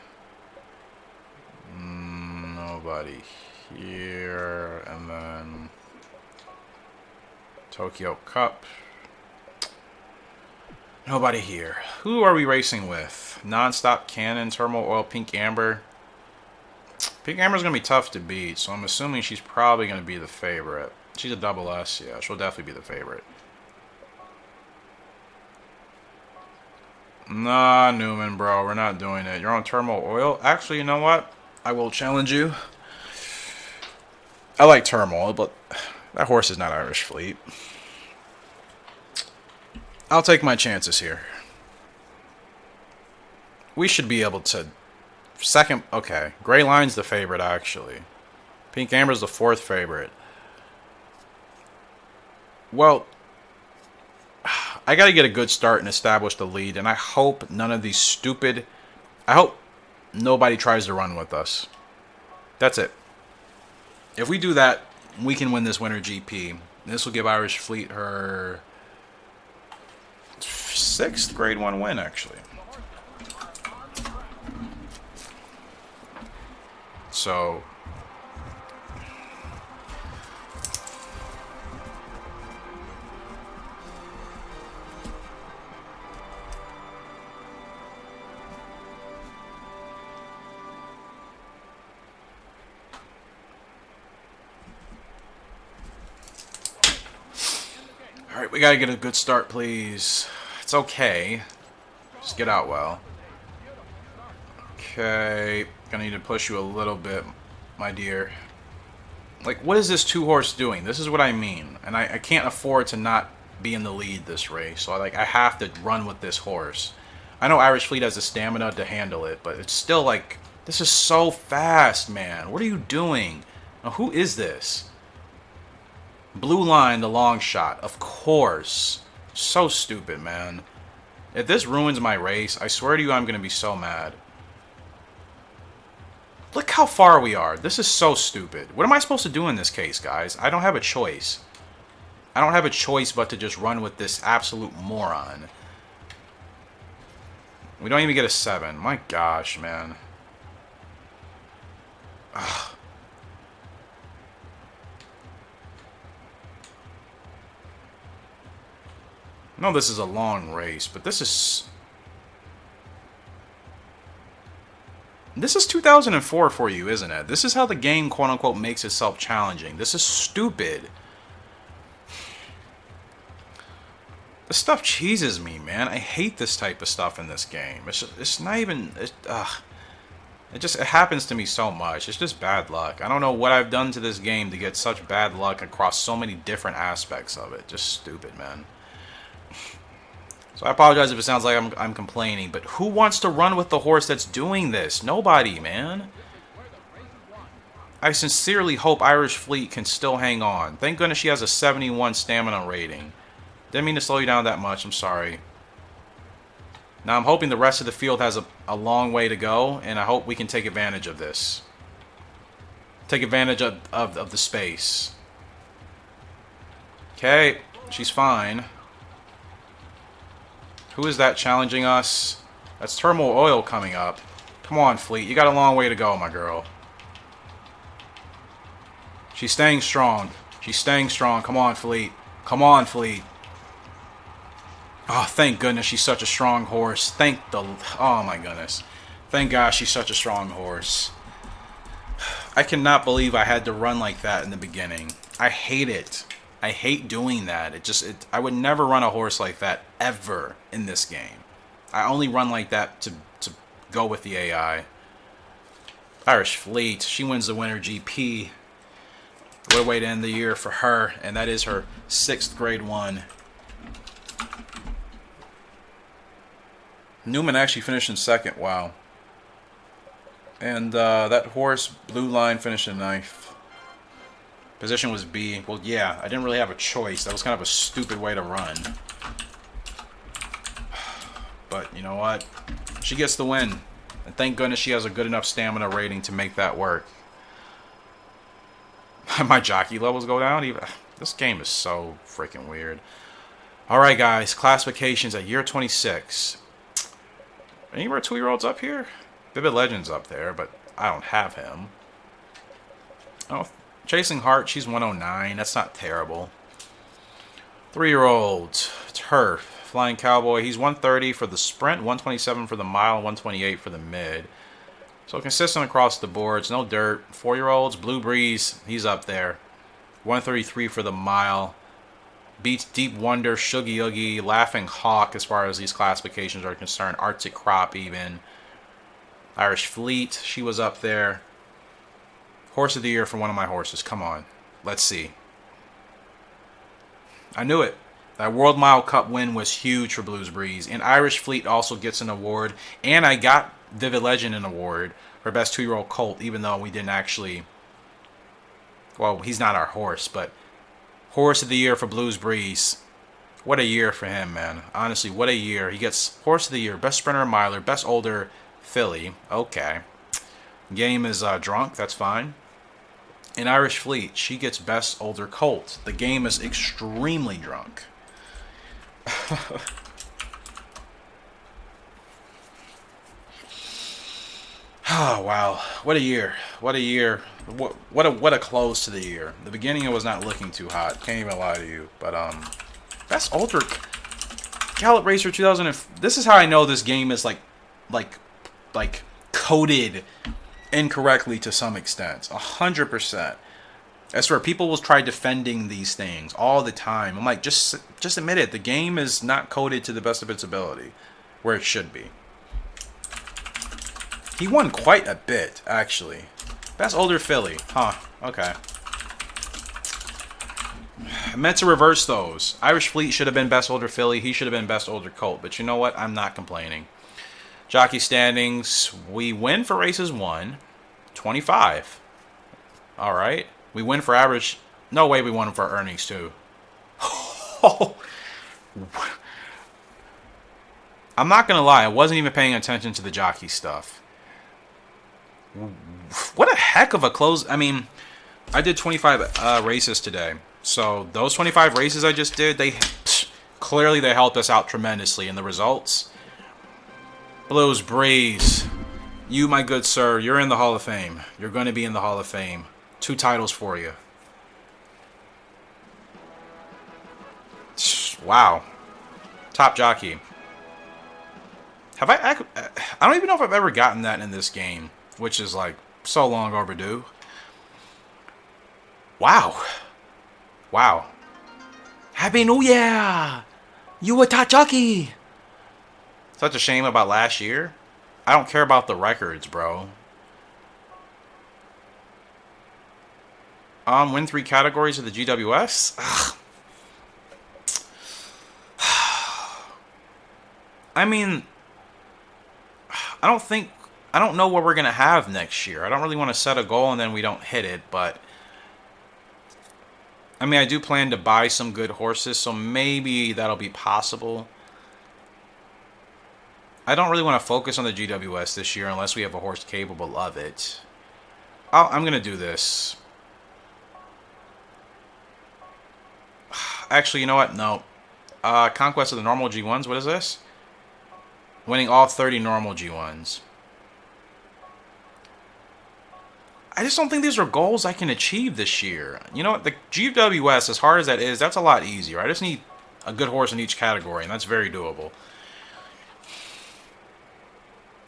Nobody here. And then Tokyo Cup. Nobody here. Who are we racing with? Non-stop Cannon, Turmoil Oil, Pink Amber. Pink Amber's going to be tough to beat, so I'm assuming she's probably going to be the favorite. She's a double S, yeah. She'll definitely be the favorite. Nah, Newman, bro. We're not doing it. You're on Turmoil Oil? Actually, you know what? I will challenge you. I like Turmoil, but that horse is not Irish Fleet. I'll take my chances here. We should be able to... Second... Okay. Gray Line's the favorite, actually. Pink Amber's the 4th favorite. Well... I gotta get a good start and establish the lead, and I hope none of these stupid... I hope nobody tries to run with us. That's it. If we do that, we can win this Winter GP. This will give Irish Fleet her... 6th grade 1 win, actually. So... Alright, we gotta get a good start, please. It's okay. Just get out well. Okay. Gonna need to push you a little bit, my dear. Like, what is this 2-horse doing? This is what I mean. And I can't afford to not be in the lead this race. So, like, I have to run with this horse. I know Irish Fleet has the stamina to handle it, but it's still, like, this is so fast, man. What are you doing? Now, who is this? Blue Line, the long shot. Of course. So stupid, man. If this ruins my race, I swear to you I'm going to be so mad. Look how far we are. This is so stupid. What am I supposed to do in this case, guys? I don't have a choice. I don't have a choice but to just run with this absolute moron. We don't even get a 7. My gosh, man. Ugh. No, this is a long race, but this is 2004 for you, isn't it? This is how the game, quote-unquote, makes itself challenging. This is stupid. This stuff cheeses me, man. I hate this type of stuff in this game. It's not even... It It happens to me so much. It's just bad luck. I don't know what I've done to this game to get such bad luck across so many different aspects of it. Just stupid, man. So I apologize if it sounds like I'm complaining, but who wants to run with the horse that's doing this? Nobody, man. I sincerely hope Irish Fleet can still hang on. Thank goodness she has a 71 stamina rating. Didn't mean to slow you down that much. I'm sorry. Now I'm hoping the rest of the field has a long way to go, and I hope we can take advantage of this. Take advantage of the space. Okay, she's fine. Who is that challenging us? That's Turmoil Oil coming up. Come on, Fleet. You got a long way to go, my girl. She's staying strong. She's staying strong. Come on, Fleet. Come on, Fleet. Oh, thank goodness she's such a strong horse. Oh, my goodness. Thank God she's such a strong horse. I cannot believe I had to run like that in the beginning. I hate it. I hate doing that. I would never run a horse like that ever in this game. I only run like that to go with the AI. Irish Fleet. She wins the Winter GP. What a way to end the year for her. And that is her 6th grade 1. Newman actually finished in 2nd. Wow. And that horse, Blue Line, finished in 9th. Position was B. Well, yeah, I didn't really have a choice. That was kind of a stupid way to run. But you know what? She gets the win. And thank goodness she has a good enough stamina rating to make that work. My jockey levels go down. This game is so freaking weird. Alright, guys. Classifications at year 26. Any more 2-year-olds up here? Vivid Legend's up there, but I don't have him. Oh, Chasing Heart, she's 109. That's not terrible. 3-year-olds. Turf. Flying Cowboy, he's 130 for the sprint, 127 for the mile, 128 for the mid. So consistent across the boards, no dirt. 4-year-olds, Blue Breeze, he's up there. 133 for the mile. Beats Deep Wonder, Shuggy Oogie, Laughing Hawk as far as these classifications are concerned. Arctic Crop even. Irish Fleet, she was up there. Horse of the year for one of my horses. Come on. Let's see. I knew it. That World Mile Cup win was huge for Blues Breeze. And Irish Fleet also gets an award. And I got Vivid Legend an award for best 2-year-old colt, even though we didn't actually... Well, he's not our horse, but... Horse of the year for Blues Breeze. What a year for him, man. Honestly, what a year. He gets Horse of the year, best sprinter miler, best older filly. Okay. Game is drunk. That's fine. In Irish Fleet, she gets best older colt. The game is extremely drunk. Oh, wow. What a year. What a year. What a close to the year. The beginning, it was not looking too hot. Can't even lie to you. But, best older Gallop Racer 2000. This is how I know this game is like coded incorrectly to some extent. 100%. I swear, people will try defending these things all the time. I'm like, just admit it. The game is not coded to the best of its ability, where it should be. He won quite a bit, actually. Best older filly. Huh. Okay. I meant to reverse those. Irish Fleet should have been best older filly. He should have been best older colt. But you know what? I'm not complaining. Jockey standings. We win for races 1. 25. All right. We win for average. No way we won for earnings, too. I'm not going to lie. I wasn't even paying attention to the jockey stuff. What a heck of a close. I mean, I did 25 races today. So those 25 races I just did, clearly they helped us out tremendously in the results. Blues Breeze, you, my good sir, you're in the Hall of Fame. You're going to be in the Hall of Fame. 2 titles for you. Wow. Top jockey. Have I don't even know if I've ever gotten that in this game, which is like so long overdue. Wow. Wow. Happy New Year! You a top jockey! Such a shame about last year. I don't care about the records, bro. Win 3 categories of the GWS? Ugh. I mean, I don't know what we're going to have next year. I don't really want to set a goal and then we don't hit it, but I mean, I do plan to buy some good horses, so maybe that'll be possible. I don't really want to focus on the GWS this year unless we have a horse capable of it. I'm going to do this. Actually, you know what? No. Conquest of the normal G1s. What is this? Winning all 30 normal G1s. I just don't think these are goals I can achieve this year. You know what? The GWS, as hard as that is, that's a lot easier. I just need a good horse in each category, and that's very doable.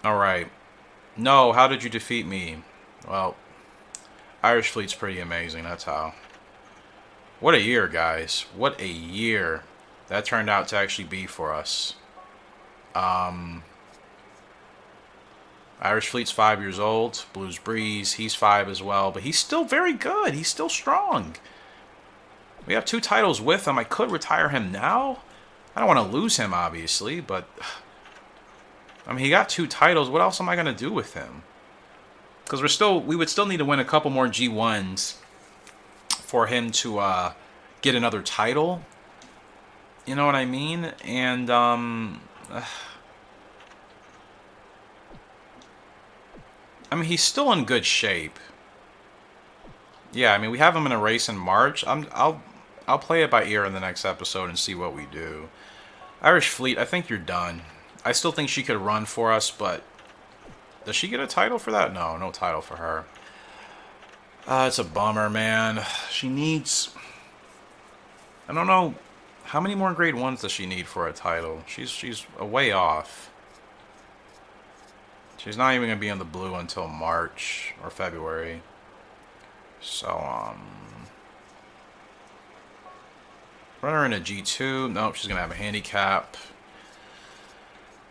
Alright. No, how did you defeat me? Well, Irish Fleet's pretty amazing, that's how. What a year, guys. What a year that turned out to actually be for us. Irish Fleet's 5 years old. Blues Breeze, he's 5 as well. But he's still very good. He's still strong. We have 2 titles with him. I could retire him now. I don't want to lose him, obviously. But, I mean, he got 2 titles. What else am I going to do with him? Because we would still need to win a couple more G1s for him to get another title. You know what I mean? And, I mean, he's still in good shape. Yeah, I mean, we have him in a race in March. I'll play it by ear in the next episode and see what we do. Irish Fleet, I think you're done. I still think she could run for us, but does she get a title for that? No, no title for her. It's a bummer, man. She needs... I don't know. How many more grade 1s does she need for a title? She's a way off. She's not even going to be in the blue until March or February. So, run her in a G2. Nope, she's going to have a handicap.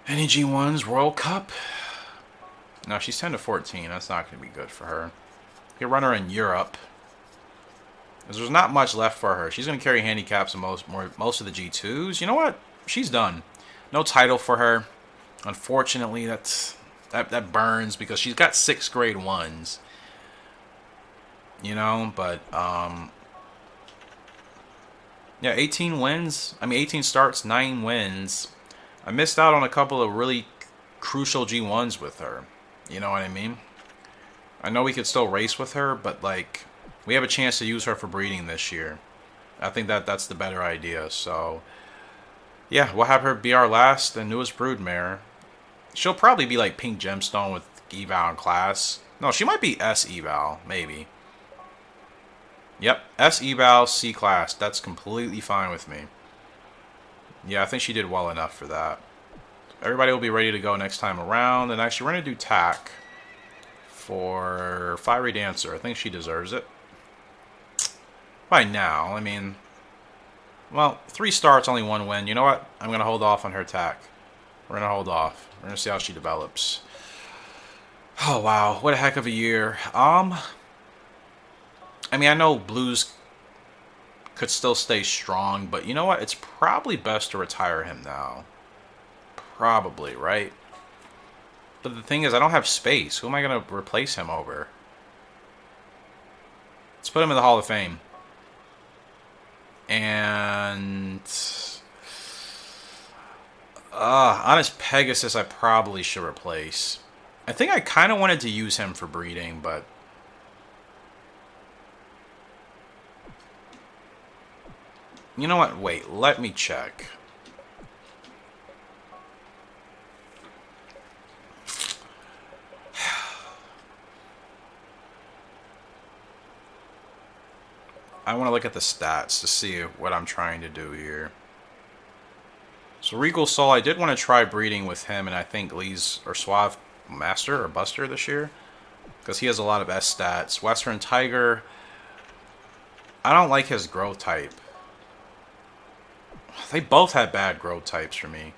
Any G1s? World Cup? No, she's 10 to 14. That's not going to be good for her. You can run her in Europe. Because there's not much left for her. She's going to carry handicaps in most of the G2s. You know what? She's done. No title for her. Unfortunately, that burns because she's got 6 grade 1s. You know, but yeah, 18 wins. I mean, 18 starts, 9 wins. I missed out on a couple of really crucial G1s with her. You know what I mean? I know we could still race with her, but like we have a chance to use her for breeding this year. I think that's the better idea. So yeah, we'll have her be our last and newest broodmare. She'll probably be like pink gemstone with eval in class. No, she might be S eval, maybe. Yep, S eval, C class. That's completely fine with me. Yeah, I think she did well enough for that. Everybody will be ready to go next time around. And actually, we're going to do tack for Fiery Dancer. I think she deserves it. By now, I mean... Well, 3 starts, only 1 win. You know what? I'm going to hold off on her tack. We're going to hold off. We're going to see how she develops. Oh, wow. What a heck of a year. I mean, I know Blues could still stay strong, but you know what? It's probably best to retire him now. Probably, right? But the thing is, I don't have space. Who am I going to replace him over? Let's put him in the Hall of Fame. And... Honest Pegasus I probably should replace. I think I kind of wanted to use him for breeding, but... You know what? Wait, let me check. I want to look at the stats to see what I'm trying to do here. So Regal Soul, I did want to try breeding with him, and I think Lee's or Suave Master or Buster this year, because he has a lot of S stats. Western Tiger, I don't like his growth type. They both had bad growth types for me.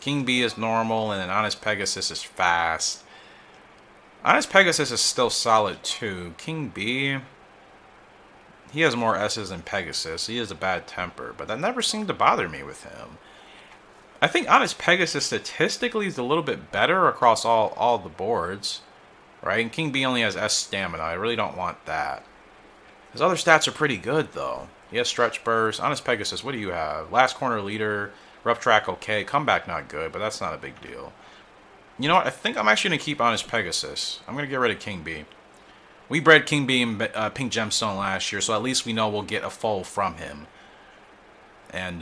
King B is normal, and then Honest Pegasus is fast. Honest Pegasus is still solid too. King B, he has more S's than Pegasus. He has a bad temper, but that never seemed to bother me with him. I think Honest Pegasus statistically is a little bit better across all the boards, right? And King B only has S stamina. I really don't want that. His other stats are pretty good, though. He has Stretch Burst. Honest Pegasus, what do you have? Last Corner Leader. Rough Track, okay. Comeback, not good, but that's not a big deal. You know what? I think I'm actually going to keep Honest Pegasus. I'm going to get rid of King B. We bred King B in Pink Gemstone last year, so at least we know we'll get a foal from him. And,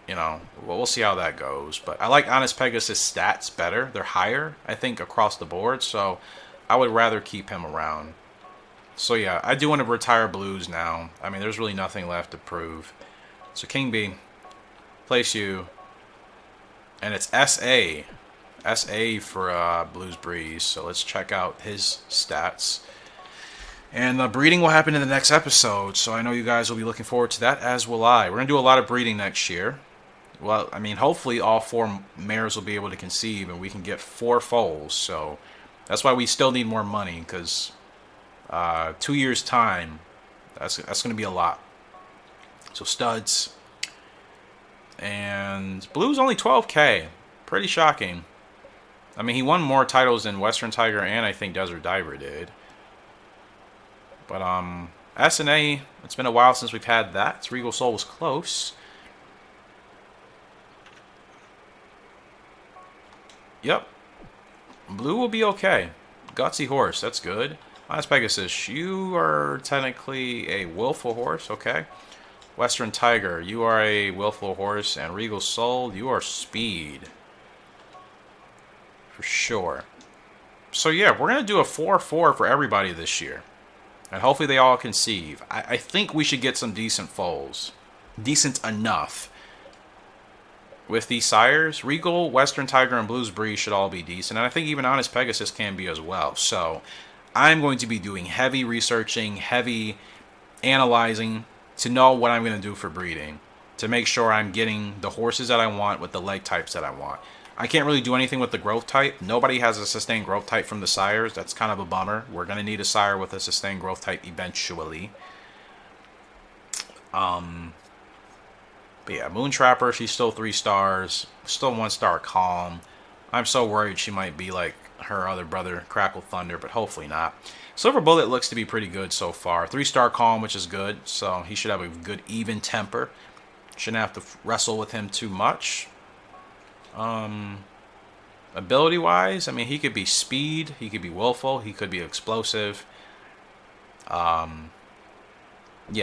you know, we'll see how that goes. But I like Honest Pegasus' stats better. They're higher, I think, across the board, so I would rather keep him around. So yeah, I do want to retire Blues now. I mean, there's really nothing left to prove. So King B, place you. And it's SA. SA for Blues Breeze. So let's check out his stats. And breeding will happen in the next episode. So I know you guys will be looking forward to that, as will I. We're going to do a lot of breeding next year. Well, I mean, hopefully all 4 mares will be able to conceive and we can get 4 foals. So that's why we still need more money, because 2 years' time, that's going to be a lot. So studs. And Blue's only 12K. Pretty shocking. I mean, he won more titles than Western Tiger and I think Desert Diver did. But S&A, it's been a while since we've had that. Regal Soul was close. Yep. Blue will be okay. Gutsy horse, that's good. Honest Pegasus, you are technically a willful horse, okay. Western Tiger, you are a willful horse. And Regal Soul, you are speed. For sure. So yeah, we're going to do a 4-4 for everybody this year. And hopefully they all conceive. I think we should get some decent foals. Decent enough. With these sires, Regal, Western Tiger, and Blues Breeze should all be decent. And I think even Honest Pegasus can be as well. So I'm going to be doing heavy researching, heavy analyzing to know what I'm going to do for breeding. To make sure I'm getting the horses that I want with the leg types that I want. I can't really do anything with the growth type. Nobody has a sustained growth type from the sires. That's kind of a bummer. We're going to need a sire with a sustained growth type eventually. But yeah, Moon Trapper, she's still 3 stars. Still 1-star Calm. I'm so worried she might be like her other brother, Crackle Thunder, but hopefully not. Silver Bullet looks to be pretty good so far. 3-star Calm, which is good. So he should have a good even temper. Shouldn't have to wrestle with him too much. Ability wise, I mean, he could be speed, he could be willful, he could be explosive. Yeah,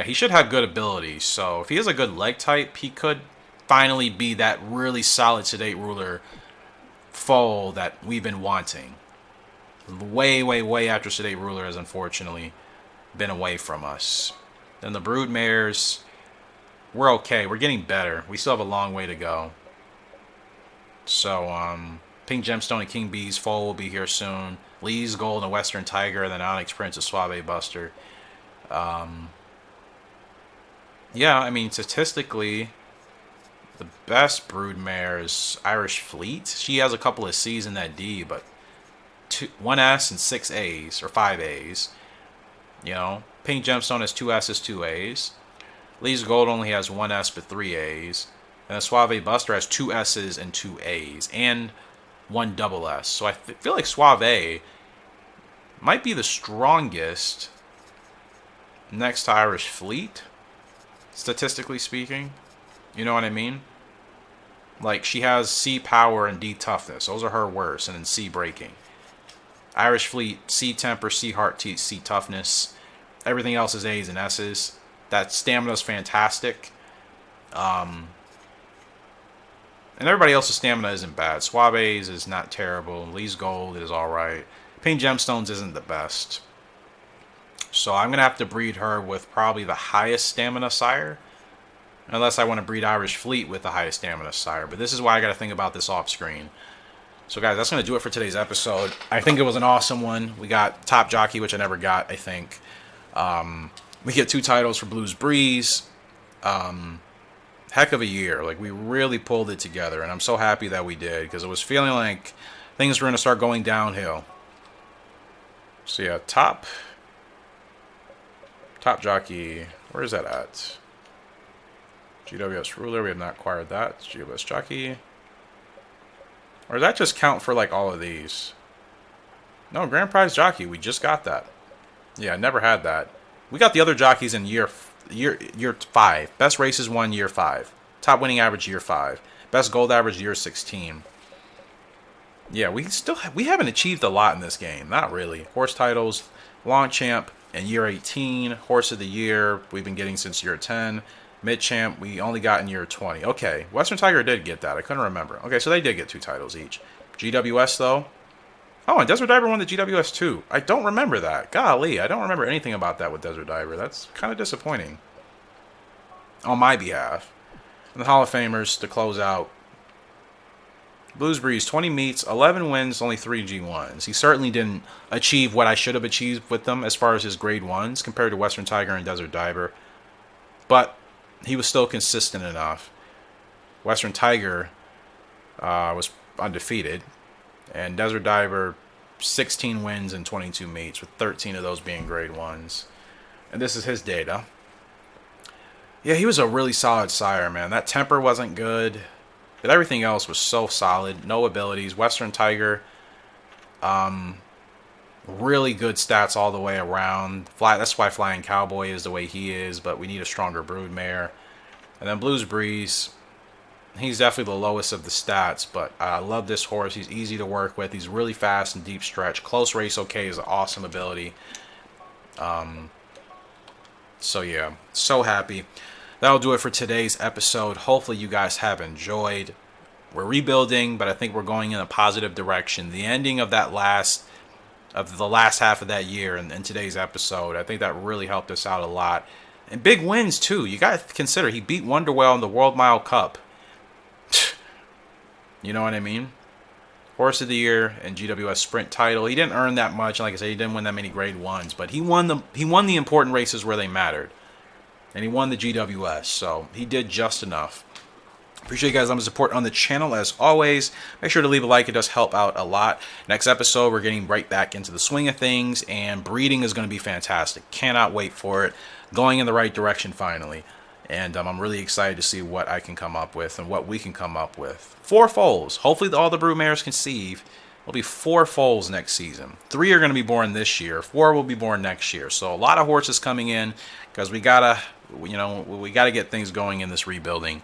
he should have good abilities. So if he has a good leg type, he could finally be that really solid sedate ruler foal that we've been wanting. Way after sedate ruler has unfortunately been away from us. Then the brood mares, we're okay. We're getting better. We still have a long way to go. So, Pink Gemstone and King B's foal will be here soon. Lee's Gold and Western Tiger, and then Onyx Prince of Suave Buster. Yeah, I mean, statistically, the best broodmare is Irish Fleet. She has a couple of C's in that D, but 1 S and 6 A's, or 5 A's. You know, Pink Gemstone has 2 S's, 2 A's. Lee's Gold only has 1 S, but 3 A's. And the Suave Buster has 2 S's and 2 A's, and 1 double S. So I feel like Suave might be the strongest next to Irish Fleet, statistically speaking. You know what I mean? Like, she has C power and D toughness. Those are her worst, and then C breaking. Irish Fleet, C temper, C heart, C toughness. Everything else is A's and S's. That stamina's fantastic. And everybody else's stamina isn't bad. Suave's is not terrible. Lee's Gold is alright. Pink Gemstones isn't the best. So I'm going to have to breed her with probably the highest stamina sire. Unless I want to breed Irish Fleet with the highest stamina sire. But this is why I got to think about this off screen. So guys, that's going to do it for today's episode. I think it was an awesome one. We got Top Jockey, which I never got, I think. We get 2 titles for Blues Breeze. Heck of a year. Like, we really pulled it together, and I'm so happy that we did, because it was feeling like things were going to start going downhill. So yeah, top Top jockey. Where is that at? GWS ruler. We have not acquired that. It's GWS jockey. Or does that just count for like all of these? No, grand prize jockey. We just got that. Yeah, I never had that. We got the other jockeys in year 5. Best races won year 5. Top winning average year 5. Best gold average year 16. Yeah, we haven't achieved a lot in this game. Not really. Horse titles, long champ in year 18. Horse of the year we've been getting since year 10. Mid champ we only got in year 20. Okay, Western Tiger did get that. I couldn't remember. Okay, so they did get 2 titles each. GWS though. Oh, and Desert Diver won the GWS too. I don't remember that. Golly, I don't remember anything about that with Desert Diver. That's kind of disappointing. On my behalf. And the Hall of Famers to close out. Blues Breeze, 20 meets, 11 wins, only 3 G1s. He certainly didn't achieve what I should have achieved with them as far as his grade 1s compared to Western Tiger and Desert Diver. But he was still consistent enough. Western Tiger was undefeated. And Desert Diver, 16 wins and 22 meets, with 13 of those being grade 1s. And this is his data. Yeah, he was a really solid sire, man. That temper wasn't good. But everything else was so solid. No abilities. Western Tiger, really good stats all the way around. That's why Flying Cowboy is the way he is, but we need a stronger broodmare. And then Blues Breeze, he's definitely the lowest of the stats, but I love this horse. He's easy to work with. He's really fast and deep stretch. Close race okay is an awesome ability. So yeah, so happy. That'll do it for today's episode. Hopefully you guys have enjoyed. We're rebuilding, but I think we're going in a positive direction. The ending of the last half of that year and today's episode, I think that really helped us out a lot. And big wins too. You got to consider he beat Wonderwell in the World Mile Cup. You know what I mean? Horse of the Year and GWS Sprint title. He didn't earn that much. Like I said, he didn't win that many grade 1s, but he won the important races where they mattered. And he won the GWS, so he did just enough. Appreciate you guys' support on the channel as always. Make sure to leave a like. It does help out a lot. Next episode, we're getting right back into the swing of things, and breeding is going to be fantastic. Cannot wait for it. Going in the right direction finally. And I'm really excited to see what I can come up with and what we can come up with. 4 foals. Hopefully all the broodmares conceive. There'll be 4 foals next season. 3 are going to be born this year. 4 will be born next year. So a lot of horses coming in because we gotta get things going in this rebuilding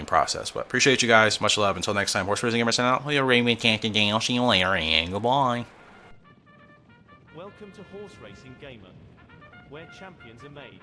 process. But appreciate you guys. Much love. Until next time, Horse Racing Gamer signing out. You're Raymond Canton Daniel. See you later and goodbye. Welcome to Horse Racing Gamer, where champions are made.